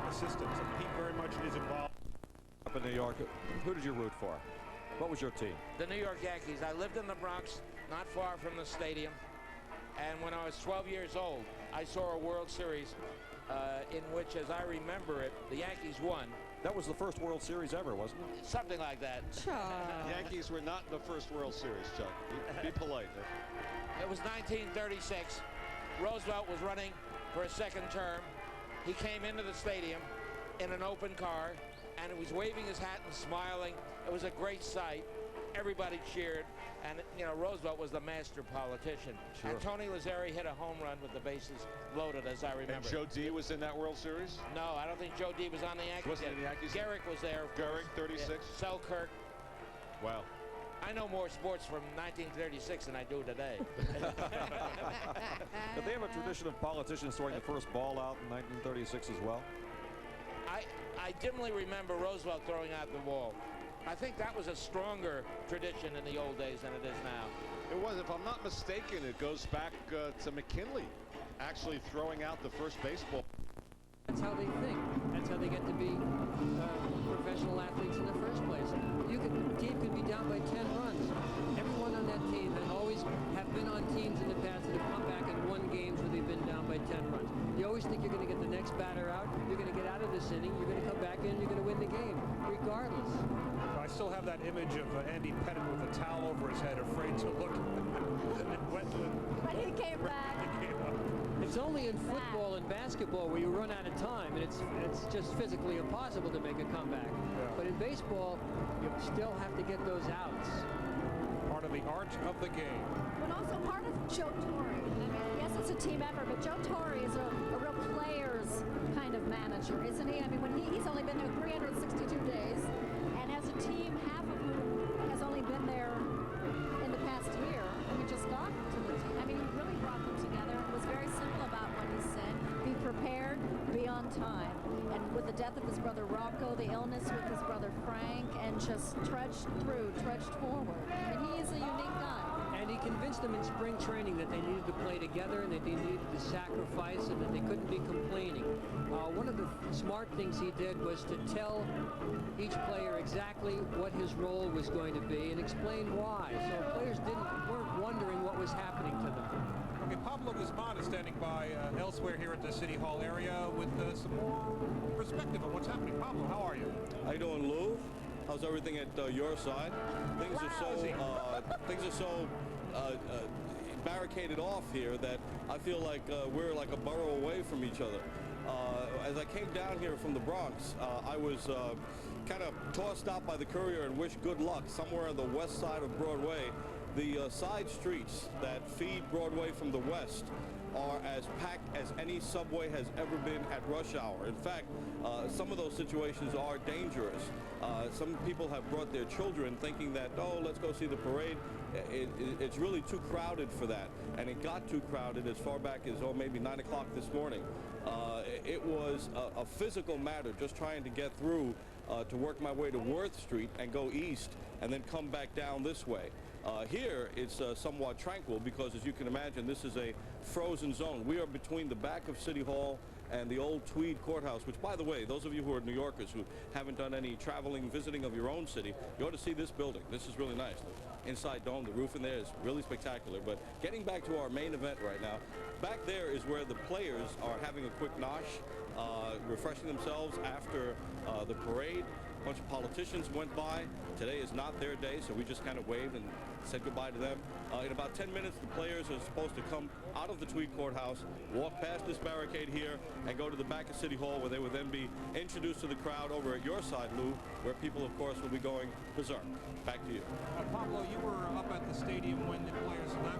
assistants. And he very much is involved. Up in New York, who did you root for? What was your team? The New York Yankees. I lived in the Bronx, not far from the stadium. And when I was 12 years old, I saw a World Series in which, as I remember it, the Yankees won. That was the first World Series ever, wasn't it? Something like that. Yankees were not in the first World Series, Chuck. Be polite. It was 1936. Roosevelt was running for a second term. He came into the stadium in an open car. and he was waving his hat and smiling. It was a great sight. Everybody cheered, and you know, Roosevelt was the master politician. Sure. And Tony Lazzeri hit a home run with the bases loaded, as I remember. And Joe D was in that World Series? No, I don't think Joe D was on the Yankees. Wasn't in the Yankees? Garrick was there. Garrick, 36. Yeah. Selkirk. Wow. I know more sports from 1936 than I do today. But they have a tradition of politicians throwing the first ball out in 1936 as well. I dimly remember Roosevelt throwing out the ball. I think that was a stronger tradition in the old days than it is now. It was, if I'm not mistaken, it goes back to McKinley actually throwing out the first baseball. That's how they think. That's how they get to be professional athletes in the first place. The team could be down by 10 runs. Everyone on that team and always have been on teams in the past that have come back and won games where they've been down by 10 runs. You always think you're going to get the next batter out, you're going to get out of this inning, you're going to come back in, you're going to win the game, regardless. I still have that image of Andy Pettit with a towel over his head, afraid to look. But he came back. It's only in football and basketball where you run out of time, and it's just physically impossible to make a comeback. Yeah. But in baseball, you still have to get those outs. Part of the art of the game. But also part of Joe Torre. I mean, yes, it's a team effort, but Joe Torre is a real players kind of manager, isn't he? I mean, when he's only been there 362 days, and as a team, half of whom has only been there in the past year, and we just got to the team. I mean, he really brought them together. It was very simple about what he said. Be prepared, be on time. And with the death of his brother Rocco, the illness with his brother Frank, and just trudged forward. And he is a unique guy. And he convinced them in spring training that they needed to play together and that they needed to sacrifice and that they couldn't be complaining. One of the smart things he did was to tell each player exactly what his role was going to be and explain why. So players weren't wondering what was happening to them. Okay, Pablo Guzman is standing by elsewhere here at the City Hall area with some more perspective on what's happening. Pablo, how are you? How you doing, Lou? How's everything at your side? Things are so barricaded off here that I feel like we're like a borough away from each other. As I came down here from the Bronx, I was kind of tossed out by the courier and wished good luck somewhere on the west side of Broadway. The side streets that feed Broadway from the west are as packed as any subway has ever been at rush hour. In fact, some of those situations are dangerous. Some people have brought their children thinking that, oh, let's go see the parade. It's really too crowded for that. And it got too crowded as far back as, maybe 9 o'clock this morning. It was a physical matter just trying to get through to work my way to Worth Street and go east and then come back down this way. Here, it's somewhat tranquil because, as you can imagine, this is a frozen zone. We are between the back of City Hall and the old Tweed Courthouse, which, by the way, those of you who are New Yorkers who haven't done any visiting of your own city, you ought to see this building. This is really nice. The inside dome, the roof in there is really spectacular. But getting back to our main event right now, back there is where the players are having a quick nosh, refreshing themselves after the parade. A bunch of politicians went by. Today is not their day, so we just kind of waved and said goodbye to them. In about 10 minutes, the players are supposed to come out of the Tweed Courthouse, walk past this barricade here, and go to the back of City Hall, where they will then be introduced to the crowd over at your side, Lou, where people, of course, will be going berserk. Back to you. Pablo, you were up at the stadium when the players left.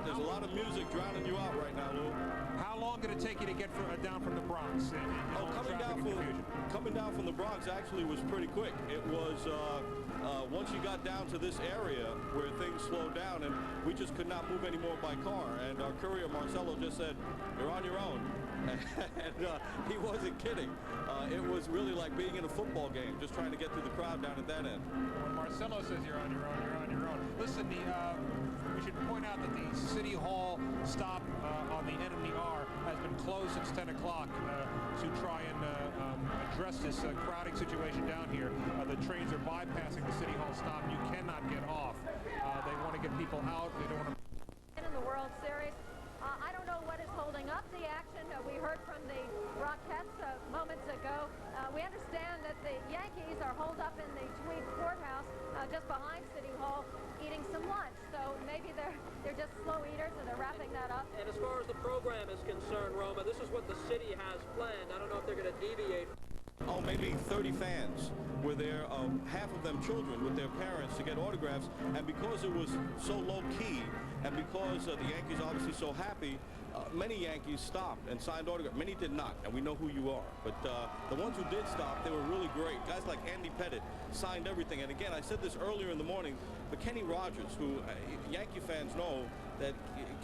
There's a lot of music drowning you out right now, Lou. How long did it take you to get down from the Bronx? Coming down from the Bronx actually was pretty quick. It was once you got down to this area where things slowed down, and we just could not move anymore by car. And our courier Marcelo just said, "You're on your own," and he wasn't kidding. It was really like being in a football game, just trying to get through the crowd down at that end. When Marcelo says you're on your own, you're on your own. Listen, we should point out that the City Hall stop on the NMDR has been closed since 10 o'clock to try and address this crowding situation down here. The trains are bypassing the City Hall stop. You cannot get off. They want to get people out. They don't want to... In the World Series, I don't know what is holding up the action. We heard from the Rockettes moments ago. We understand that the Yankees are holed up in the Tweed Courthouse just behind City Hall eating some lunch. So maybe they're just slow eaters and they're wrapping that up. And as far as the program is concerned, Roma, this is what the city has planned. I don't know if they're going to deviate. Oh, maybe maybe 30 fans were there, half of them children with their parents, to get autographs. And because it was so low-key, and because the Yankees are obviously so happy, many Yankees stopped and signed autographs. Many did not, and we know who you are. But the ones who did stop, they were really great. Guys like Andy Pettitte signed everything. And again, I said this earlier in the morning, but Kenny Rogers, who Yankee fans know that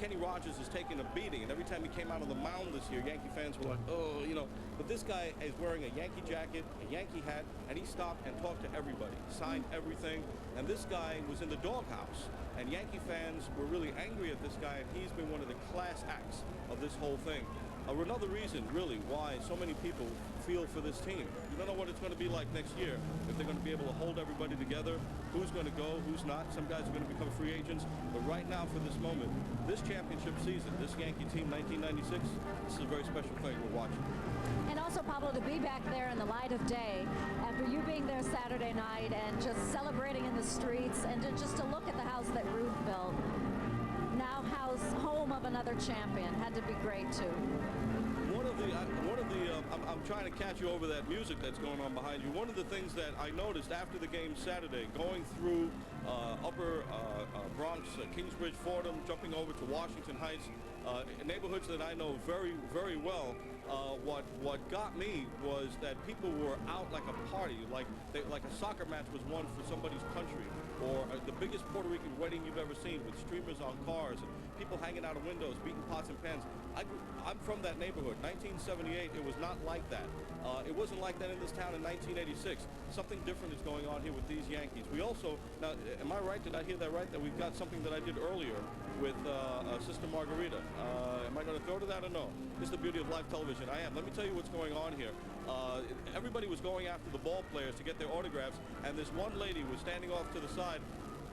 Kenny Rogers is taking a beating, and every time he came out on the mound this year, Yankee fans were like, oh, you know. But this guy is wearing a Yankee jacket, a Yankee hat, and he stopped and talked to everybody, signed everything. And this guy was in the doghouse, and Yankee fans were really angry at this guy, and he's been one of the class acts of this whole thing. Another reason, really, why so many people feel for this team. You don't know what it's going to be like next year, if they're going to be able to hold everybody together, who's going to go, who's not. Some guys are going to become free agents. But right now, for this moment, this championship season, this Yankee team, 1996, this is a very special thing we're watching. And also, Pablo, to be back there in the light of day, after you being there Saturday night and just celebrating in the streets, and just to look at the house that Ruth built, now house home of another champion, had to be great too. I'm trying to catch you over that music that's going on behind you. One of the things that I noticed after the game Saturday, going through upper Bronx, Kingsbridge, Fordham, jumping over to Washington Heights, neighborhoods that I know very, very well, what got me was that people were out like a party, like a soccer match was won for somebody's country, or the biggest Puerto Rican wedding you've ever seen, with streamers on cars and people hanging out of windows, beating pots and pans. I'm from that neighborhood. 1978, it was not like that. It wasn't like that in this town in 1986. Something different is going on here with these Yankees. We also, now, am I right? Did I hear that right? That we've got something that I did earlier with Sister Margarita. Am I going to throw to that or no? This is the beauty of live television. I am. Let me tell you what's going on here. Everybody was going after the ball players to get their autographs, and this one lady was standing off to the side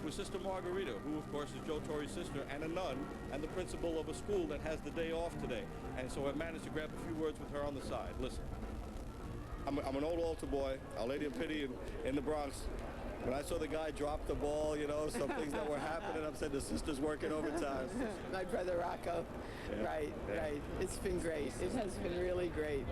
with Sister Margarita, who of course is Joe Torre's sister and a nun and the principal of a school that has the day off today. And so I managed to grab a few words with her on the side. Listen, I'm an old altar boy, Our Lady of Pity in the Bronx. When I saw the guy drop the ball, you know, some things that were happening, I said the sister's working overtime. My brother Rocco. Yeah. Right. It's been great. It has been really great.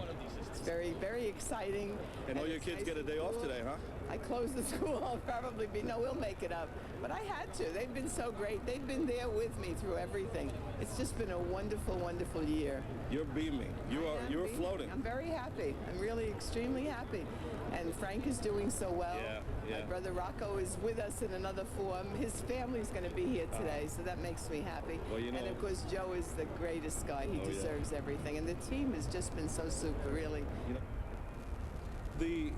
It's very, very exciting. And all your kids get a day off today, huh? I closed the school. I'll probably be, no, we'll make it up. But I had to. They've been so great. They've been there with me through everything. It's just been a wonderful, wonderful year. You're beaming. You're floating. I'm very happy. I'm really extremely happy. And Frank is doing so well. Yeah. My brother Rocco is with us in another form. His family's going to be here today, so that makes me happy. Well, you know, and of course, Joe is the greatest guy. He deserves everything. And the team has just been so super, really. You know,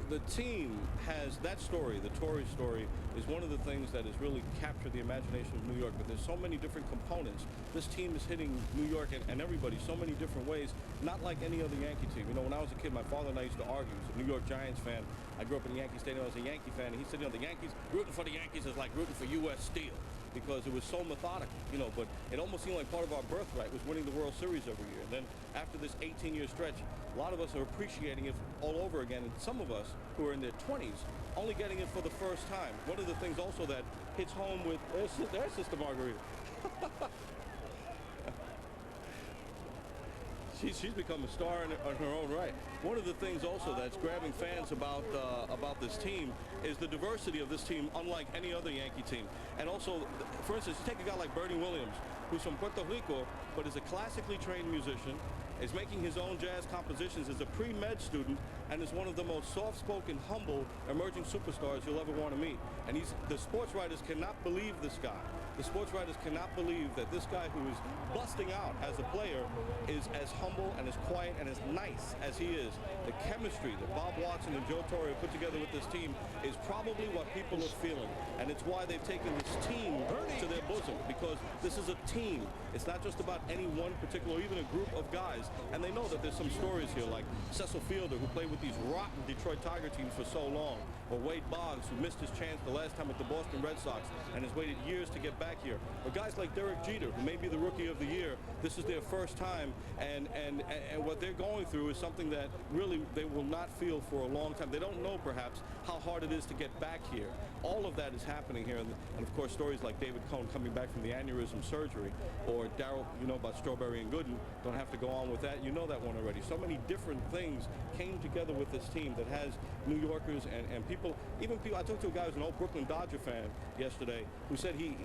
the team has that story, the Torre story, is one of the things that has really captured the imagination of New York. But there's so many different components. This team is hitting New York and everybody so many different ways, not like any other Yankee team. You know, when I was a kid, my father and I used to argue. He was a New York Giants fan. I grew up in Yankee Stadium. I was a Yankee fan. And he said, you know, the Yankees, rooting for the Yankees is like rooting for U.S. Steel, because it was so methodical, you know. But it almost seemed like part of our birthright was winning the World Series every year. And then after this 18-year stretch, a lot of us are appreciating it all over again, and some of us who are in their 20s only getting it for the first time. One of the things also that hits home with there's Sister Margarita. She's become a star in her own right. One of the things also that's grabbing fans about this team is the diversity of this team, unlike any other Yankee team. And also, for instance, take a guy like Bernie Williams, who's from Puerto Rico, but is a classically trained musician, is making his own jazz compositions, is a pre-med student, and is one of the most soft-spoken, humble, emerging superstars you'll ever want to meet. And the sports writers cannot believe this guy. The sports writers cannot believe that this guy who is busting out as a player is as humble and as quiet and as nice as he is. The chemistry that Bob Watson and Joe Torre put together with this team is probably what people are feeling. And it's why they've taken this team to their bosom, because this is a team. It's not just about any one particular, or even a group of guys. And they know that there's some stories here, like Cecil Fielder, who played with these rotten Detroit Tiger teams for so long, or Wade Boggs, who missed his chance the last time with the Boston Red Sox and has waited years to get back. back here. But guys like Derek Jeter, who may be the Rookie of the Year, this is their first time, and what they're going through is something that really they will not feel for a long time. They don't know, perhaps, how hard it is to get back here. All of that is happening here, and of course, stories like David Cone coming back from the aneurysm surgery, or Darryl, you know about Strawberry and Gooden, don't have to go on with that. You know that one already. So many different things came together with this team that has New Yorkers and people, even people. I talked to a guy who's an old Brooklyn Dodger fan yesterday who said he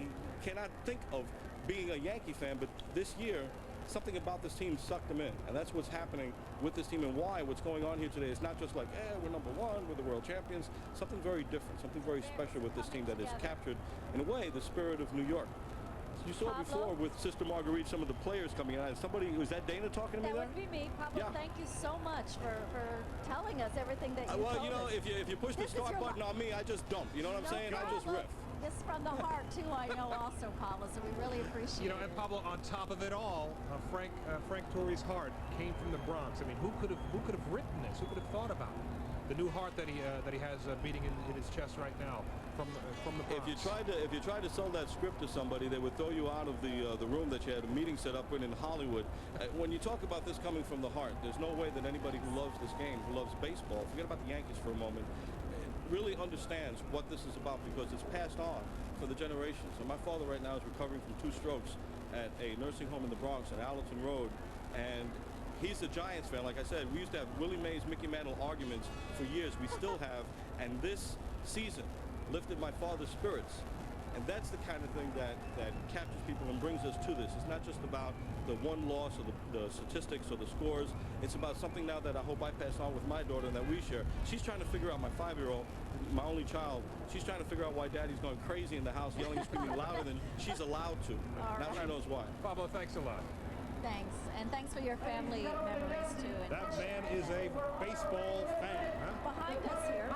cannot think of being a Yankee fan, but this year something about this team sucked him in, and that's what's happening with this team, and why what's going on here today is not just like, we're number one, we're the world champions. Something very different, something very special with this team that has captured, in a way, the spirit of New York. You saw before with Sister Marguerite some of the players coming in. Somebody, was that Dana talking to me there? That would be me. Pablo, Yeah. thank you so much for telling us everything that you well, told you know, us. if you push the start button on me, I just dump. You know what I'm saying? I just riff. This is from the heart, too, I know also, Pablo, so we really appreciate You know, and Pablo, on top of it all, Frank Torre's heart came from the Bronx. I mean, who could have written this? Who could have thought about it? The new heart that he has beating in his chest right now from the Bronx. If you tried to sell that script to somebody, they would throw you out of the room that you had a meeting set up in Hollywood. When you talk about this coming from the heart, there's no way that anybody who loves this game, who loves baseball, forget about the Yankees for a moment, really understands what this is about, because it's passed on for the generations. And my father right now is recovering from 2 strokes at a nursing home in the Bronx on Allerton Road, and he's a Giants fan. Like I said, we used to have Willie Mays, Mickey Mantle arguments for years. We still have, and this season lifted my father's spirits. And that's the kind of thing that captures people and brings us to this. It's not just about the one loss or the statistics or the scores. It's about something now that I hope I pass on with my daughter and that we share. She's trying to figure out, my 5-year-old, my only child, she's trying to figure out why Daddy's going crazy in the house, yelling and screaming louder than she's allowed to. Now she knows why. Pablo, thanks a lot. Thanks, and thanks for your family memories, too. And That man is a baseball fan, huh? behind us here,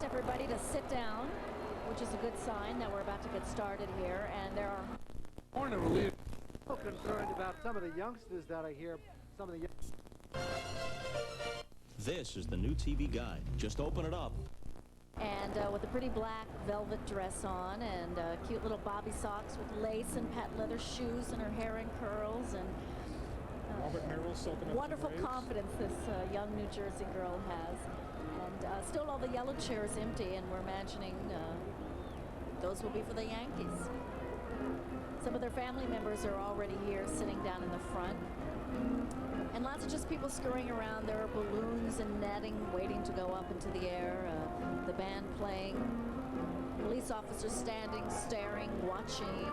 everybody to sit down, which is a good sign that we're about to get started here, and there are So concerned about some of the youngsters that I hear, some of the This is the new TV Guide. Just open it up. and with a pretty black velvet dress on, and cute little bobby socks with lace and patent leather shoes, and her hair in curls, and Robert Merrill soaking up wonderful some rays. confidence this young New Jersey girl has. And still all the yellow chairs empty, and we're imagining those will be for the Yankees. Some of their family members are already here, sitting down in the front. And lots of just people scurrying around. There are balloons and netting waiting to go up into the air. The band playing. Police officers standing, staring, watching.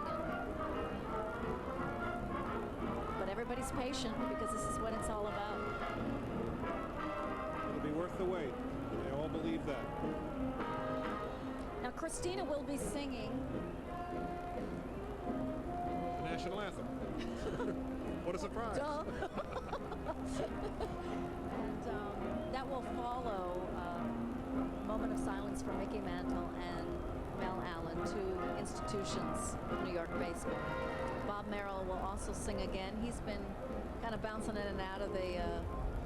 But everybody's patient, because this is what it's all about. It'll be worth the wait. They all believe that. Now, Christina will be singing The national anthem. What a surprise. Duh. And that will follow a moment of silence for Mickey Mantle and Mel Allen, 2 institutions of New York baseball. Bob Merrill will also sing again. He's been kind of bouncing in and out of the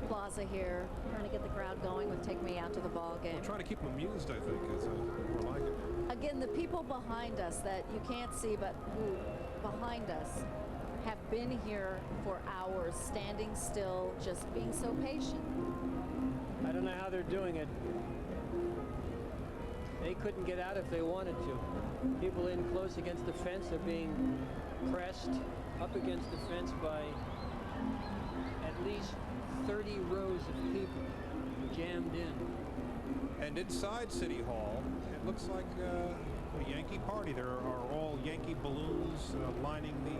plaza here, trying to get the crowd going with Take Me Out to the Ball Game. We're trying to keep them amused, I think, is more like it. Again, the people behind us that you can't see, but who behind us have been here for hours, standing still, just being so patient. I don't know how they're doing it. They couldn't get out if they wanted to. People in close against the fence are being pressed up against the fence by at least 30 rows of people jammed in. And inside City Hall, it looks like a Yankee party. There are all Yankee balloons lining the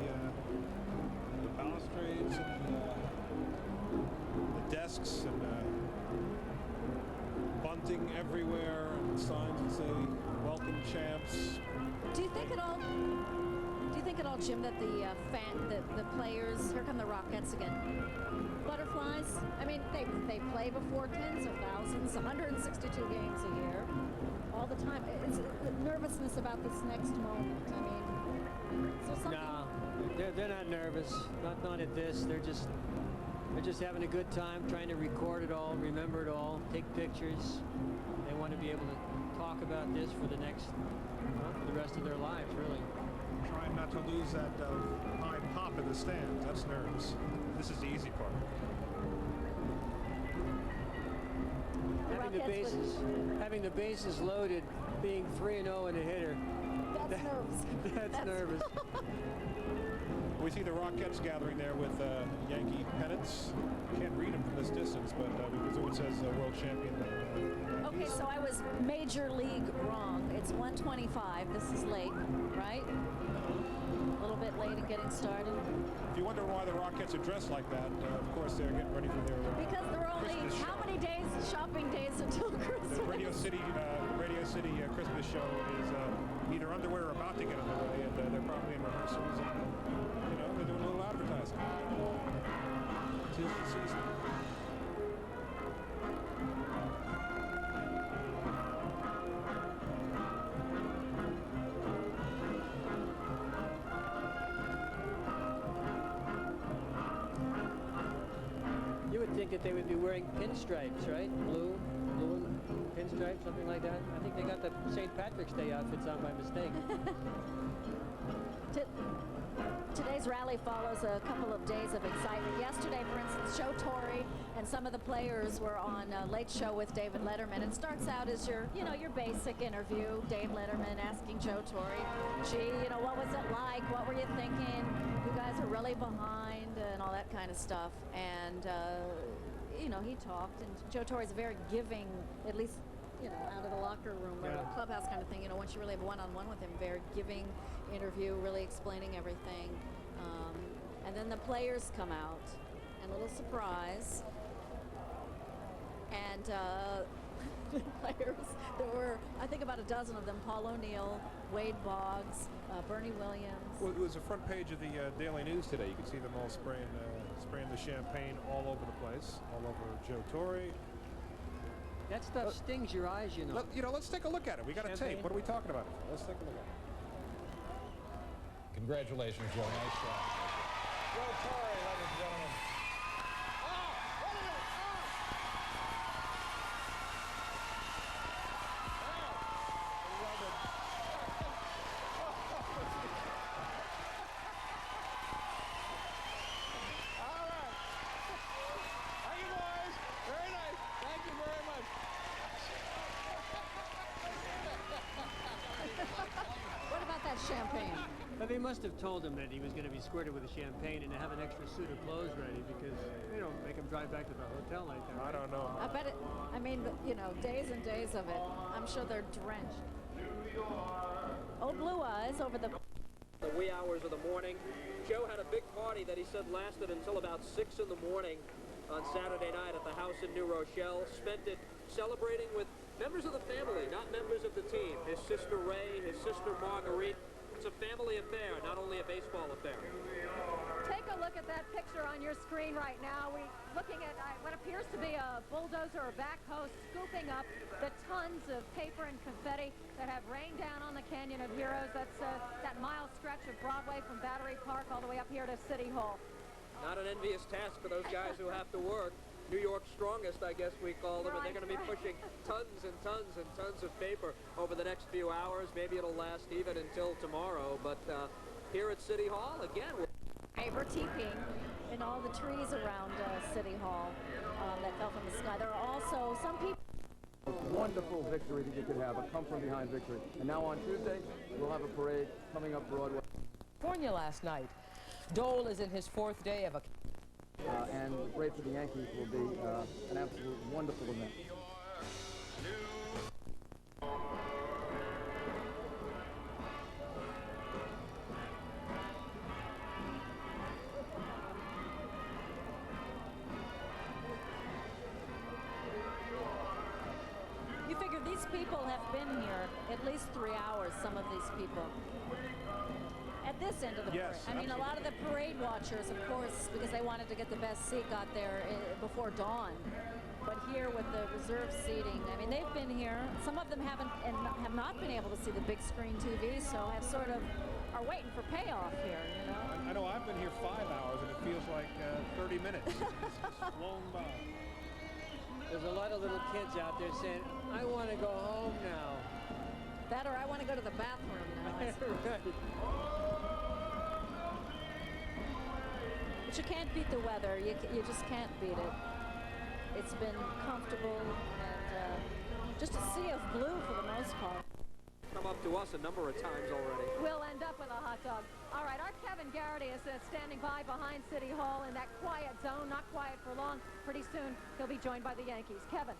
balustrades and the desks, and bunting everywhere, and signs that say "Welcome, champs." Do you think at all, Jim, that the players, here come the Rockettes again, butterflies? I mean, they play before tens of thousands, 162 games a year, all the time. It's nervousness about this next moment. I mean, is there something? No, they're not nervous. Not at this. They're just They're just having a good time, trying to record it all, remember it all, take pictures. They want to be able to talk about this for the next, for the rest of their lives, really. Trying not to lose that high pop in the stands. That's nervous. This is the easy part. Having the bases loaded, being 3-0 and a hitter. That's nervous. That's nervous. We see the Rockettes gathering there with Yankee pennants. Can't read them from this distance, but we presume it says world champion. Okay, so I was major league wrong. It's 1:25. This is late, right? A little bit late in getting started. If you wonder why the Rockettes are dressed like that, of course they're getting ready for their because there are only Christmas how show. many days, shopping days until Christmas? The Radio City Christmas show is either underway or about to get underway, and they're probably in rehearsals. And, they're doing a little advertising. Tis the season. You would think that they would be wearing pinstripes, right? Blue and pinstripes, something like that. I think they got the St. Patrick's Day outfits on by mistake. Today's rally follows a couple of days of excitement. Yesterday, for instance, Joe Torre and some of the players were on Late Show with David Letterman. It starts out as your basic interview. Dave Letterman asking Joe Torre, gee, what was it like? What were you thinking? You guys are really behind and all that kind of stuff. And, he talked. And Joe Torre is very giving, at least, out of the locker room or the clubhouse kind of thing. Once you really have one-on-one with him, very giving interview, really explaining everything. And then the players come out, and a little surprise. And the players, there were, I think, about a dozen of them. Paul O'Neill, Wade Boggs, Bernie Williams. Well, it was the front page of the Daily News today. You can see them all spraying the champagne all over the place, all over Joe Torre. That stuff stings your eyes, Let's take a look at it. We got a tape. What are we talking about? Let's take a look at it. Congratulations, Joe. Nice job. Joe Torre, ladies and gentlemen. What about that champagne? But they must have told him that he was going to be squirted with a champagne and to have an extra suit of clothes ready because they don't make him drive back to the hotel like that. I don't know. I bet it, days and days of it. I'm sure they're drenched. Old Blue Eyes over the wee hours of the morning. Joe had a big party that he said lasted until about 6 in the morning on Saturday night at the house in New Rochelle. Spent it celebrating with members of the family, not members of the team. His sister Ray, his sister Marguerite. It's a family affair, not only a baseball affair. Take a look at that picture on your screen right now. We're looking at what appears to be a bulldozer or backhoe scooping up the tons of paper and confetti that have rained down on the Canyon of Heroes. That's that mile stretch of Broadway from Battery Park all the way up here to City Hall. Not an envious task for those guys who have to work. New York's strongest, I guess we call them, and they're going to be pushing tons and tons and tons of paper over the next few hours. Maybe it'll last even until tomorrow, but here at City Hall, again, paper teeping in all the trees around City Hall that fell from the sky. There are also some people. Wonderful victory that you could have, a come-from-behind victory. And now on Tuesday, we'll have a parade coming up Broadway. California last night. Dole is in his 4th day of a... and the parade for the Yankees will be an absolute wonderful event. You figure these people have been here at least 3 hours, some of these people. At this end of the parade. I mean, a lot of the parade watchers, of course, because they wanted to get the best seat, got there before dawn. But here with the reserve seating, I mean, they've been here. Some of them haven't and have not been able to see the big screen TV, so have sort of are waiting for payoff here, you know. I know I've been here 5 hours, and it feels like 30 minutes. It's just flown by. There's a lot of little kids out there saying, I want to go home now. That or I want to go to the bathroom now. I suppose. But you can't beat the weather. You just can't beat it. It's been comfortable and just a sea of blue for the most part. Come up to us a number of times already. We'll end up with a hot dog. All right, our Kevin Garrity is standing by behind City Hall in that quiet zone. Not quiet for long. Pretty soon, he'll be joined by the Yankees. Kevin.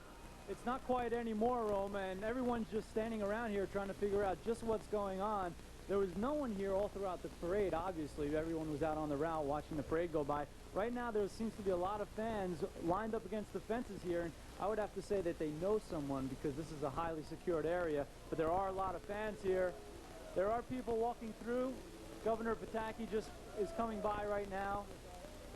It's not quiet anymore, Roma, and everyone's just standing around here trying to figure out just what's going on. There was no one here all throughout the parade, obviously. Everyone was out on the route watching the parade go by. Right now, there seems to be a lot of fans lined up against the fences here, and I would have to say that they know someone because this is a highly secured area, but there are a lot of fans here. There are people walking through. Governor Pataki just is coming by right now,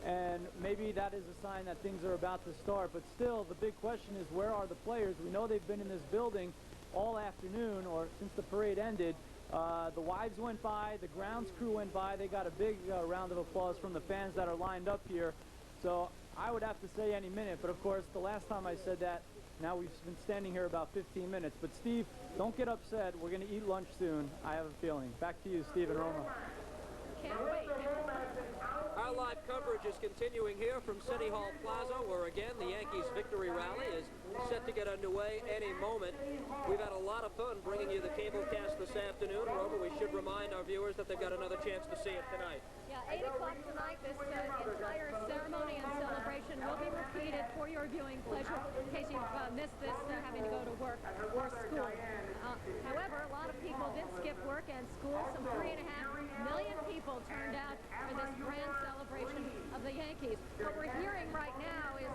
and maybe that is a sign that things are about to start, but still, the big question is, where are the players? We know they've been in this building all afternoon, or since the parade ended. The wives went by, the grounds crew went by. They got a big round of applause from the fans that are lined up here. So I would have to say any minute, but of course, the last time I said that, now we've been standing here about 15 minutes. But Steve, don't get upset. We're going to eat lunch soon, I have a feeling. Back to you, Steve and Roma. Can't wait. Our live coverage is continuing here from City Hall Plaza, where again the Yankees victory rally is set to get underway any moment. We've had a lot of fun bringing you the cable cast this afternoon. Roma, we should remind our viewers that they've got another chance to see it tonight. Yeah, 8 o'clock tonight. This entire ceremony and celebration will be repeated for your viewing pleasure in case you've missed this having to go to work or school. However, a lot of people did skip work and school. Some 3.5 million people turned out for this grand celebration of the Yankees. What we're hearing right now is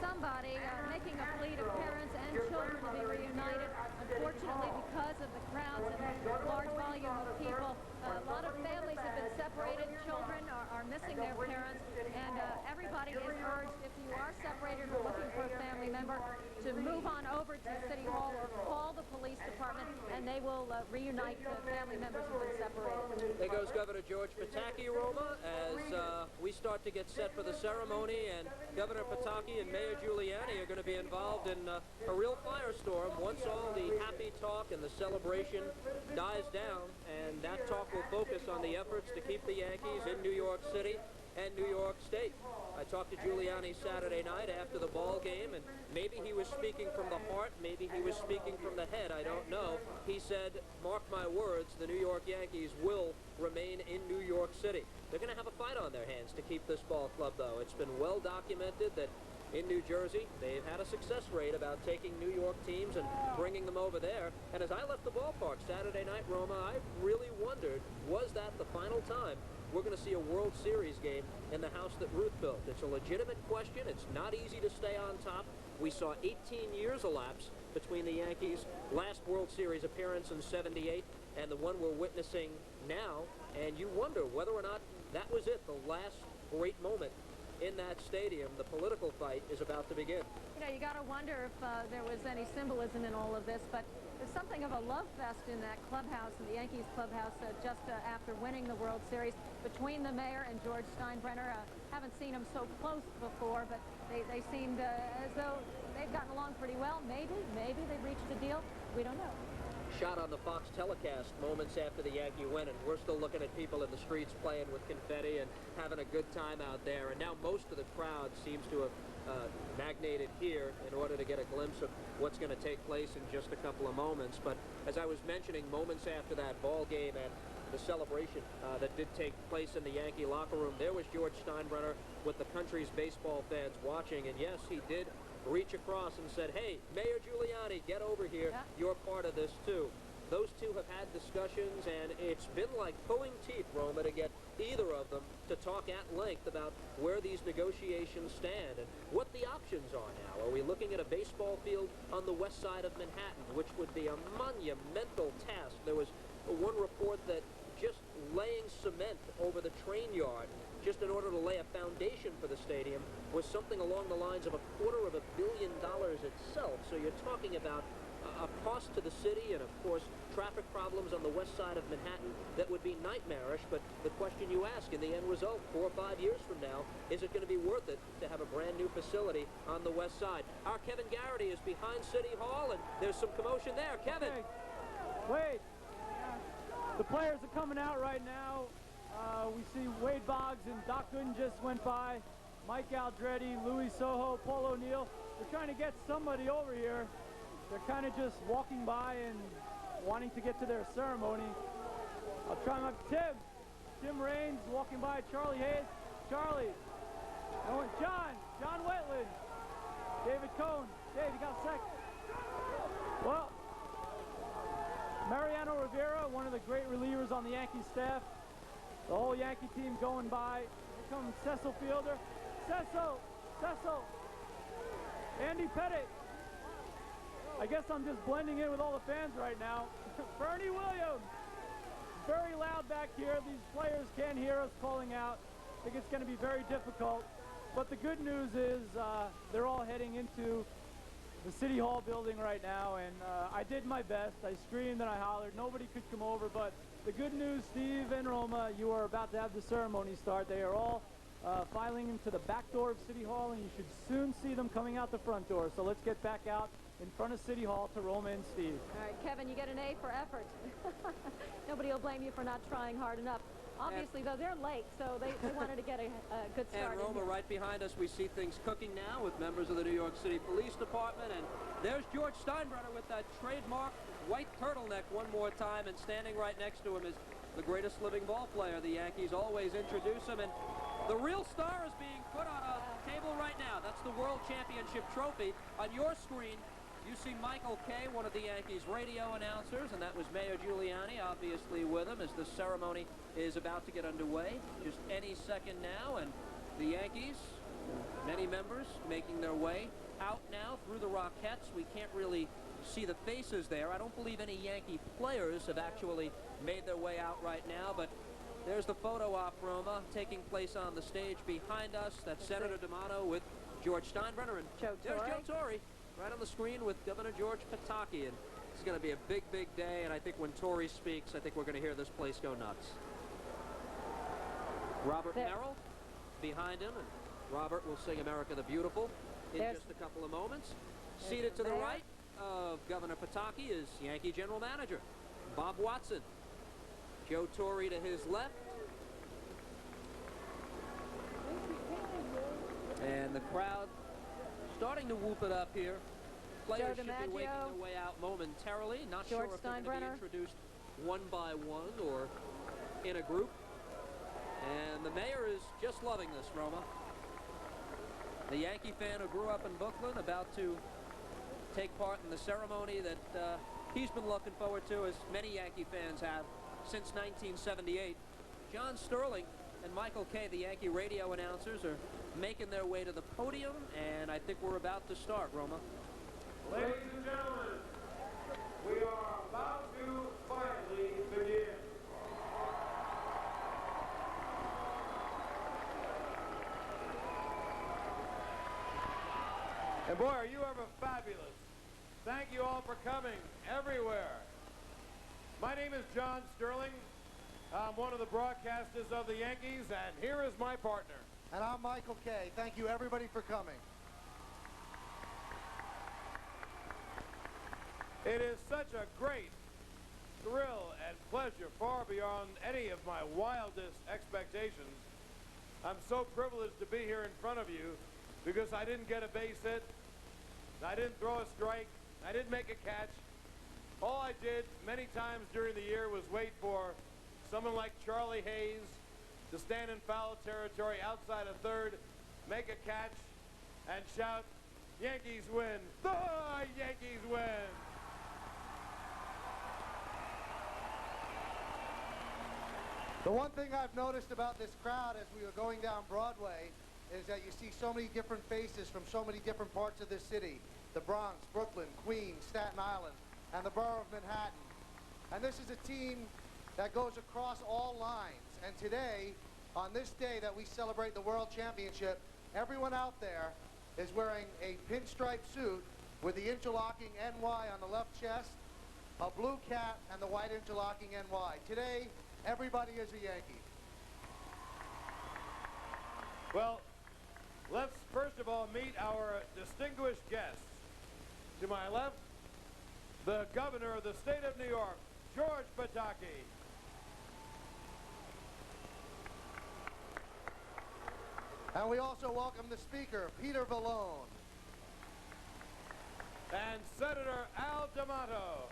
somebody making a plea to parents and children to be reunited. Unfortunately, because of the crowds and the large volume of people, a lot of families have been separated. Children are missing their parents, and everybody is urged, if you are separated or looking for a family member, to move on over to City Hall or call the police department, and they will reunite the family members who have been separated. There goes Governor George Pataki, Roma, as we start to get set for the ceremony, and Governor Pataki and Mayor Giuliani are going to be involved in a real firestorm once all the happy talk and the celebration dies down, and that talk will focus on the efforts to keep the Yankees in New York City and New York State. I talked to Giuliani Saturday night after the ball game, and maybe he was speaking from the heart, maybe he was speaking from the head, I don't know. He said, mark my words, the New York Yankees will remain in New York City. They're going to have a fight on their hands to keep this ball club, though. It's been well documented that in New Jersey, they've had a success rate about taking New York teams and bringing them over there. And as I left the ballpark Saturday night, Roma, I really wondered, was that the final time we're going to see a World Series game in the house that Ruth built? It's a legitimate question. It's not easy to stay on top. We saw 18 years elapse between the Yankees' last World Series appearance in '78 and the one we're witnessing now. And you wonder whether or not that was it, the last great moment in that stadium. The political fight is about to begin. You know, you got to wonder if there was any symbolism in all of this, but there's something of a love fest in that clubhouse, in the Yankees clubhouse, just after winning the World Series between the mayor and George Steinbrenner. Haven't seen them so close before, but they seemed as though they've gotten along pretty well. Maybe they've reached a deal. We don't know. Shot on the Fox telecast moments after the Yankee win, and we're still looking at people in the streets playing with confetti and having a good time out there. And now most of the crowd seems to have magnated here in order to get a glimpse of what's going to take place in just a couple of moments. But as I was mentioning, moments after that ball game and the celebration that did take place in the Yankee locker room, there was George Steinbrenner with the country's baseball fans watching. And yes, he did reach across and said, hey, Mayor Giuliani, get over here. Yeah. You're part of this, too. Those two have had discussions, and it's been like pulling teeth, Roma, to get either of them to talk at length about where these negotiations stand and what the options are now. Are we looking at a baseball field on the west side of Manhattan, which would be a monumental task? There was one report that just laying cement over the train yard just in order to lay a foundation for the stadium was something along the lines of $250 million itself. So you're talking about a cost to the city and, of course, traffic problems on the west side of Manhattan that would be nightmarish. But the question you ask in the end result, 4 or 5 years from now, is it going to be worth it to have a brand new facility on the west side? Our Kevin Garrity is behind City Hall, and there's some commotion there. Kevin. Okay. Wait. The players are coming out right now. We see Wade Boggs and Doc Gooden just went by. Mike Aldretti, Louis Soho, Paul O'Neill. They're trying to get somebody over here. They're kind of just walking by and wanting to get to their ceremony. I'll try my Tim Raines walking by. Charlie Hayes. Charlie. John Wetland. David Cohn. Dave, you got a sec? Well, Mariano Rivera, one of the great relievers on the Yankee staff. The whole Yankee team going by. Here comes Cecil Fielder. Cecil. Andy Pettit. I guess I'm just blending in with all the fans right now. Bernie Williams. Very loud back here. These players can't hear us calling out. I think it's going to be very difficult. But the good news is they're all heading into the City Hall building right now, and I did my best. I screamed and I hollered. Nobody could come over, but the good news, Steve and Roma, you are about to have the ceremony start. They are all filing into the back door of City Hall, and you should soon see them coming out the front door. So let's get back out in front of City Hall to Roma and Steve. All right, Kevin, you get an A for effort. Nobody will blame you for not trying hard enough. Obviously, though, they're late, so they wanted to get a good start. And Roma, right behind us, we see things cooking now with members of the New York City Police Department. And there's George Steinbrenner with that trademark white turtleneck one more time. And standing right next to him is the greatest living ball player. The Yankees always introduce him. And the real star is being put on a table right now. That's the World Championship trophy. On your screen, you see Michael Kay, one of the Yankees radio announcers, and that was Mayor Giuliani, obviously, with him as the ceremony is about to get underway. Just any second now, and the Yankees, many members, making their way out now through the Rockettes. We can't really see the faces there. I don't believe any Yankee players have actually made their way out right now, but there's the photo op, Roma, taking place on the stage behind us. That's Senator D'Amato with George Steinbrenner, and Joe there's Torre. Joe Torre. Right on the screen with Governor George Pataki, and it's going to be a big, big day, and I think when Torrey speaks, I think we're going to hear this place go nuts. Robert Merrill behind him, and Robert will sing America the Beautiful in just a couple of moments. Seated to the right of Governor Pataki is Yankee General Manager Bob Watson. Joe Torre to his left. And the crowd starting to whoop it up here. Players should be making their way out momentarily. Not sure if they're going to be introduced one by one or in a group. And the mayor is just loving this, Roma. The Yankee fan who grew up in Brooklyn, about to take part in the ceremony that he's been looking forward to, as many Yankee fans have, since 1978. John Sterling and Michael Kay, the Yankee radio announcers, are making their way to the podium, and I think we're about to start, Roma. Ladies and gentlemen, we are about to finally begin. And boy, are you ever fabulous. Thank you all for coming everywhere. My name is John Sterling. I'm one of the broadcasters of the Yankees, and here is my partner. And I'm Michael Kay. Thank you, everybody, for coming. It is such a great thrill and pleasure, far beyond any of my wildest expectations. I'm so privileged to be here in front of you because I didn't get a base hit, I didn't throw a strike, I didn't make a catch. All I did many times during the year was wait for someone like Charlie Hayes to stand in foul territory outside of third, make a catch, and shout, "Yankees win! The Yankees win!" The one thing I've noticed about this crowd as we were going down Broadway is that you see so many different faces from so many different parts of this city. The Bronx, Brooklyn, Queens, Staten Island, and the borough of Manhattan. And this is a team that goes across all lines. And today, on this day that we celebrate the World Championship, everyone out there is wearing a pinstripe suit with the interlocking NY on the left chest, a blue cap, and the white interlocking NY. Today, everybody is a Yankee. Well, let's first of all meet our distinguished guests. To my left, the governor of the state of New York, George Pataki. And we also welcome the speaker, Peter Vallone. And Senator Al D'Amato.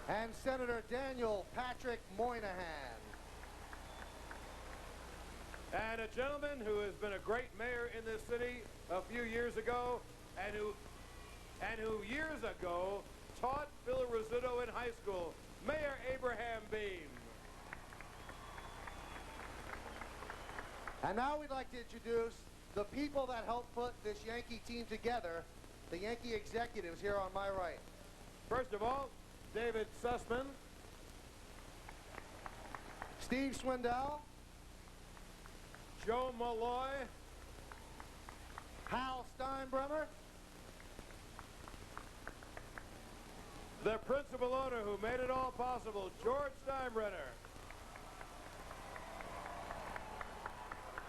And Senator Daniel Patrick Moynihan. And a gentleman who has been a great mayor in this city a few years ago, and who years ago taught Phil Rizzuto in high school, Mayor Abraham Beam. And now we'd like to introduce the people that helped put this Yankee team together, the Yankee executives here on my right. First of all, David Sussman. Steve Swindell. Joe Malloy. Hal Steinbrenner. The principal owner who made it all possible, George Steinbrenner.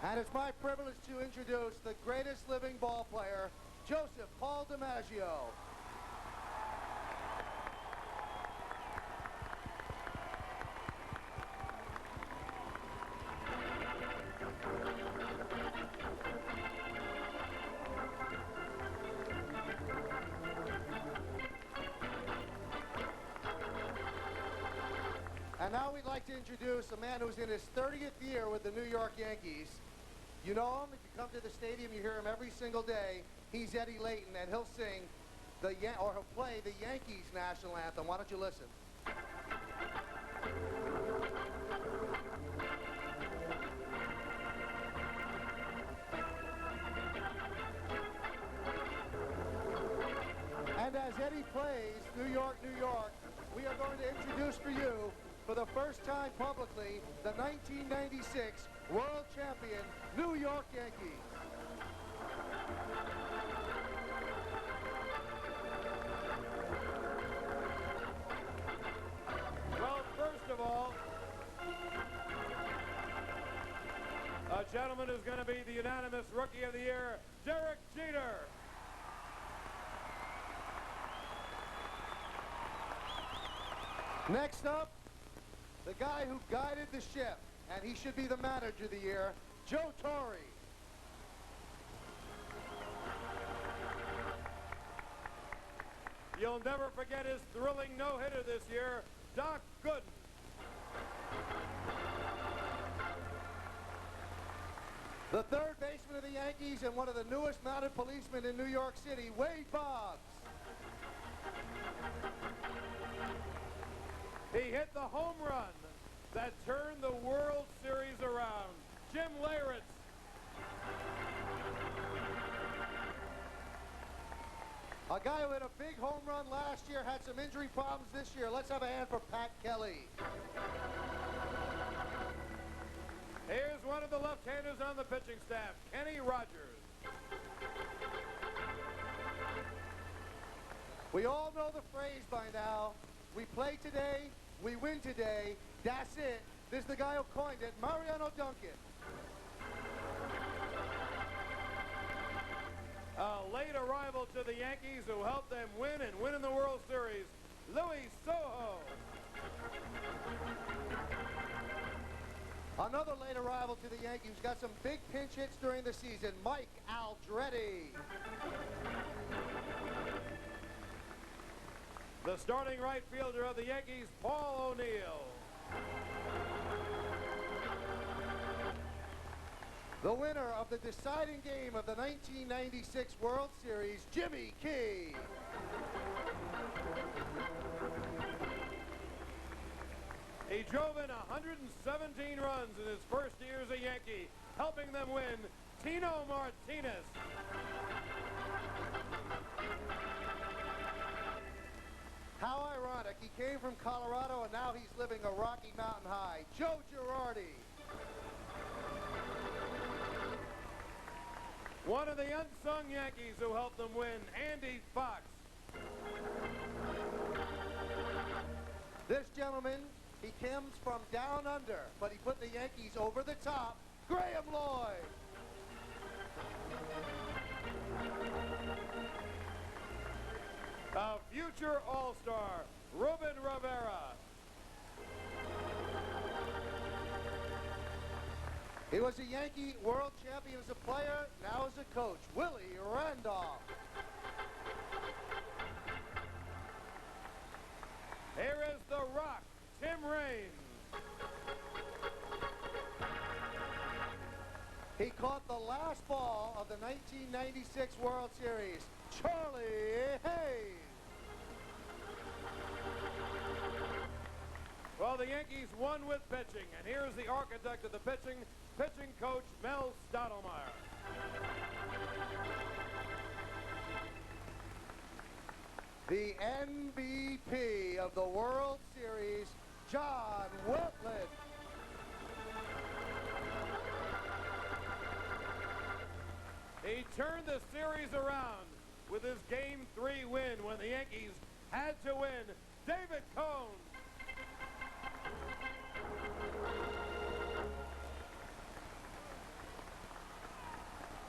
And it's my privilege to introduce the greatest living ball player, Joseph Paul DiMaggio. And now we'd like to introduce a man who's in his 30th year with the New York Yankees. You know him. If you come to the stadium, you hear him every single day. He's Eddie Layton, and he'll sing he'll play the Yankees national anthem. Why don't you listen? And as Eddie plays New York, New York, we are going to introduce for you, for the first time publicly, the 1996 World Champion New York Yankees. Well, first of all, a gentleman who's going to be the unanimous Rookie of the Year, Derek Jeter. Next up, the guy who guided the ship, and he should be the manager of the year, Joe Torre. You'll never forget his thrilling no-hitter this year, Doc Gooden. The third baseman of the Yankees and one of the newest mounted policemen in New York City, Wade Boggs. He hit the home run that turned the World Series around, Jim Leyritz. A guy who hit a big home run last year, had some injury problems this year. Let's have a hand for Pat Kelly. Here's one of the left-handers on the pitching staff, Kenny Rogers. We all know the phrase by now. We play today, we win today, that's it. This is the guy who coined it, Mariano Duncan. A late arrival to the Yankees who helped them win and win in the World Series, Luis Sojo. Another late arrival to the Yankees, got some big pinch hits during the season, Mike Aldrete. The starting right fielder of the Yankees, Paul O'Neill. The winner of the deciding game of the 1996 World Series, Jimmy Key. He drove in 117 runs in his first year as a Yankee, helping them win, Tino Martinez. How ironic. He came from Colorado and now he's living a Rocky Mountain high. Joe Girardi. One of the unsung Yankees who helped them win, Andy Fox. This gentleman, he comes from down under, but he put the Yankees over the top. Graham Lloyd. A future All-Star, Ruben Rivera. He was a Yankee world champion as a player, now as a coach, Willie Randolph. Here is The Rock, Tim Raines. He caught the last ball of the 1996 World Series, Charlie Hayes. Well, the Yankees won with pitching, and here's the architect of the pitching coach, Mel Stottlemyre. The MVP of the World Series, John Wetteland. He turned the series around with his Game 3 win when the Yankees had to win. David Cone.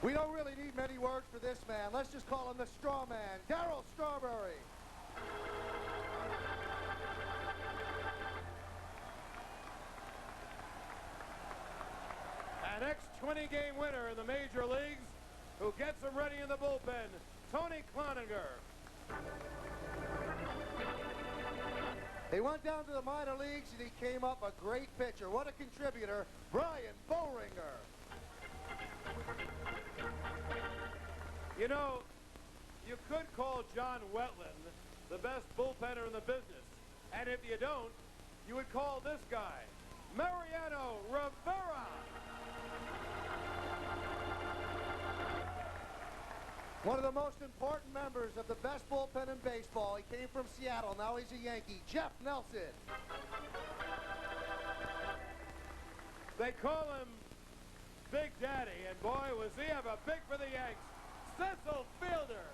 We don't really need many words for this man. Let's just call him the straw man, Darryl Strawberry. An ex-20 game winner in the major leagues who gets him ready in the bullpen, Tony Cloninger. He went down to the minor leagues and he came up a great pitcher. What a contributor, Brian Boehringer. You know, you could call John Wetteland the best bullpenner in the business. And if you don't, you would call this guy, Mariano Rivera. One of the most important members of the best bullpen in baseball. He came from Seattle. Now he's a Yankee. Jeff Nelson. They call him Big Daddy, and boy, was he ever big for the Yanks. Cecil Fielder.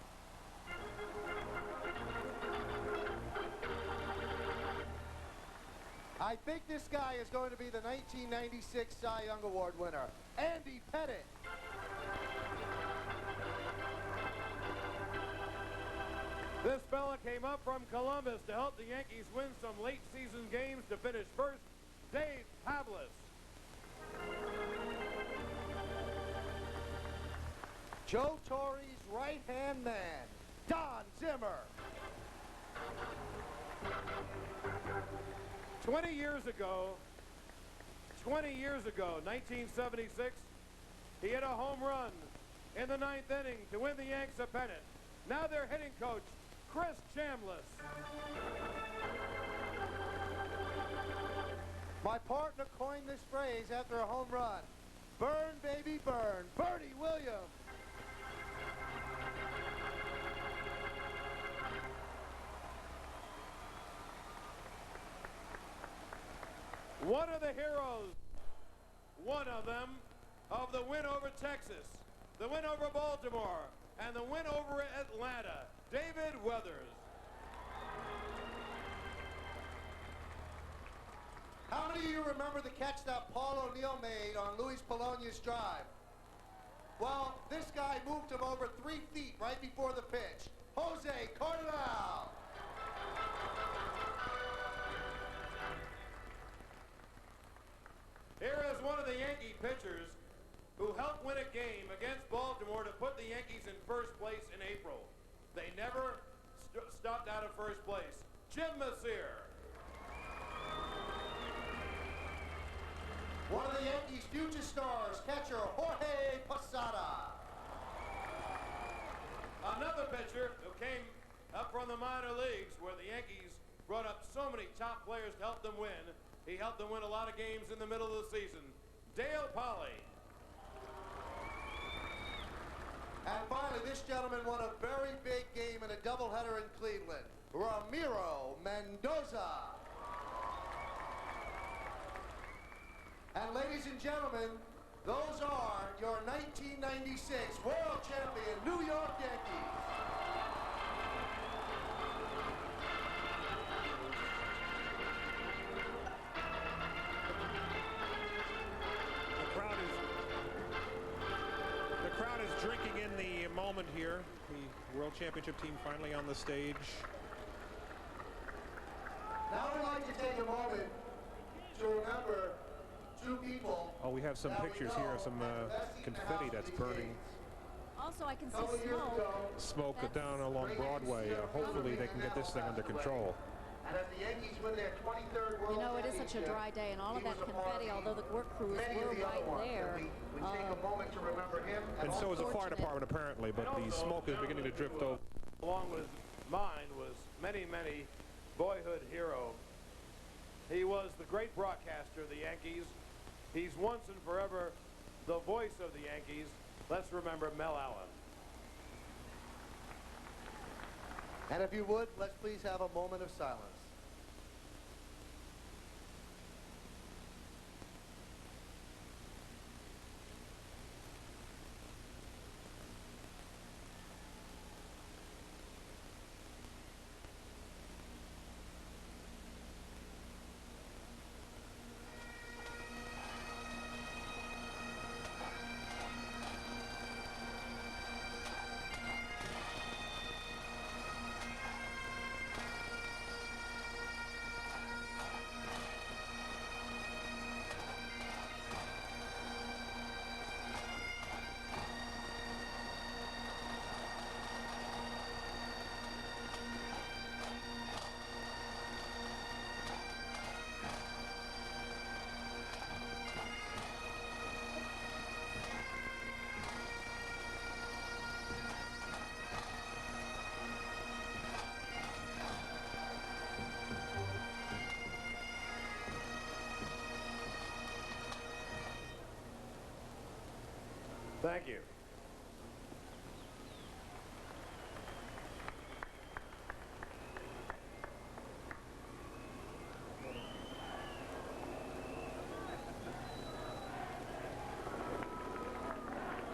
I think this guy is going to be the 1996 Cy Young Award winner, Andy Pettitte. This fella came up from Columbus to help the Yankees win some late season games to finish first, Dave Pavlis. Joe Torre's right-hand man, Don Zimmer. 20 years ago, 1976, he hit a home run in the 9th inning to win the Yanks a pennant. Now their hitting coach, Chris Chambliss. My partner coined this phrase after a home run. Burn, baby, burn. Bernie Williams. One of the heroes, one of them, of the win over Texas, the win over Baltimore, and the win over Atlanta, David Weathers. How many of you remember the catch that Paul O'Neill made on Luis Polonia's drive? Well, this guy moved him over 3 feet right before the pitch. Jose Cardinal. Here is one of the Yankee pitchers who helped win a game against Baltimore to put the Yankees in first place in April. They never stopped out of first place. Jim Messier. One of the Yankees' future stars, catcher Jorge Posada. Another pitcher who came up from the minor leagues where the Yankees brought up so many top players to help them win. He helped them win a lot of games in the middle of the season. Dale Polley. And finally, this gentleman won a very big game in a doubleheader in Cleveland. Ramiro Mendoza. And ladies and gentlemen, Those are your 1996 World Champion New York Yankees. The crowd is drinking in the moment here. The World Championship team finally on the stage. Now I'd like to take a moment to remember two people. Oh, we have some pictures here of some confetti that's burning. Also, I can see smoke. Smoke down along Broadway. Hopefully they can get this thing under control. And as the Yankees win their 23rd World You know, it is such a dry day, and all of that confetti, although the work crews were right there. We take a moment to remember him. And so is the fire department, apparently, but the smoke is beginning to drift over. Along with mine was many, many boyhood hero. He was the great broadcaster of the Yankees. He's once and forever the voice of the Yankees. Let's remember Mel Allen. And if you would, let's please have a moment of silence. Thank you.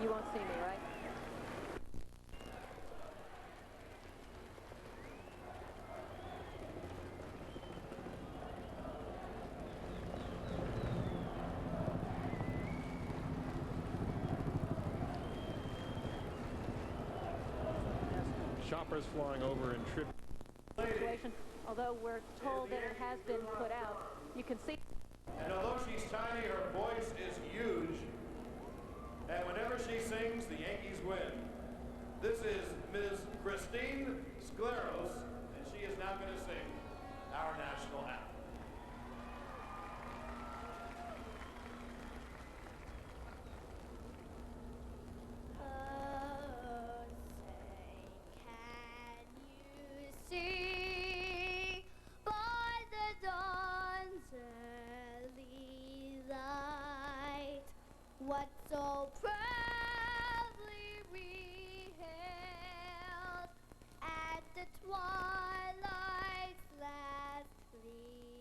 You won't see me, right? Choppers flying over in tribute. Situation, although we're told that it has been put out, you can see. And although she's tiny, her voice is huge. And whenever she sings, the Yankees win. This is Ms. Christine Skleros, and she is now going to sing our national anthem. See by the dawn's early light what so proudly we hailed at the twilight's last gleam.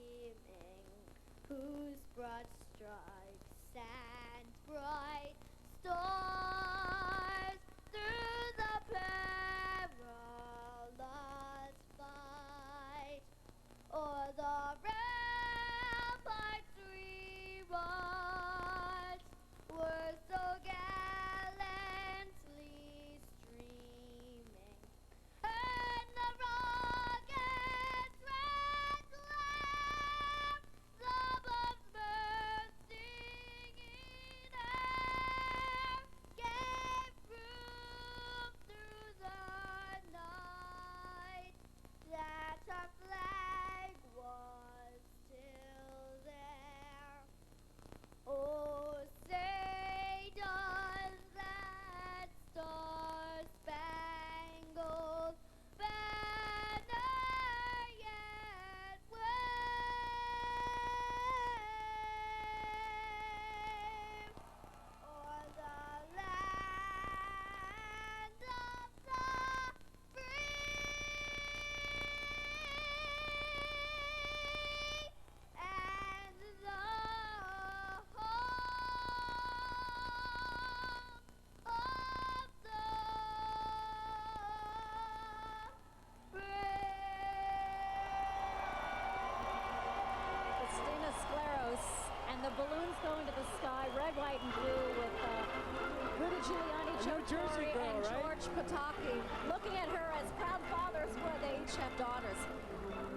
Pataki. Looking at her as proud fathers, where they each have daughters.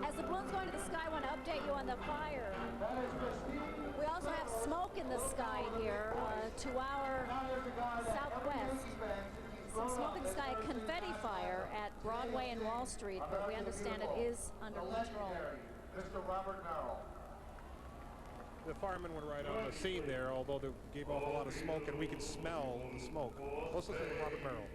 As the balloon's going to the sky, I want to update you on the fire. We also have smoke in the sky here to our southwest. Some smoke in the sky, a confetti fire at Broadway and Wall Street, but we understand it is under control. Mr. Robert Merrill. The firemen were right on the scene there, although they gave off a lot of smoke, and we could smell the smoke. Let's listen to Robert Merrill.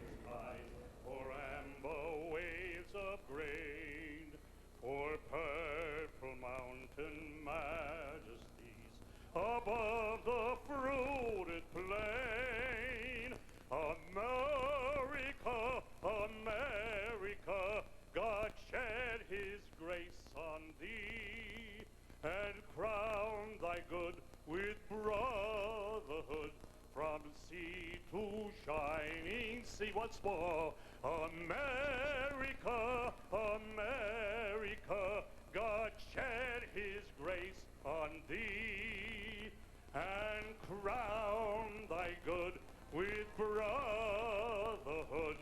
For amber waves of grain, for purple mountain majesties, above the fruited plain, America, America, God shed his grace on thee, and crown thy good with brotherhood, from sea to shining sea once more. America, America, God shed his grace on thee, and crown thy good with brotherhood,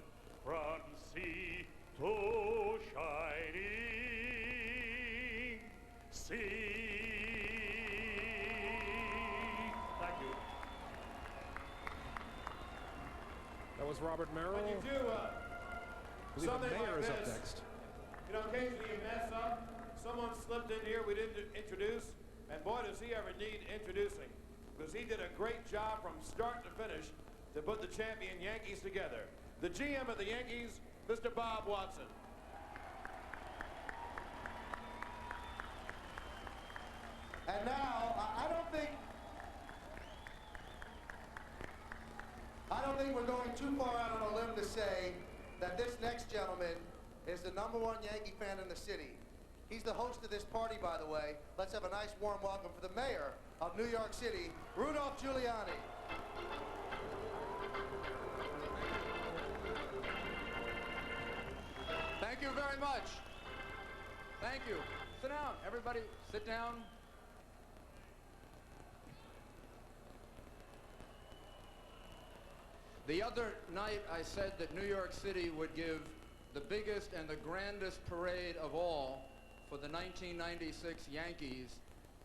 from sea to shining sea. Thank you. That was Robert Merrill. When you do I believe something the mayor like is this, up next. you know, occasionally you mess up. Someone slipped in here we didn't introduce, and boy, does he ever need introducing, because he did a great job from start to finish to put the champion Yankees together. The GM of the Yankees, Mr. Bob Watson. And now, I don't think we're going too far out on a limb to say that this next gentleman is the #1 Yankee fan in the city. He's the host of this party, by the way. Let's have a nice warm welcome for the mayor of New York City, Rudolph Giuliani. Thank you very much. Thank you. Sit down, everybody. Sit down. The other night I said that New York City would give the biggest and the grandest parade of all for the 1996 Yankees.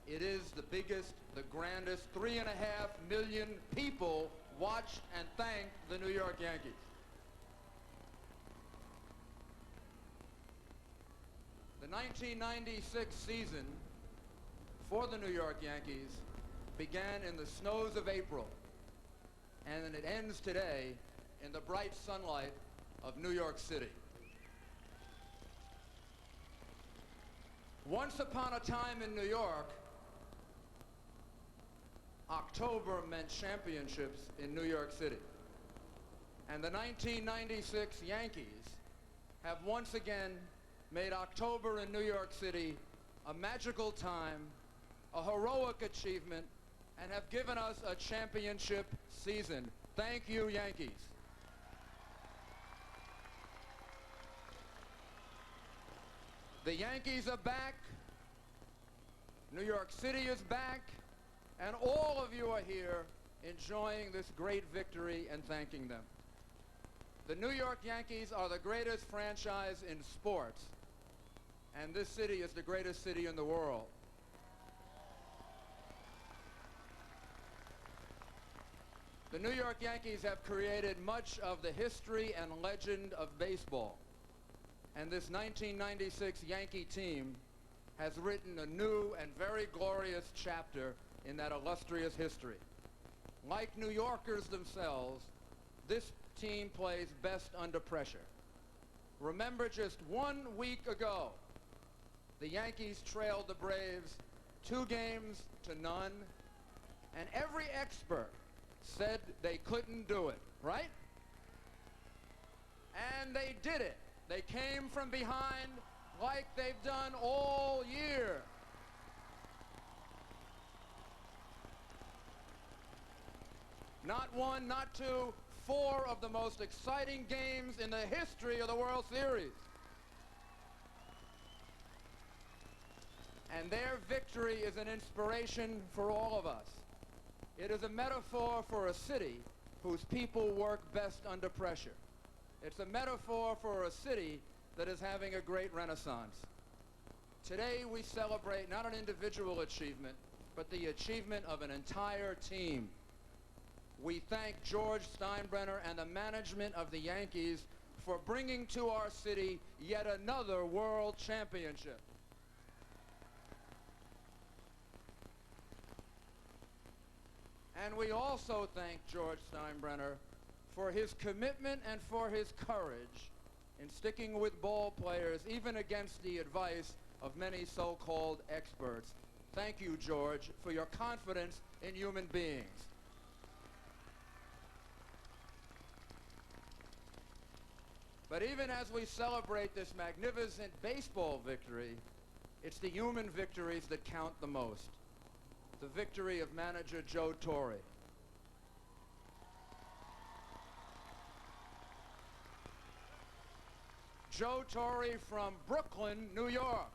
It is the biggest, the grandest. 3.5 million people watched and thanked the New York Yankees. The 1996 season for the New York Yankees began in the snows of April, and it ends today in the bright sunlight of New York City. Once upon a time in New York, October meant championships in New York City. And the 1996 Yankees have once again made October in New York City a magical time, a heroic achievement, and have given us a championship season. Thank you, Yankees. The Yankees are back, New York City is back, and all of you are here enjoying this great victory and thanking them. The New York Yankees are the greatest franchise in sports, and this city is the greatest city in the world. The New York Yankees have created much of the history and legend of baseball. And this 1996 Yankee team has written a new and very glorious chapter in that illustrious history. Like New Yorkers themselves, this team plays best under pressure. Remember, just 1 week ago, the Yankees trailed the Braves 2 games to none, and every expert said they couldn't do it, right? And they did it. They came from behind like they've done all year. Not 1, not 2, 4 of the most exciting games in the history of the World Series. And their victory is an inspiration for all of us. It is a metaphor for a city whose people work best under pressure. It's a metaphor for a city that is having a great renaissance. Today we celebrate not an individual achievement, but the achievement of an entire team. We thank George Steinbrenner and the management of the Yankees for bringing to our city yet another world championship. And we also thank George Steinbrenner for his commitment and for his courage in sticking with ball players, even against the advice of many so-called experts. Thank you, George, for your confidence in human beings. But even as we celebrate this magnificent baseball victory, it's the human victories that count the most. The victory of manager Joe Torre. Joe Torre from Brooklyn, New York.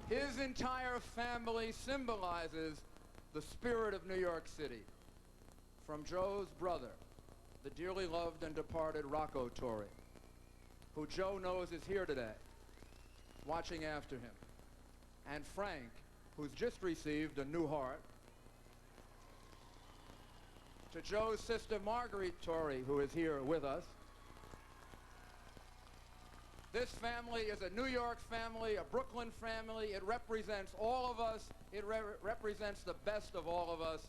His entire family symbolizes the spirit of New York City. From Joe's brother, the dearly loved and departed Rocco Torre, who Joe knows is here today, watching after him. And Frank, who's just received a new heart. To Joe's sister Marguerite Torre, who is here with us. This family is a New York family, a Brooklyn family. It represents all of us. It represents the best of all of us.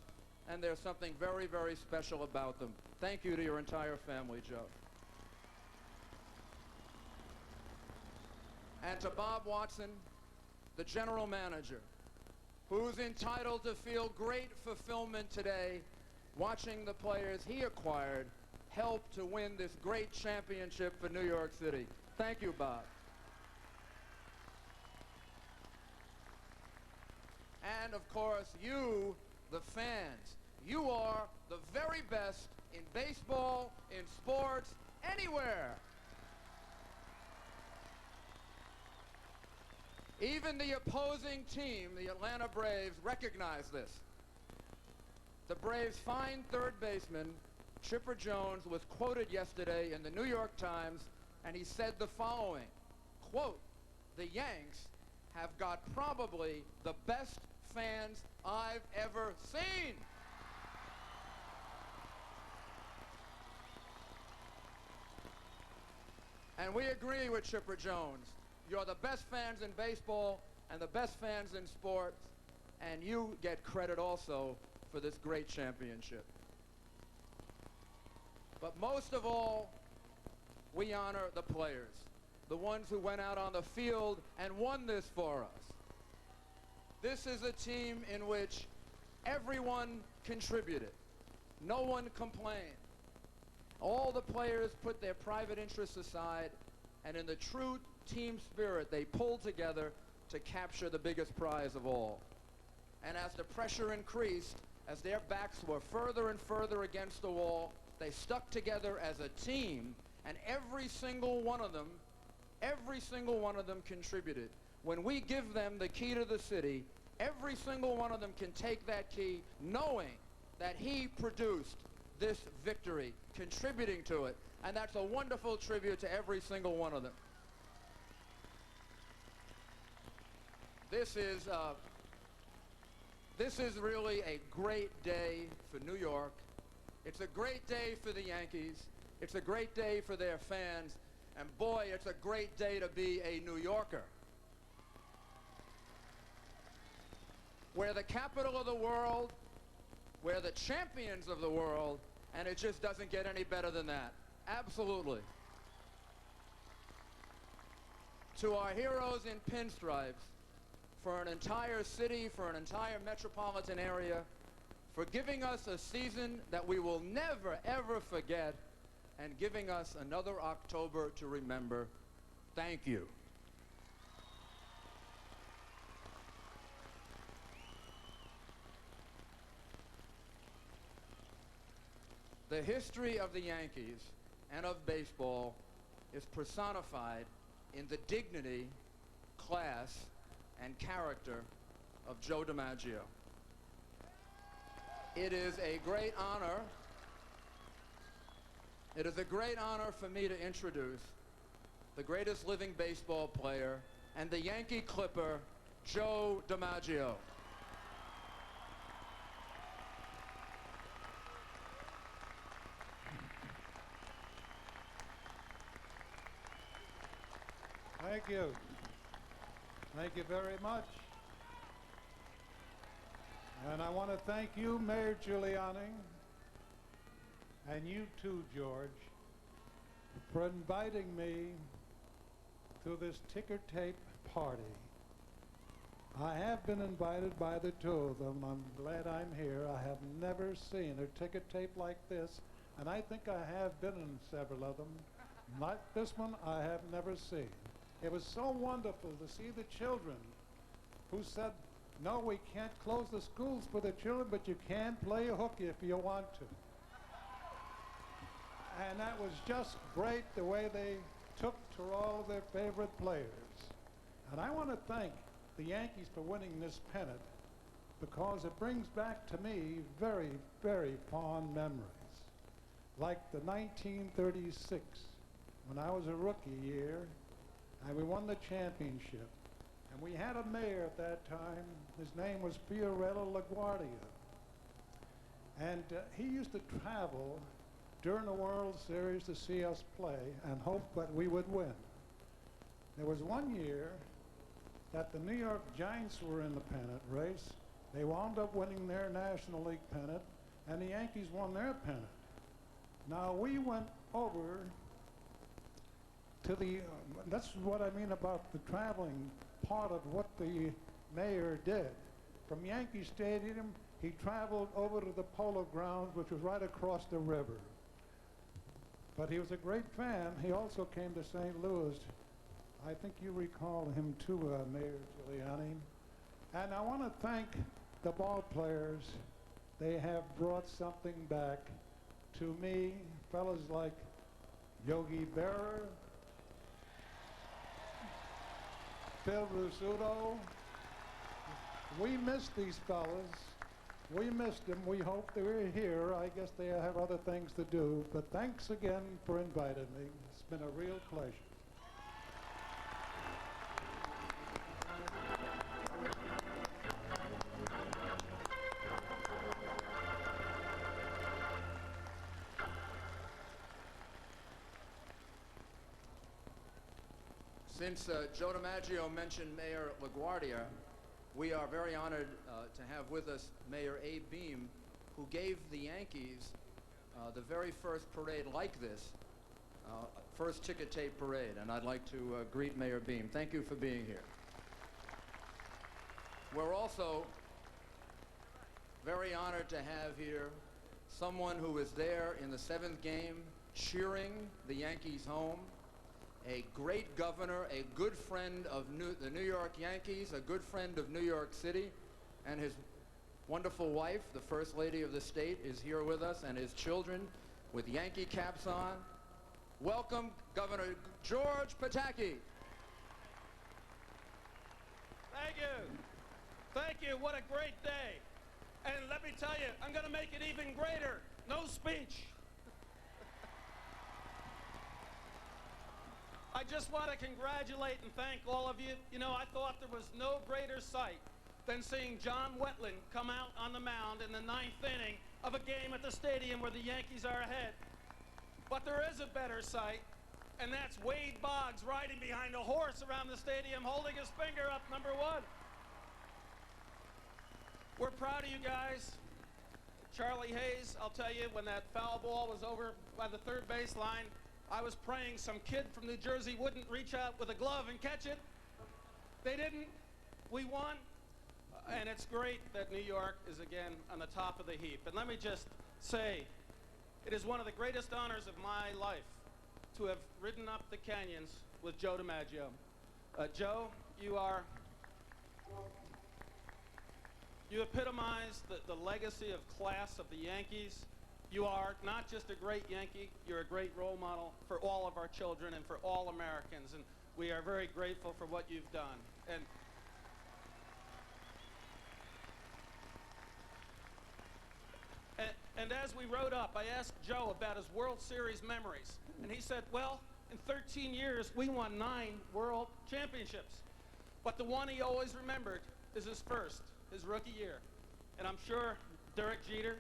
And there's something very, very special about them. Thank you to your entire family, Joe. And to Bob Watson, the general manager, who's entitled to feel great fulfillment today, watching the players he acquired help to win this great championship for New York City. Thank you, Bob. And of course, you, the fans, you are the very best in baseball, in sports, anywhere. Even the opposing team, the Atlanta Braves, recognize this. The Braves' fine third baseman, Chipper Jones, was quoted yesterday in the New York Times, and he said the following, quote, "The Yanks have got probably the best fans I've ever seen." And we agree with Chipper Jones. You're the best fans in baseball and the best fans in sports, and you get credit also for this great championship. But most of all, we honor the players, the ones who went out on the field and won this for us. This is a team in which everyone contributed. No one complained. All the players put their private interests aside, and in the true team spirit, they pulled together to capture the biggest prize of all. And as the pressure increased, as their backs were further and further against the wall, they stuck together as a team, and every single one of them contributed. When we give them the key to the city, every single one of them can take that key knowing that he produced this victory, contributing to it. And that's a wonderful tribute to every single one of them. This is really a great day for New York. It's a great day for the Yankees. It's a great day for their fans. And boy, it's a great day to be a New Yorker. We're the capital of the world. We're the champions of the world. And it just doesn't get any better than that. Absolutely. To our heroes in pinstripes, for an entire city, for an entire metropolitan area, for giving us a season that we will never, ever forget, and giving us another October to remember. Thank you. The history of the Yankees and of baseball is personified in the dignity, class, and character of Joe DiMaggio. It is a great honor. It is a great honor for me to introduce the greatest living baseball player and the Yankee Clipper, Joe DiMaggio. Thank you. Thank you very much. And I want to thank you, Mayor Giuliani, and you too, George, for inviting me to this ticker tape party. I have been invited by the two of them. I'm glad I'm here. I have never seen a ticker tape like this, and I think I have been in several of them. Not this one, I have never seen. It was so wonderful to see the children who said, no, we can't close the schools for the children, but you can play hooky if you want to. And that was just great the way they took to all of their favorite players. And I want to thank the Yankees for winning this pennant because it brings back to me very, very fond memories. Like the 1936, when I was a rookie year, and we won the championship. And we had a mayor at that time. His name was Fiorello LaGuardia. And he used to travel during the World Series to see us play and hope that we would win. There was one year that the New York Giants were in the pennant race. They wound up winning their National League pennant, and the Yankees won their pennant. Now, we went over to the, that's what I mean about the traveling part of what the mayor did. From Yankee Stadium, he traveled over to the Polo Grounds, which was right across the river. But he was a great fan. He also came to St. Louis. I think you recall him too, Mayor Giuliani. And I want to thank the ball players. They have brought something back to me, fellas like Yogi Berra, Phil Rizzuto. We missed these fellas. We missed them. We hope they were here. I guess they have other things to do. But thanks again for inviting me. It's been a real pleasure. Since Joe DiMaggio mentioned Mayor LaGuardia, we are very honored to have with us Mayor Abe Beame, who gave the Yankees the very first parade like this, first ticket tape parade, and I'd like to greet Mayor Beame. Thank you for being here. We're also very honored to have here someone who was there in the 7th game cheering the Yankees home, a great governor, a good friend of the New York Yankees, a good friend of New York City, and his wonderful wife, the First Lady of the state, is here with us, and his children with Yankee caps on. Welcome, Governor George Pataki. Thank you. Thank you. What a great day. And let me tell you, I'm going to make it even greater. No speech. I just want to congratulate and thank all of you. You know, I thought there was no greater sight than seeing John Wetteland come out on the mound in the 9th inning of a game at the stadium where the Yankees are ahead. But there is a better sight, and that's Wade Boggs riding behind a horse around the stadium, holding his finger up, #1. We're proud of you guys. Charlie Hayes, I'll tell you, when that foul ball was over by the 3rd baseline, I was praying some kid from New Jersey wouldn't reach out with a glove and catch it. They didn't. We won. And it's great that New York is again on the top of the heap. And let me just say, it is one of the greatest honors of my life to have ridden up the canyons with Joe DiMaggio. Joe, you epitomize the legacy of class of the Yankees. You are not just a great Yankee, you're a great role model for all of our children and for all Americans, and we are very grateful for what you've done. And we rode up, I asked Joe about his World Series memories. And he said, well, in 13 years, we won 9 World Championships. But the one he always remembered is his first, his rookie year. And I'm sure Derek Jeter,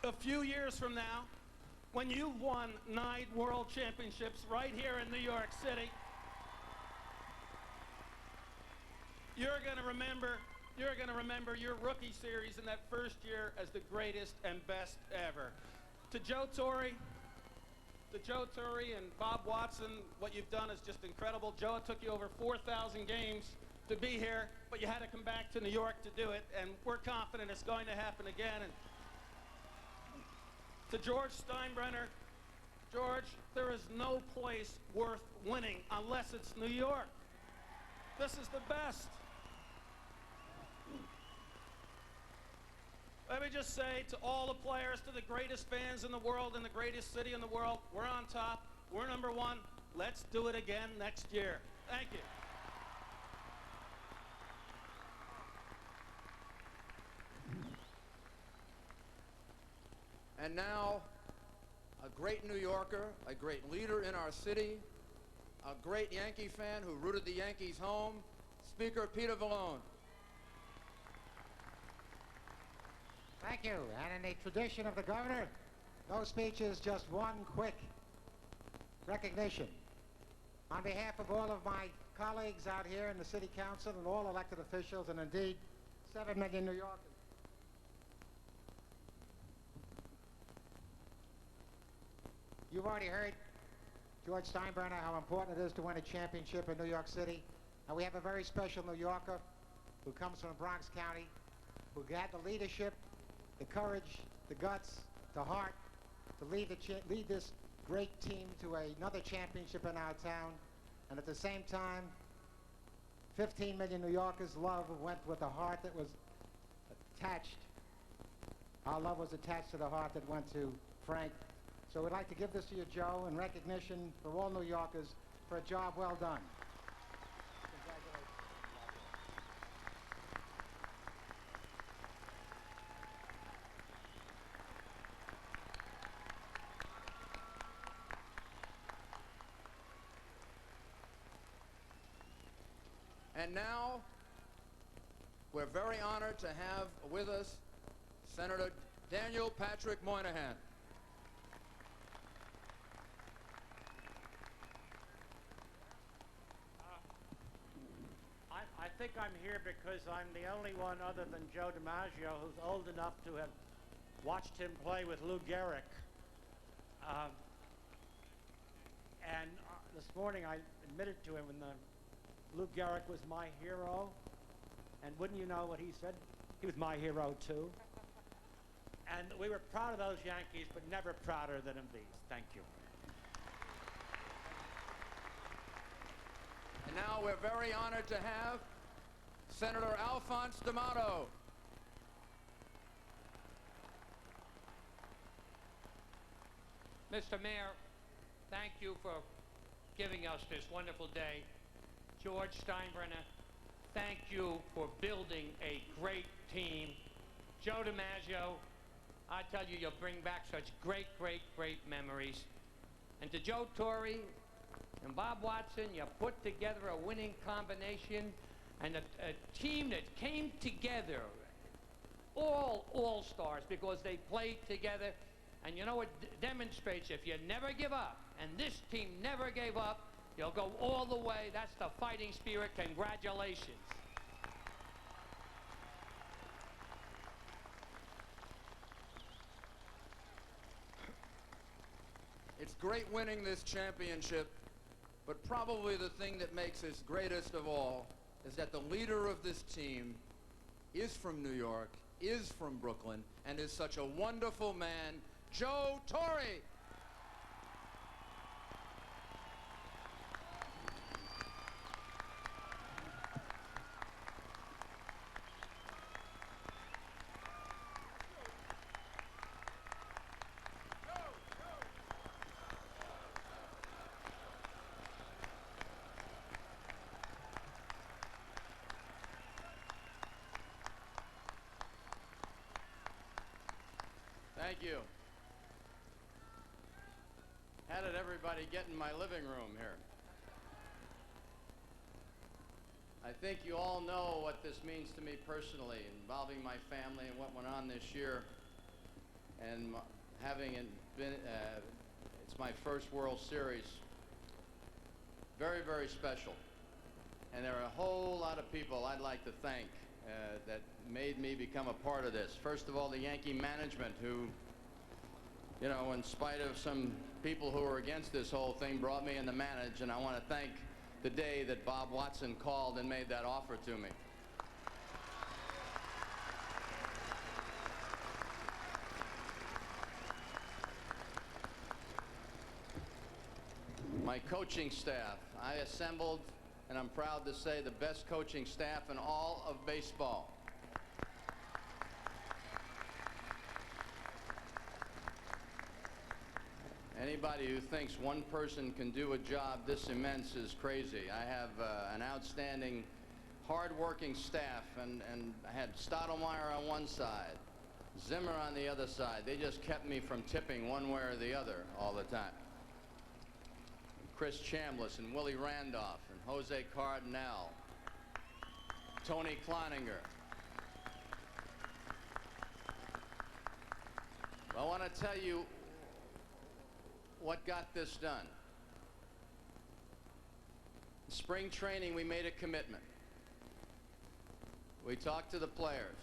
a few years from now, when you've won 9 World Championships right here in New York City, you're going to remember your rookie series in that first year as the greatest and best ever. To Joe Torre and Bob Watson, what you've done is just incredible. Joe, it took you over 4,000 games to be here, but you had to come back to New York to do it, and we're confident it's going to happen again. And to George Steinbrenner, George, there is no place worth winning unless it's New York. This is the best. Let me just say to all the players, to the greatest fans in the world and the greatest city in the world, we're on top, we're number one. Let's do it again next year. Thank you. And now, a great New Yorker, a great leader in our city, a great Yankee fan who rooted the Yankees home, Speaker Peter Vallone. Thank you. And in the tradition of the governor, no speech is just one quick recognition. On behalf of all of my colleagues out here in the City Council and all elected officials, and indeed 7 million New Yorkers, you've already heard George Steinbrenner how important it is to win a championship in New York City. And we have a very special New Yorker who comes from Bronx County, who had the leadership, the courage, the guts, the heart to lead this great team to another championship in our town. And at the same time, 15 million New Yorkers' love went with a heart that was attached. Our love was attached to the heart that went to Frank. So we'd like to give this to you, Joe, in recognition for all New Yorkers for a job well done. And now, we're very honored to have with us Senator Daniel Patrick Moynihan. I think I'm here because I'm the only one other than Joe DiMaggio who's old enough to have watched him play with Lou Gehrig. This morning I admitted to him Lou Gehrig was my hero, and wouldn't you know what he said? He was my hero too. And we were proud of those Yankees, but never prouder than of these. Thank you. And now we're very honored to have Senator Alphonse D'Amato. Mr. Mayor, thank you for giving us this wonderful day. George Steinbrenner, thank you for building a great team. Joe DiMaggio, I tell you, you'll bring back such great, great, great memories. And to Joe Torre and Bob Watson, you put together a winning combination and a team that came together, all all-stars, because they played together. And you know, it demonstrates if you never give up, and this team never gave up, you'll go all the way. That's the fighting spirit. Congratulations. It's great winning this championship, but probably the thing that makes this greatest of all is that the leader of this team is from New York, is from Brooklyn, and is such a wonderful man, Joe Torre. Thank you. How did everybody get in my living room here? I think you all know what this means to me personally, involving my family and what went on this year. And having it been, it's my first World Series. Very, very special. And there are a whole lot of people I'd like to thank that made me become a part of this. First of all, the Yankee management who, you know, in spite of some people who were against this whole thing, brought me in to manage, and I want to thank the day that Bob Watson called and made that offer to me. My coaching staff, I assembled, and I'm proud to say, the best coaching staff in all of baseball. Anybody who thinks one person can do a job this immense is crazy. I have an outstanding, hard-working staff, and I had Stottlemyre on one side, Zimmer on the other side. They just kept me from tipping one way or the other all the time. Chris Chambliss and Willie Randolph and Jose Cardinal, Tony Cloninger. I want to tell you what got this done. In spring training, we made a commitment. We talked to the players.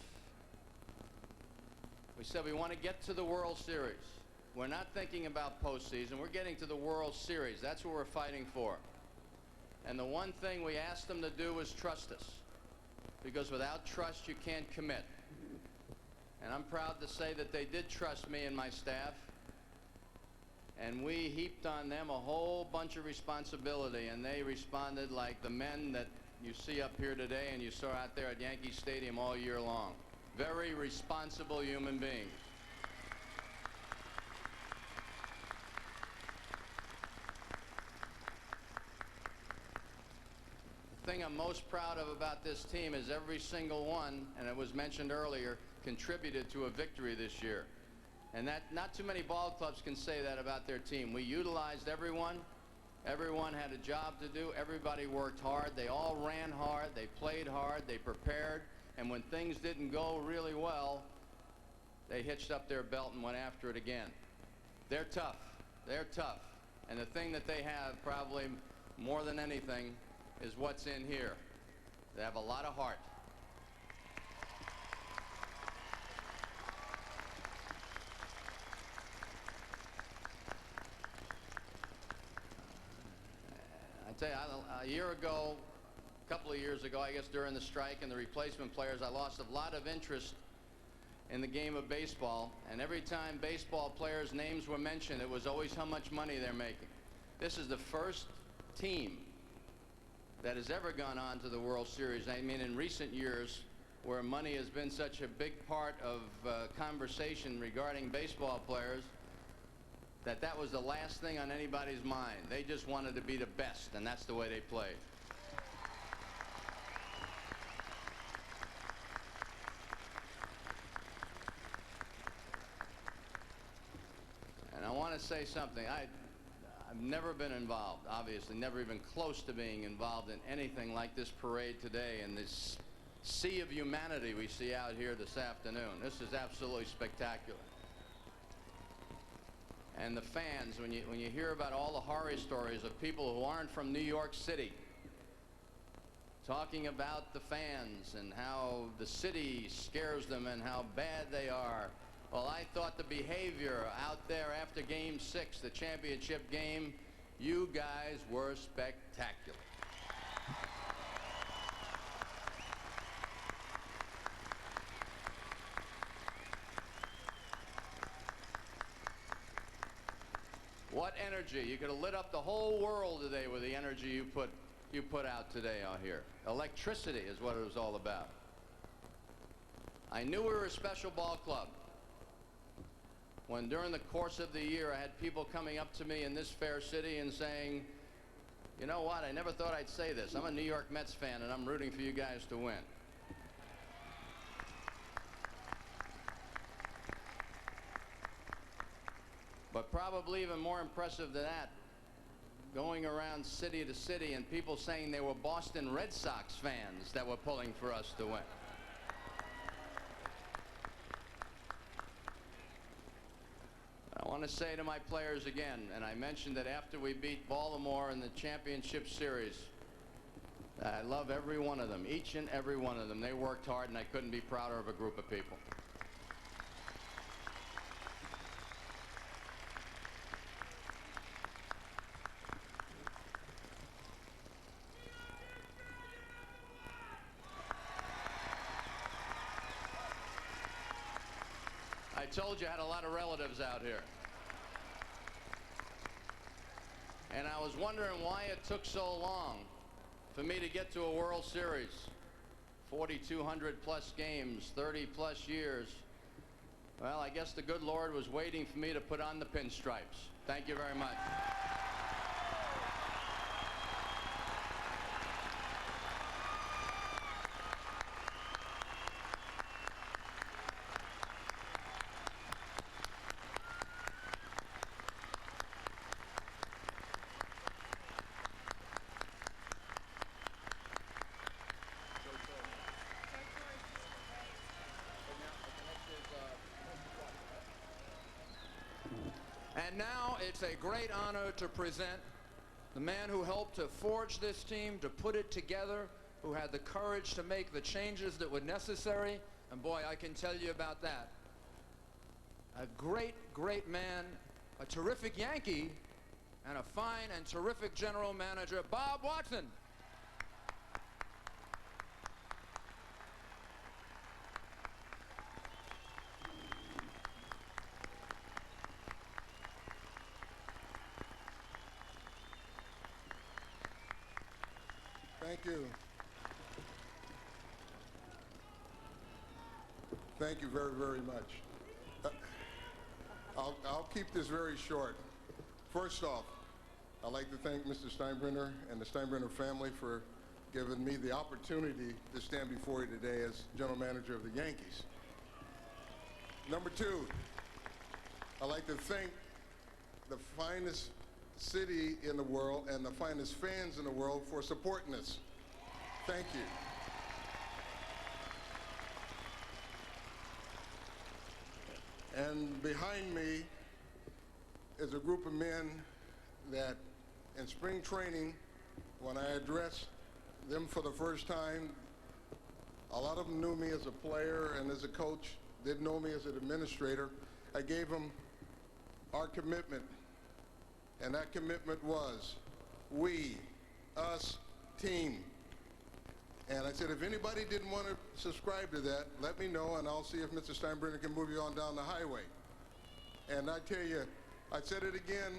We said we want to get to the World Series. We're not thinking about postseason. We're getting to the World Series. That's what we're fighting for. And the one thing we asked them to do was trust us. Because without trust, you can't commit. And I'm proud to say that they did trust me and my staff. And we heaped on them a whole bunch of responsibility, and they responded like the men that you see up here today and you saw out there at Yankee Stadium all year long. Very responsible human beings. The thing I'm most proud of about this team is every single one, and it was mentioned earlier, contributed to a victory this year. And that not too many ball clubs can say that about their team. We utilized everyone. Everyone had a job to do. Everybody worked hard. They all ran hard. They played hard. They prepared. And when things didn't go really well, they hitched up their belt and went after it again. They're tough. They're tough. And the thing that they have probably more than anything is what's in here. They have a lot of heart. I tell you, a year ago, a couple of years ago, I guess during the strike and the replacement players, I lost a lot of interest in the game of baseball. And every time baseball players' names were mentioned, it was always how much money they're making. This is the first team that has ever gone on to the World Series. I mean, in recent years, where money has been such a big part of conversation regarding baseball players, that was the last thing on anybody's mind. They just wanted to be the best, and that's the way they played. And I want to say something. I've never been involved, obviously, never even close to being involved in anything like this parade today and this sea of humanity we see out here this afternoon. This is absolutely spectacular. And the fans, when you hear about all the horror stories of people who aren't from New York City, talking about the fans and how the city scares them and how bad they are. Well, I thought the behavior out there after Game 6, the championship game, you guys were spectacular. What energy. You could have lit up the whole world today with the energy you put out today out here. Electricity is what it was all about. I knew we were a special ball club when during the course of the year I had people coming up to me in this fair city and saying, you know what, I never thought I'd say this. I'm a New York Mets fan and I'm rooting for you guys to win. probably even more impressive than that, going around city to city and people saying they were Boston Red Sox fans that were pulling for us to win. I want to say to my players again, and I mentioned that after we beat Baltimore in the championship series, I love every one of them, each and every one of them. They worked hard, and I couldn't be prouder of a group of people. I told you I had a lot of relatives out here. And I was wondering why it took so long for me to get to a World Series. 4,200 plus games, 30 plus years. Well, I guess the good Lord was waiting for me to put on the pinstripes. Thank you very much. And now it's a great honor to present the man who helped to forge this team, to put it together, who had the courage to make the changes that were necessary. And boy, I can tell you about that. A great, great man, a terrific Yankee, and a fine and terrific general manager, Bob Watson. Thank you. Thank you very, very much. I'll keep this very short. First off, I'd like to thank Mr. Steinbrenner and the Steinbrenner family for giving me the opportunity to stand before you today as general manager of the Yankees. Number two, I'd like to thank the finest city in the world and the finest fans in the world for supporting us. Thank you. And behind me is a group of men that in spring training, when I addressed them for the first time, a lot of them knew me as a player and as a coach, didn't know me as an administrator. I gave them our commitment. And that commitment was, we, us, team. And I said, if anybody didn't want to subscribe to that, let me know, and I'll see if Mr. Steinbrenner can move you on down the highway. And I tell you, I said it again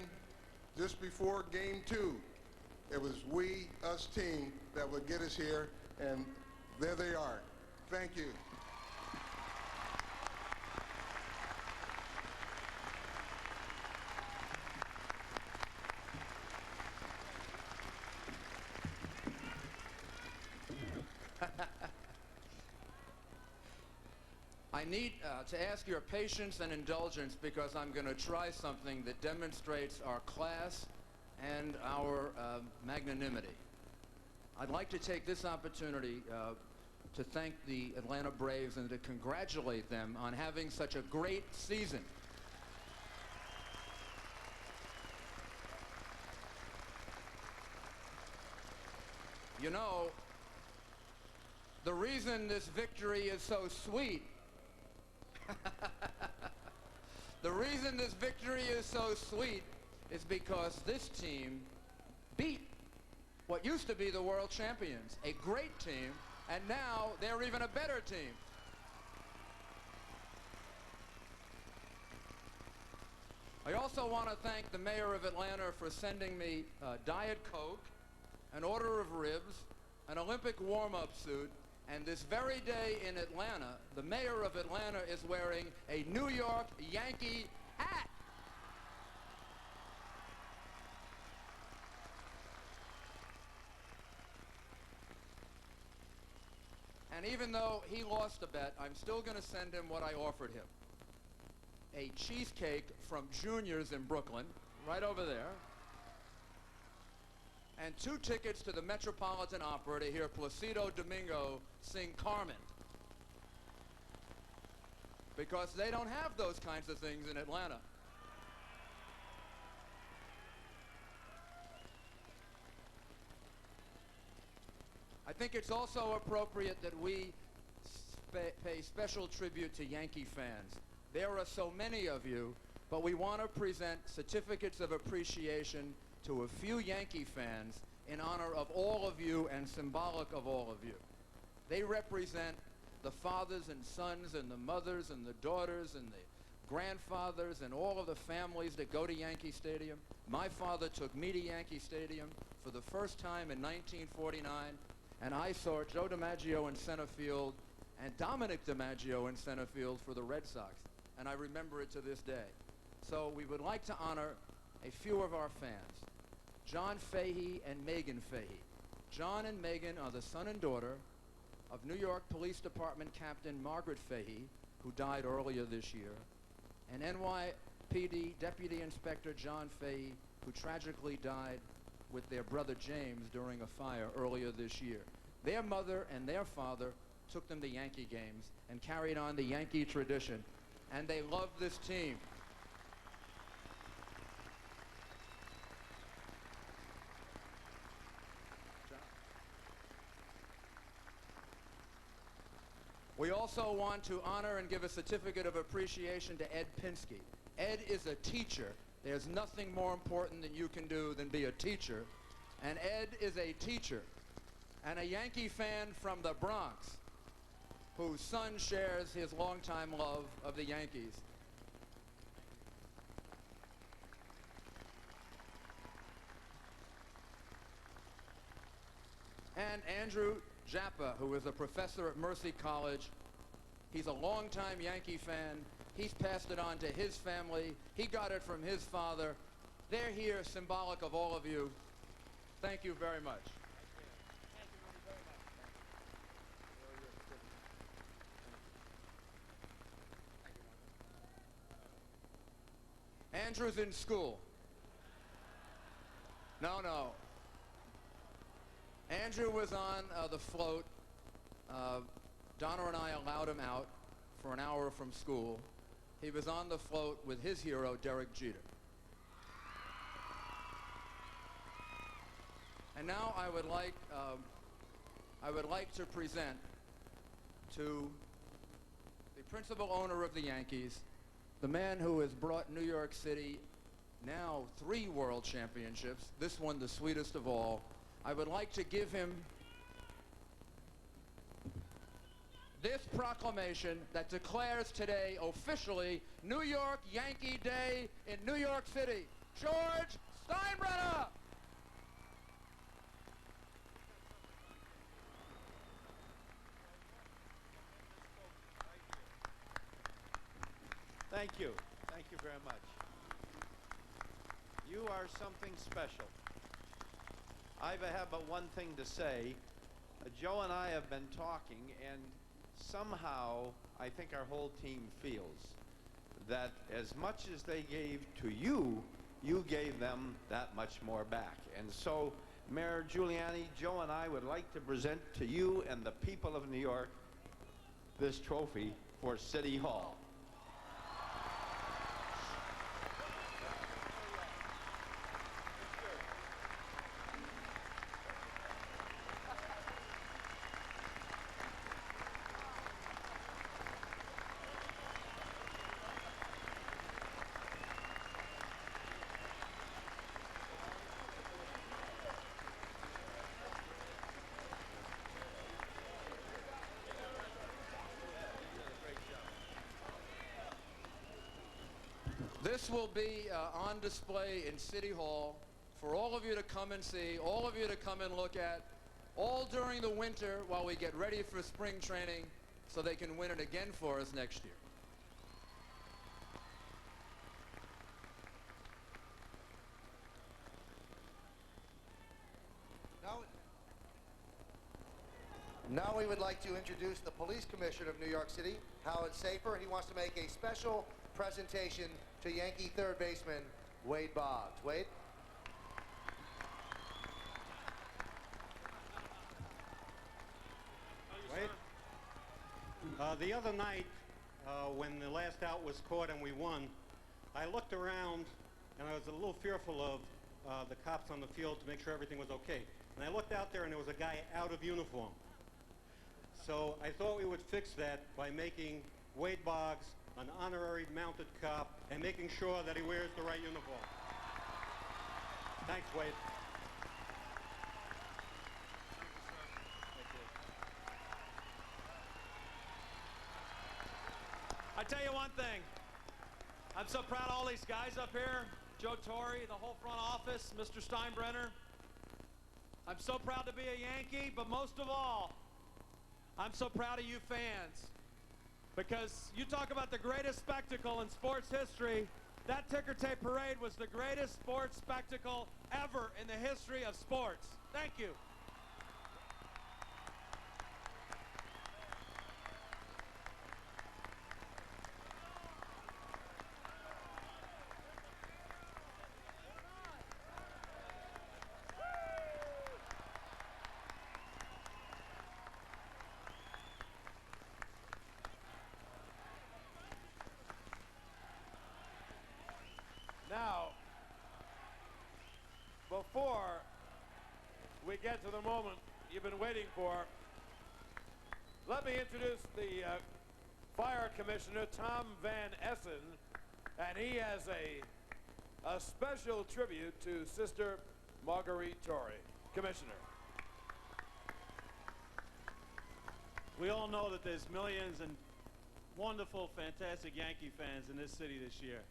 just before Game 2. It was we, us, team that would get us here, and there they are. Thank you. I need to ask your patience and indulgence because I'm going to try something that demonstrates our class and our magnanimity. I'd like to take this opportunity to thank the Atlanta Braves and to congratulate them on having such a great season. You know, the reason this victory is so sweet the reason this victory is so sweet is because this team beat what used to be the world champions, a great team, and now they're even a better team. I also want to thank the mayor of Atlanta for sending me Diet Coke, an order of ribs, an Olympic warm-up suit, and this very day in Atlanta, the mayor of Atlanta is wearing a New York Yankee hat. And even though he lost a bet, I'm still going to send him what I offered him. a cheesecake from Junior's in Brooklyn, right over there, and 2 tickets to the Metropolitan Opera to hear Placido Domingo sing Carmen. Because they don't have those kinds of things in Atlanta. I think it's also appropriate that we pay special tribute to Yankee fans. There are so many of you, but we want to present certificates of appreciation to a few Yankee fans in honor of all of you and symbolic of all of you. They represent the fathers and sons and the mothers and the daughters and the grandfathers and all of the families that go to Yankee Stadium. My father took me to Yankee Stadium for the first time in 1949, and I saw Joe DiMaggio in center field and Dominic DiMaggio in center field for the Red Sox, and I remember it to this day. So we would like to honor a few of our fans, John Fahey and Megan Fahey. John and Megan are the son and daughter of New York Police Department Captain Margaret Fahey, who died earlier this year, and NYPD Deputy Inspector John Fahey, who tragically died with their brother James during a fire earlier this year. Their mother and their father took them to Yankee games and carried on the Yankee tradition, and they love this team. We also want to honor and give a certificate of appreciation to Ed Pinsky. Ed is a teacher. There's nothing more important than you can do than be a teacher. And Ed is a teacher and a Yankee fan from the Bronx whose son shares his longtime love of the Yankees. And Andrew Jappa, who is a professor at Mercy College. He's a longtime Yankee fan. He's passed it on to his family. He got it from his father. They're here symbolic of all of you. Thank you very much. Andrew's in school. No. Andrew was on the float. Donna and I allowed him out for an hour from school. He was on the float with his hero, Derek Jeter. And now I would like to present to the principal owner of the Yankees, the man who has brought New York City now 3 world championships, this one the sweetest of all. I would like to give him this proclamation that declares today officially New York Yankee Day in New York City. George Steinbrenner! Thank you. Thank you very much. You are something special. I have but one thing to say. Joe and I have been talking, and somehow I think our whole team feels that as much as they gave to you, you gave them that much more back. And so, Mayor Giuliani, Joe and I would like to present to you and the people of New York this trophy for City Hall. This will be on display in City Hall for all of you to come and see, all of you to come and look at, all during the winter while we get ready for spring training so they can win it again for us next year. Now we would like to introduce the Police Commissioner of New York City, Howard Safer. He wants to make a special presentation to Yankee third baseman Wade Boggs. Wade? Wade? The other night, when the last out was caught and we won, I looked around and I was a little fearful of the cops on the field to make sure everything was okay. And I looked out there and there was a guy out of uniform. So I thought we would fix that by making Wade Boggs an honorary mounted cop and making sure that he wears the right uniform. Thanks, Wade. I tell you one thing. I'm so proud of all these guys up here. Joe Torre, the whole front office, Mr. Steinbrenner. I'm so proud to be a Yankee, but most of all, I'm so proud of you fans. Because you talk about the greatest spectacle in sports history, that ticker tape parade was the greatest sports spectacle ever in the history of sports. Thank you. Now, before we get to the moment you've been waiting for, let me introduce the Fire Commissioner, Tom Van Essen, and he has a special tribute to Sister Marguerite Torre. Commissioner. We all know that there's millions and wonderful, fantastic Yankee fans in this city this year.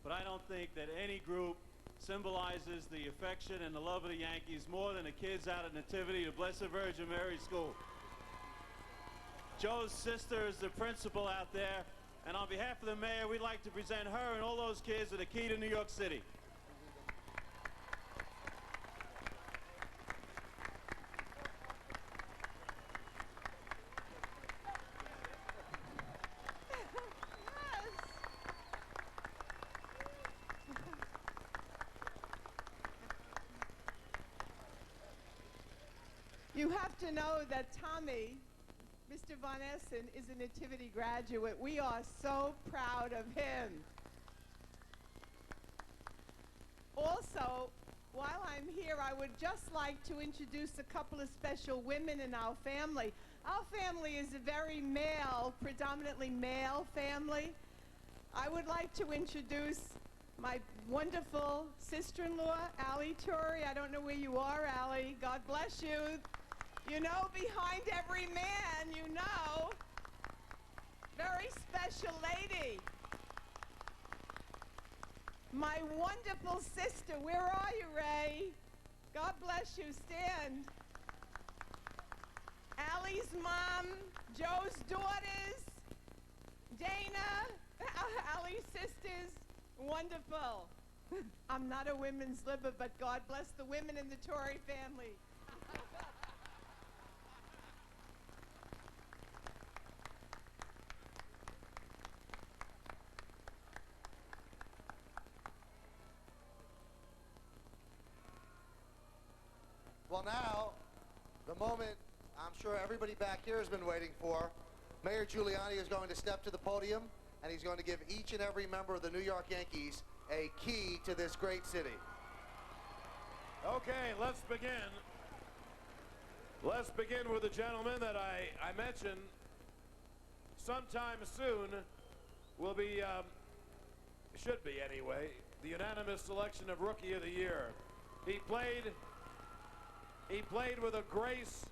But I don't think that any group symbolizes the affection and the love of the Yankees more than the kids out at Nativity, the Blessed Virgin Mary School. Joe's sister is the principal out there, and on behalf of the mayor, we'd like to present her and all those kids with a key to New York City. You have to know that Tommy, Mr. Von Essen, is a Nativity graduate. We are so proud of him. Also, while I'm here, I would just like to introduce a couple of special women in our family. Our family is a very male, predominantly male family. I would like to introduce my wonderful sister-in-law, Allie Torre. I don't know where you are, Allie. God bless you. You know, behind every man, you know. Very special lady. My wonderful sister. Where are you, Ray? God bless you. Stand. Allie's mom, Joe's daughters, Dana, Allie's sisters. Wonderful. I'm not a women's libber, but God bless the women in the Torre family. Well, now, the moment I'm sure everybody back here has been waiting for. Mayor Giuliani is going to step to the podium, and he's going to give each and every member of the New York Yankees a key to this great city. Okay, let's begin. Let's begin with the gentleman that I mentioned sometime soon will be, should be anyway, the unanimous selection of Rookie of the Year. He played with a grace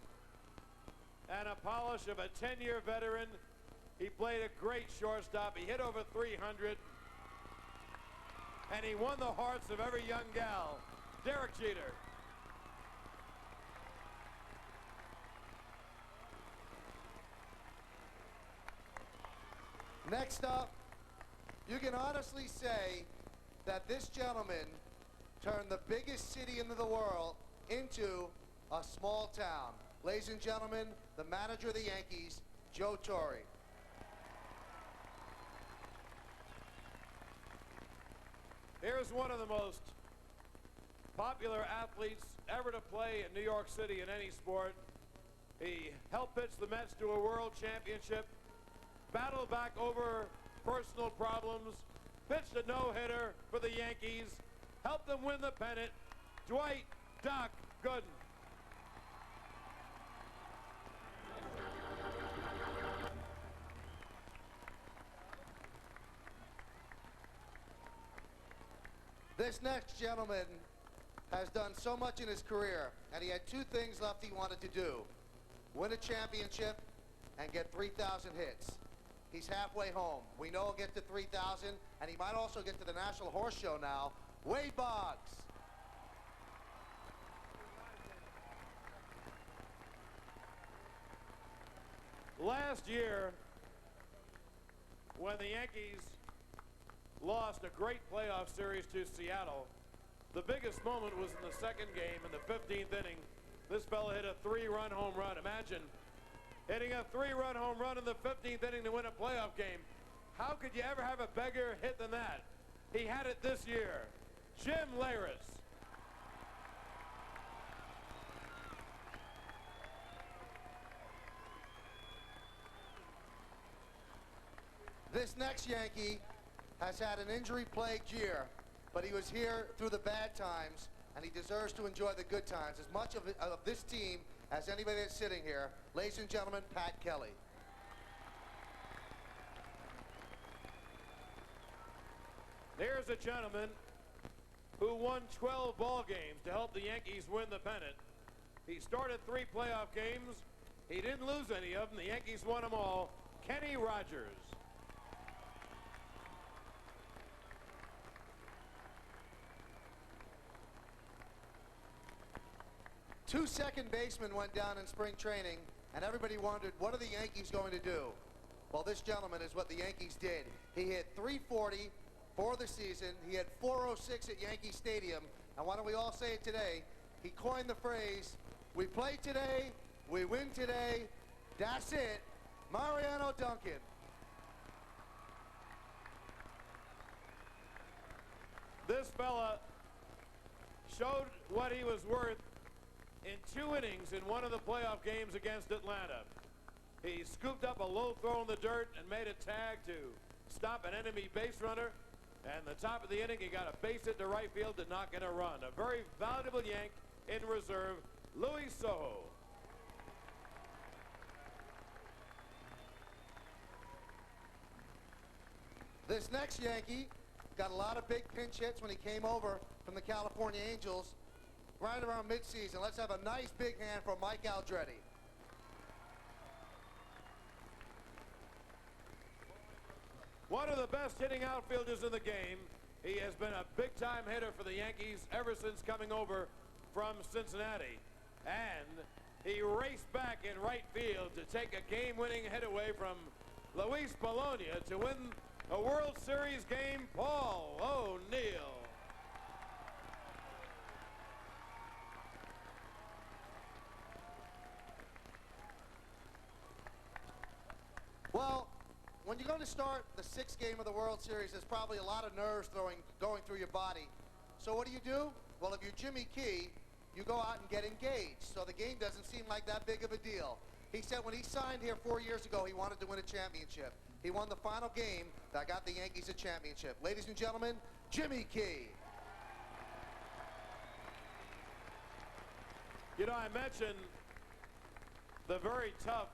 and a polish of a 10-year veteran. He played a great shortstop. He hit over 300. And he won the hearts of every young gal. Derek Jeter. Next up, you can honestly say that this gentleman turned the biggest city in the world into a small town. Ladies and gentlemen, the manager of the Yankees, Joe Torre. Here's one of the most popular athletes ever to play in New York City in any sport. He helped pitch the Mets to a world championship, battled back over personal problems, pitched a no-hitter for the Yankees, helped them win the pennant, Dwight Doc Gooden. This next gentleman has done so much in his career, and he had two things left he wanted to do: win a championship and get 3,000 hits. He's halfway home. We know he'll get to 3,000, and he might also get to the National Horse Show now. Wade Boggs. Last year, when the Yankees lost a great playoff series to Seattle, the biggest moment was in the second game in the 15th inning. This fella hit a 3-run home run. Imagine hitting a 3-run home run in the 15th inning to win a playoff game. How could you ever have a bigger hit than that? He had it this year. Jim Leyritz. This next Yankee has had an injury-plagued year, but he was here through the bad times, and he deserves to enjoy the good times as much of this team as anybody that's sitting here. Ladies and gentlemen, Pat Kelly. Here's a gentleman who won 12 ball games to help the Yankees win the pennant. He started 3 playoff games. He didn't lose any of them. The Yankees won them all. Kenny Rogers. Two second basemen went down in spring training, and everybody wondered, what are the Yankees going to do? Well, this gentleman is what the Yankees did. He hit .340 for the season. He had .406 at Yankee Stadium. And why don't we all say it today? He coined the phrase, we play today, we win today, that's it. Mariano Duncan. This fella showed what he was worth in 2 innings in one of the playoff games against Atlanta. He scooped up a low throw in the dirt and made a tag to stop an enemy base runner. And the top of the inning, he got a base hit to right field to knock in a run. A very valuable Yank in reserve, Louis Soho. This next Yankee got a lot of big pinch hits when he came over from the California Angels right around midseason. Let's have a nice big hand for Mike Aldrete. One of the best hitting outfielders in the game. He has been a big-time hitter for the Yankees ever since coming over from Cincinnati. And he raced back in right field to take a game-winning hit away from Luis Polonia to win a World Series game. Paul O'Neill. Well, when you're going to start the 6th game of the World Series, there's probably a lot of nerves going through your body. So what do? Well, if you're Jimmy Key, you go out and get engaged. So the game doesn't seem like that big of a deal. He said when he signed here 4 years ago, he wanted to win a championship. He won the final game that got the Yankees a championship. Ladies and gentlemen, Jimmy Key. You know, I mentioned the very tough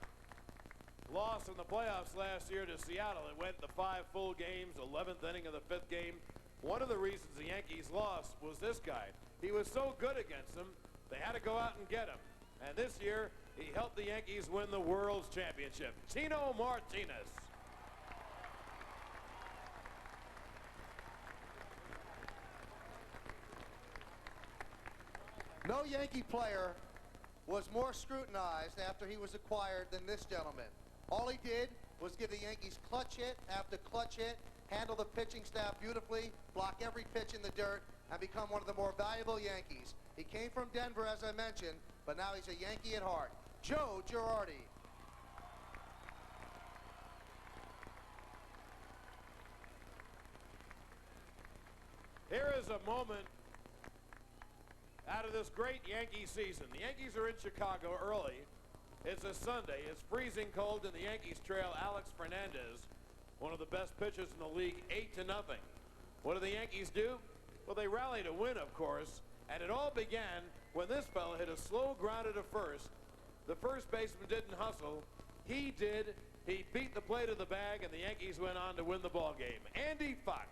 loss in the playoffs last year to Seattle. It went to 5 full games, 11th inning of the 5th game. One of the reasons the Yankees lost was this guy. He was so good against them, they had to go out and get him. And this year, he helped the Yankees win the World Championship. Tino Martinez. No Yankee player was more scrutinized after he was acquired than this gentleman. All he did was give the Yankees clutch hit after clutch hit, handle the pitching staff beautifully, block every pitch in the dirt, and become one of the more valuable Yankees. He came from Denver, as I mentioned, but now he's a Yankee at heart. Joe Girardi. Here is a moment out of this great Yankee season. The Yankees are in Chicago early. It's a Sunday. It's freezing cold, and the Yankees trail Alex Fernandez, one of the best pitchers in the league, 8-0. What do the Yankees do? Well, they rally to win, of course, and it all began when this fella hit a slow grounder to first. The first baseman didn't hustle. He did. He beat the plate of the bag, and the Yankees went on to win the ball game. Andy Fox.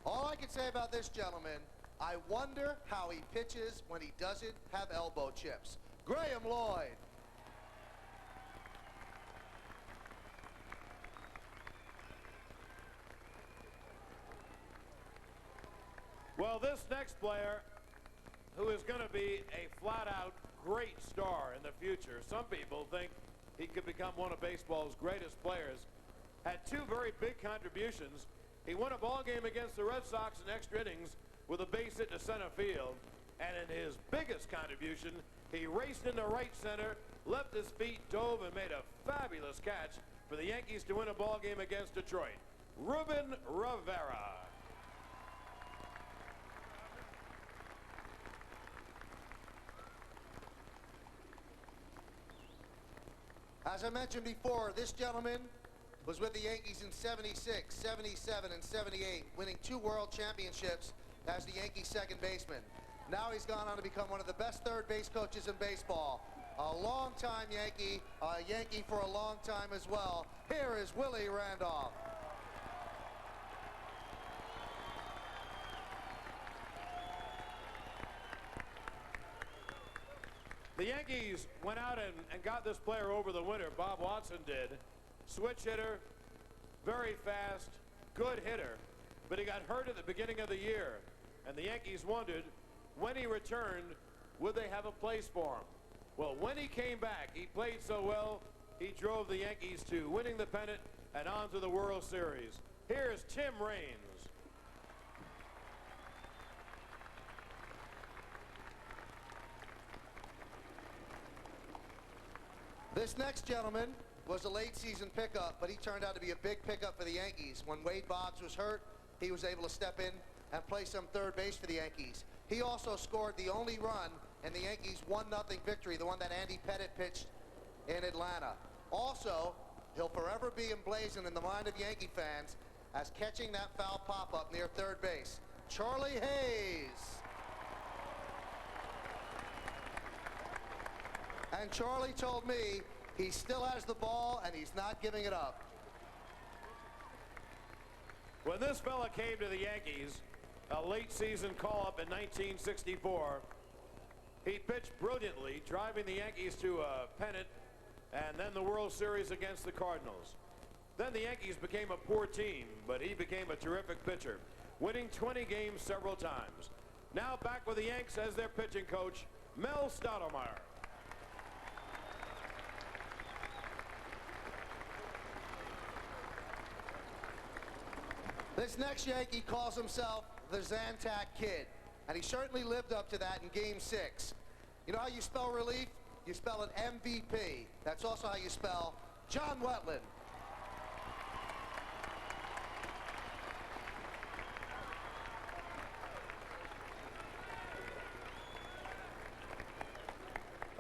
All I can say about this gentleman, I wonder how he pitches when he doesn't have elbow chips. Graham Lloyd. Well, this next player, who is going to be a flat-out great star in the future, some people think he could become one of baseball's greatest players, had two very big contributions. He won a ball game against the Red Sox in extra innings with a base hit to center field, and in his biggest contribution, he raced into right center, left his feet, dove, and made a fabulous catch for the Yankees to win a ball game against Detroit. Ruben Rivera. As I mentioned before, this gentleman was with the Yankees in 76, 77, and 78, winning 2 world championships as the Yankees second baseman. Now he's gone on to become one of the best third base coaches in baseball. A long-time Yankee, a Yankee for a long time as well. Here is Willie Randolph. The Yankees went out and got this player over the winter. Bob Watson did. Switch hitter, very fast, good hitter. But he got hurt at the beginning of the year. And the Yankees wondered, when he returned, would they have a place for him? Well, when he came back, he played so well, he drove the Yankees to winning the pennant and on to the World Series. Here's Tim Raines. This next gentleman was a late season pickup, but he turned out to be a big pickup for the Yankees. When Wade Boggs was hurt, he was able to step in and play some third base for the Yankees. He also scored the only run in the Yankees' 1-0 victory, the one that Andy Pettitte pitched in Atlanta. Also, he'll forever be emblazoned in the mind of Yankee fans as catching that foul pop-up near third base. Charlie Hayes. And Charlie told me he still has the ball and he's not giving it up. When this fella came to the Yankees, a late season call-up in 1964, he pitched brilliantly, driving the Yankees to a pennant and then the World Series against the Cardinals. Then the Yankees became a poor team, but he became a terrific pitcher, winning 20 games several times. Now back with the Yanks as their pitching coach, Mel Stottlemyre. This next Yankee calls himself the Zantac Kid, and he certainly lived up to that in Game 6. You know how you spell relief? You spell it MVP. That's also how you spell John Wetland.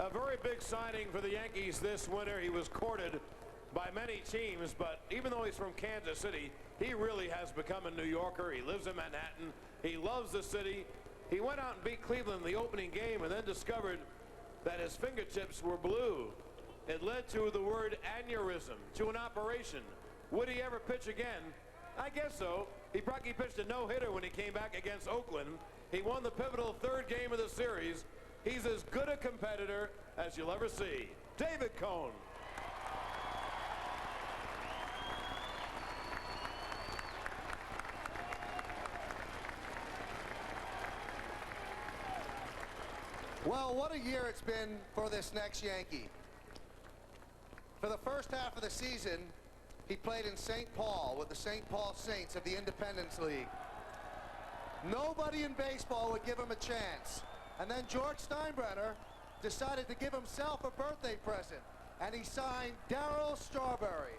A very big signing for the Yankees this winter. He was courted by many teams, but even though he's from Kansas City, he really has become a New Yorker. He lives in Manhattan. He loves the city. He went out and beat Cleveland in the opening game and then discovered that his fingertips were blue. It led to the word aneurysm, to an operation. Would he ever pitch again? I guess so. He pitched a no-hitter when he came back against Oakland. He won the pivotal third game of the series. He's as good a competitor as you'll ever see. David Cone. Well, what a year it's been for this next Yankee. For the first half of the season, he played in St. Paul with the St. Paul Saints of the Independence League. Nobody in baseball would give him a chance. And then George Steinbrenner decided to give himself a birthday present, and he signed Darryl Strawberry.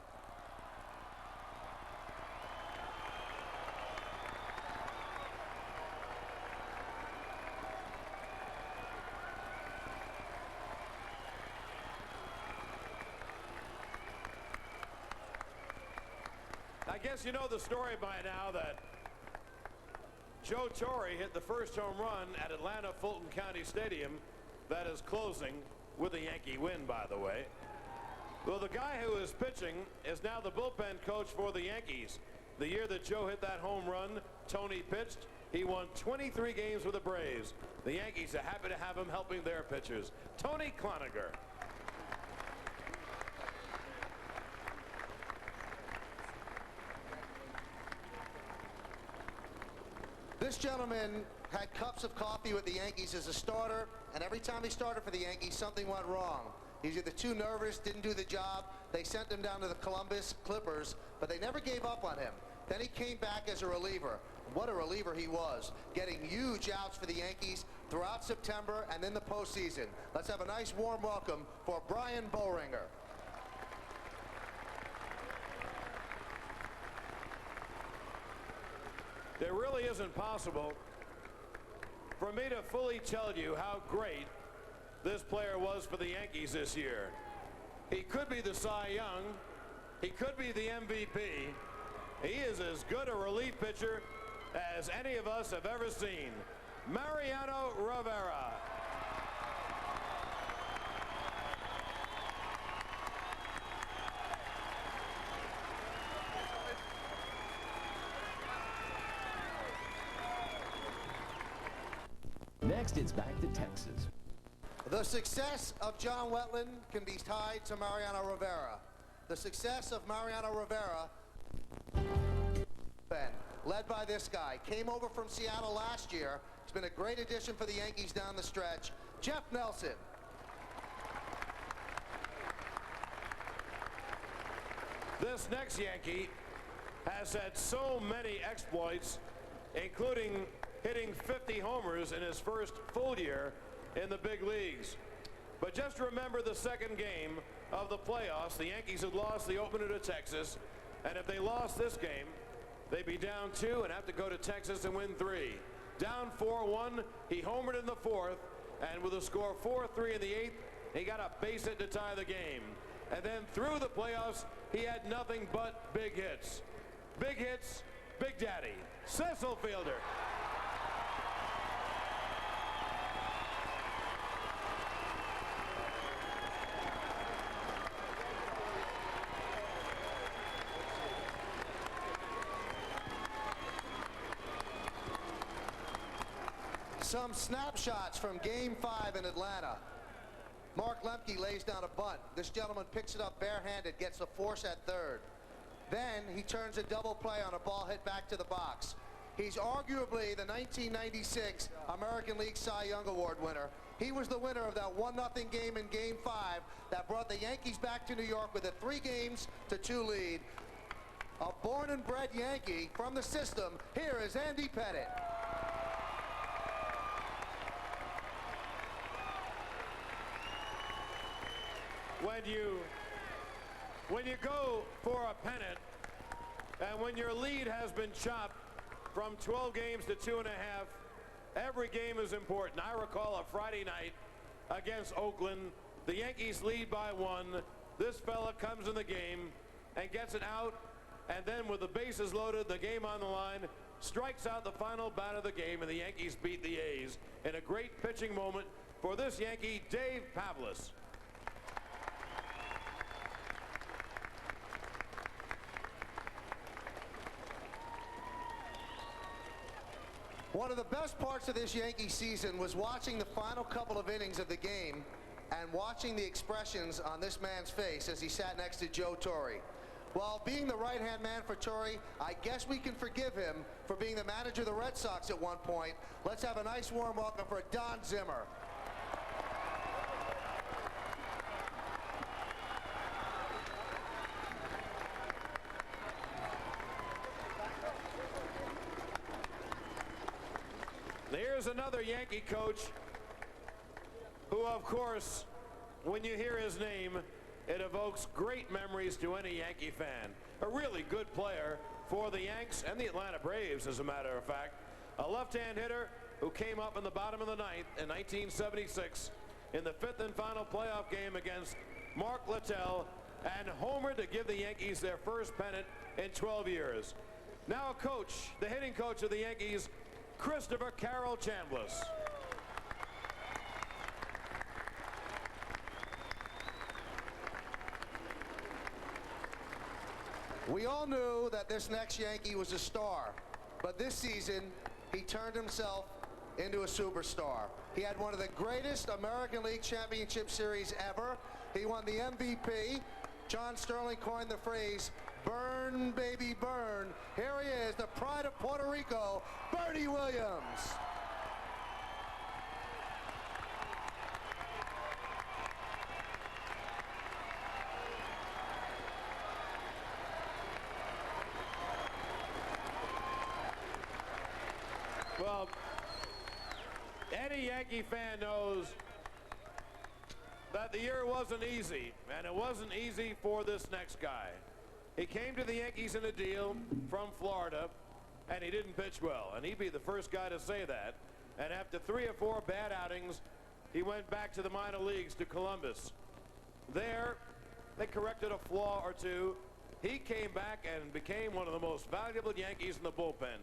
I guess you know the story by now that Joe Torre hit the first home run at Atlanta Fulton County Stadium. That is closing with a Yankee win, by the way. Well, the guy who is pitching is now the bullpen coach for the Yankees. The year that Joe hit that home run, Tony pitched. He won 23 games with the Braves. The Yankees are happy to have him helping their pitchers. Tony Cloninger. This gentleman had cups of coffee with the Yankees as a starter, and every time he started for the Yankees, something went wrong. He was either too nervous, didn't do the job. They sent him down to the Columbus Clippers, but they never gave up on him. Then he came back as a reliever. What a reliever he was, getting huge outs for the Yankees throughout September and then the postseason. Let's have a nice warm welcome for Brian Boehringer. It really isn't possible for me to fully tell you how great this player was for the Yankees this year. He could be the Cy Young. He could be the MVP. He is as good a relief pitcher as any of us have ever seen. Mariano Rivera. Next, it's back to Texas. The success of John Wetteland can be tied to Mariano Rivera. The success of Mariano Rivera, led by this guy, came over from Seattle last year. He's been a great addition for the Yankees down the stretch. Jeff Nelson. This next Yankee has had so many exploits, including hitting 50 homers in his first full year in the big leagues. But just remember the second game of the playoffs. The Yankees had lost the opener to Texas, and if they lost this game, they'd be down 2 and have to go to Texas and win 3. Down 4-1, he homered in the 4th, and with a score 4-3 in the 8th, he got a base hit to tie the game. And then through the playoffs, he had nothing but big hits. Big hits, Big Daddy, Cecil Fielder. Some snapshots from Game 5 in Atlanta. Mark Lemke lays down a bunt. This gentleman picks it up barehanded, gets a force at third. Then he turns a double play on a ball hit back to the box. He's arguably the 1996 American League Cy Young Award winner. He was the winner of that 1-0 game in Game 5 that brought the Yankees back to New York with a 3-2 lead. A born and bred Yankee from the system, here is Andy Pettitte. When you go for a pennant, and when your lead has been chopped from 12 games to 2.5, every game is important. I recall a Friday night against Oakland. The Yankees lead by 1. This fella comes in the game and gets it out, and then with the bases loaded, the game on the line, strikes out the final bat of the game, and the Yankees beat the A's in a great pitching moment for this Yankee, Dave Pavlis. One of the best parts of this Yankee season was watching the final couple of innings of the game and watching the expressions on this man's face as he sat next to Joe Torre. While being the right-hand man for Torre, I guess we can forgive him for being the manager of the Red Sox at one point. Let's have a nice warm welcome for Don Zimmer. Here's another Yankee coach who, of course, when you hear his name, it evokes great memories to any Yankee fan. A really good player for the Yanks and the Atlanta Braves, as a matter of fact. A left-hand hitter who came up in the bottom of the ninth in 1976 in the 5th and final playoff game against Mark Littell, and homered to give the Yankees their first pennant in 12 years. Now a coach, the hitting coach of the Yankees, Christopher Carroll Chambliss. We all knew that this next Yankee was a star, but this season he turned himself into a superstar. He had one of the greatest American League Championship Series ever. He won the MVP. John Sterling coined the phrase, "Burn, baby, burn." Here he is, the pride of Puerto Rico, Bernie Williams. Well, any Yankee fan knows that the year wasn't easy, and it wasn't easy for this next guy. He came to the Yankees in a deal from Florida, and he didn't pitch well, and he'd be the first guy to say that. And after 3 or 4 bad outings, he went back to the minor leagues, to Columbus. There, they corrected a flaw or two. He came back and became one of the most valuable Yankees in the bullpen.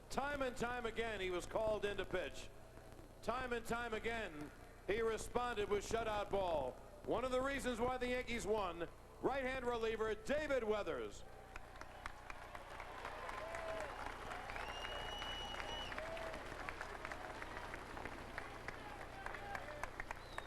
Time and time again, he was called in to pitch. Time and time again, he responded with shutout ball. One of the reasons why the Yankees won, right-hand reliever David Weathers.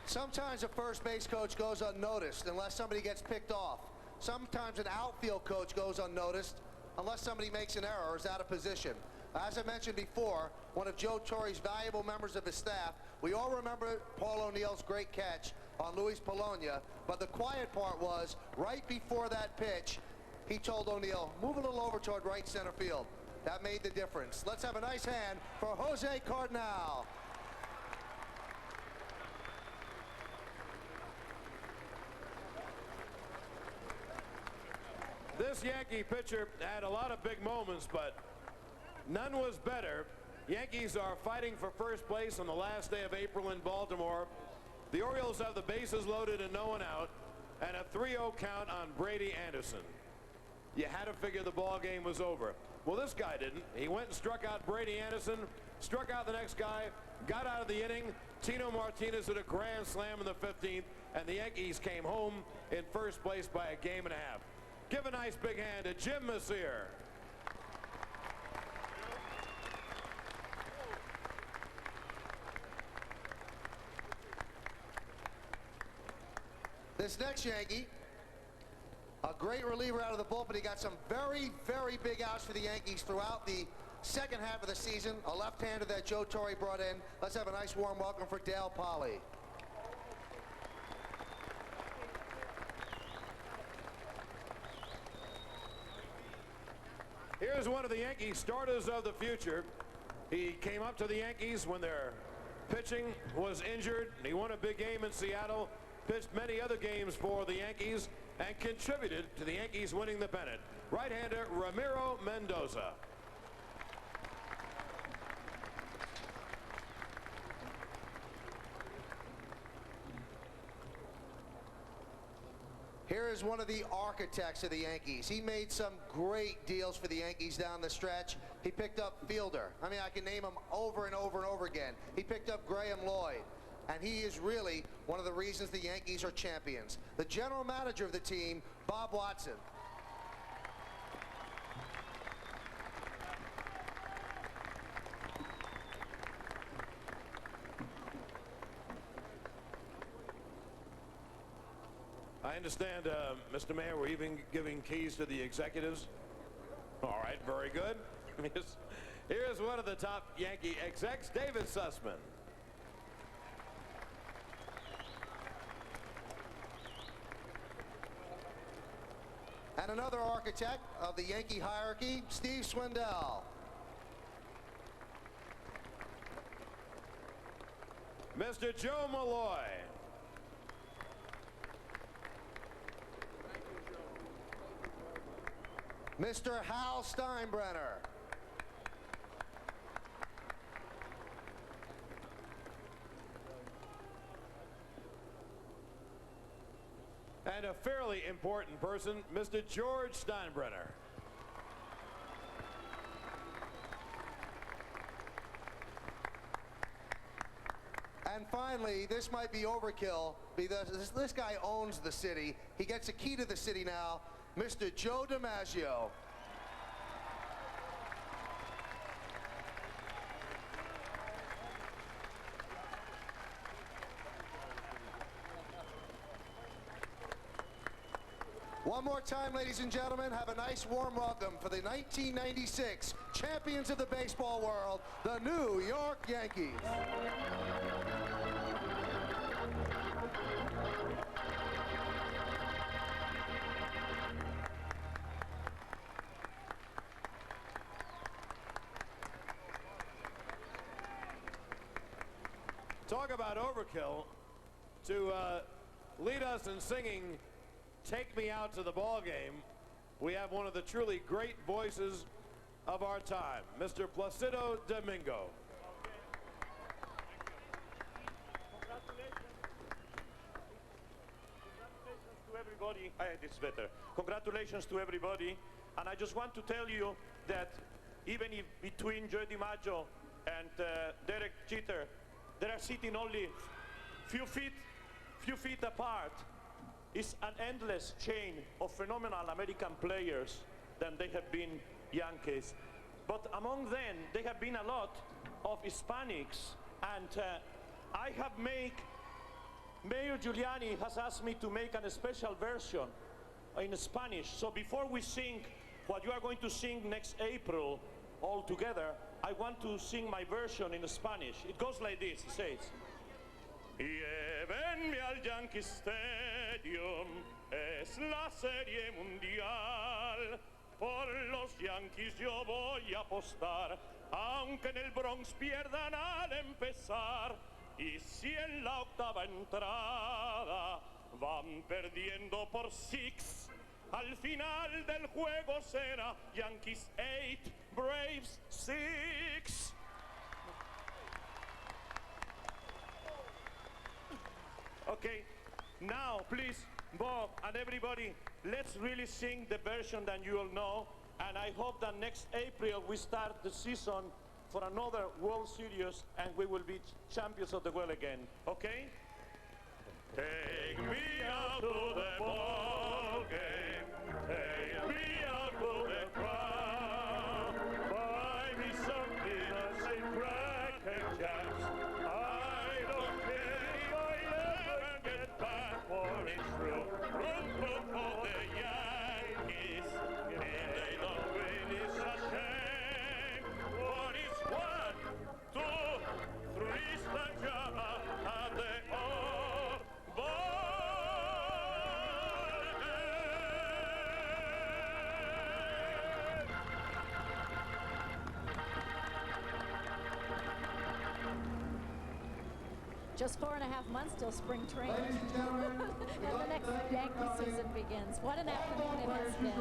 Sometimes a first base coach goes unnoticed unless somebody gets picked off. Sometimes an outfield coach goes unnoticed unless somebody makes an error or is out of position. As I mentioned before, one of Joe Torre's valuable members of his staff, we all remember Paul O'Neill's great catch on Luis Polonia, but the quiet part was, right before that pitch, he told O'Neill, move a little over toward right center field. That made the difference. Let's have a nice hand for Jose Cardinal. This Yankee pitcher had a lot of big moments, but none was better. Yankees are fighting for first place on the last day of April in Baltimore. The Orioles have the bases loaded and no one out, and a 3-0 count on Brady Anderson. You had to figure the ball game was over. Well, this guy didn't. He went and struck out Brady Anderson, struck out the next guy, got out of the inning. Tino Martinez hit a grand slam in the 15th, and the Yankees came home in first place by a game and a half. Give a nice big hand to Jim Messier. This next Yankee, a great reliever out of the bullpen. He got some very, very big outs for the Yankees throughout the second half of the season. A left-hander that Joe Torre brought in. Let's have a nice warm welcome for Dale Polley. Here's one of the Yankee starters of the future. He came up to the Yankees when their pitching was injured. He won a big game in Seattle, pitched many other games for the Yankees, and contributed to the Yankees winning the pennant. Right-hander Ramiro Mendoza. Here is one of the architects of the Yankees. He made some great deals for the Yankees down the stretch. He picked up Fielder. I mean, I can name him over and over and over again. He picked up Graham Lloyd. And he is really one of the reasons the Yankees are champions. The general manager of the team, Bob Watson. I understand, Mr. Mayor, we're even giving keys to the executives. All right, very good. Here's one of the top Yankee execs, David Sussman. And another architect of the Yankee hierarchy, Steve Swindell. Mr. Joe Malloy. Mr. Hal Steinbrenner. And a fairly important person, Mr. George Steinbrenner. And finally, this might be overkill because this guy owns the city. He gets a key to the city now, Mr. Joe DiMaggio. One more time, ladies and gentlemen, have a nice warm welcome for the 1996 champions of the baseball world, the New York Yankees. Talk about overkill. To lead us in singing Take Me Out to the Ball Game, we have one of the truly great voices of our time, Mr. Placido Domingo. Congratulations to everybody. It's better. Congratulations to everybody. And I just want to tell you that even if between Joe DiMaggio and Derek Jeter, they are sitting only few feet apart. It's an endless chain of phenomenal American players than they have been Yankees. But among them, there have been a lot of Hispanics. And I have Mayor Giuliani has asked me to make a special version in Spanish. So before we sing what you are going to sing next April all together, I want to sing my version in Spanish. It goes like this, it says, Llévenme al Yankee Stadium, es la serie mundial. Por los Yankees yo voy a apostar, aunque en el Bronx pierdan al empezar. Y si en la octava entrada van perdiendo por 6, al final del juego será Yankees 8, Braves 6. Okay, now please, Bob and everybody, let's really sing the version that you all know. And I hope that next April we start the season for another World Series and we will be champions of the world again. Okay? Take me out to the ball game. Take me out to the crowd. Buy me something as a cracker jacks. I don't care if I never get back, for it's true. Room for the Yankees. If they don't win, it's a shame. What is 1, 2, 3 stagioni at the Just 4.5 months till spring training. And the next Yankee season begins. What an afternoon it has been.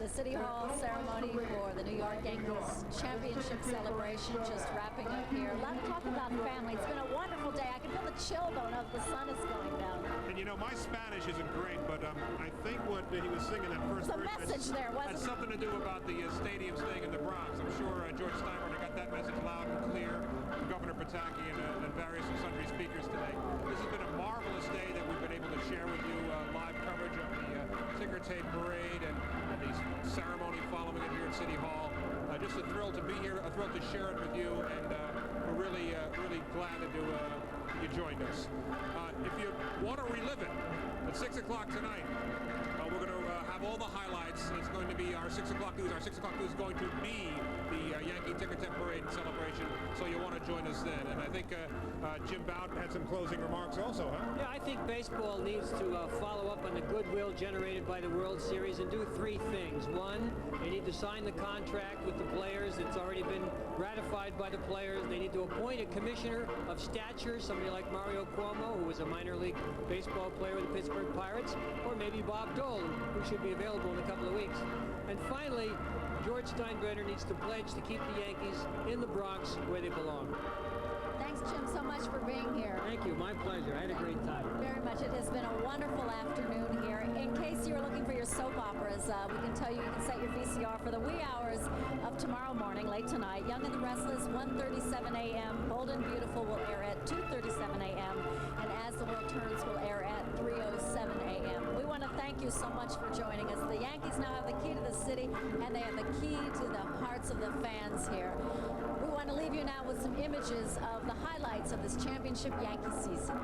The City Hall ceremony for the New York Yankees championship celebration just wrapping up here. A lot of talk about family. It's been a wonderful day. I can feel the chill going up. The sun is going down. And you know, my Spanish isn't great, but I think what he was singing that first There's a message there, wasn't had something to do about the stadium staying in the Bronx. I'm sure George Steinbrenner got that message loud and clear from Governor Pataki and various and sundry speakers today. This has been a marvelous day that we've been able to share with you live coverage of the ticker tape parade and the ceremony following it here at City Hall. Just a thrill to be here, a thrill to share it with you, and we're really glad that you joined us. If you want to relive it, at 6 o'clock tonight, we're going to have have all the highlights. It's going to be our 6 o'clock news. Our 6 o'clock news is going to be the Yankee Ticker Tape Parade and celebration, so you'll want to join us then. And I think Jim Bout had some closing remarks also, huh? Yeah, I think baseball needs to follow up on the goodwill generated by the World Series and do 3 things. One, they need to sign the contract with the players. It's already been ratified by the players. They need to appoint a commissioner of stature, somebody like Mario Cuomo, who was a minor league baseball player with the Pittsburgh Pirates, or maybe Bob Dole, who should be available in a couple of weeks. And finally, George Steinbrenner needs to pledge to keep the Yankees in the Bronx where they belong. Thanks, Jim, so much for being here. Thank you. My pleasure. I had a great time. Very much. It has been a wonderful afternoon here. In case you're looking for your soap operas, we can tell you can set your VCR for the wee hours of tomorrow morning, late tonight. Young and the Restless, 1:37 a.m. Bold and Beautiful will air at 2:37 a.m. And As the World Turns will air at 3:07 a.m. We want to thank you so much for joining us. The Yankees now have the key to the city, and they have the key to the hearts of the fans here. We want to leave you now with some images of the highlights of this championship Yankee season.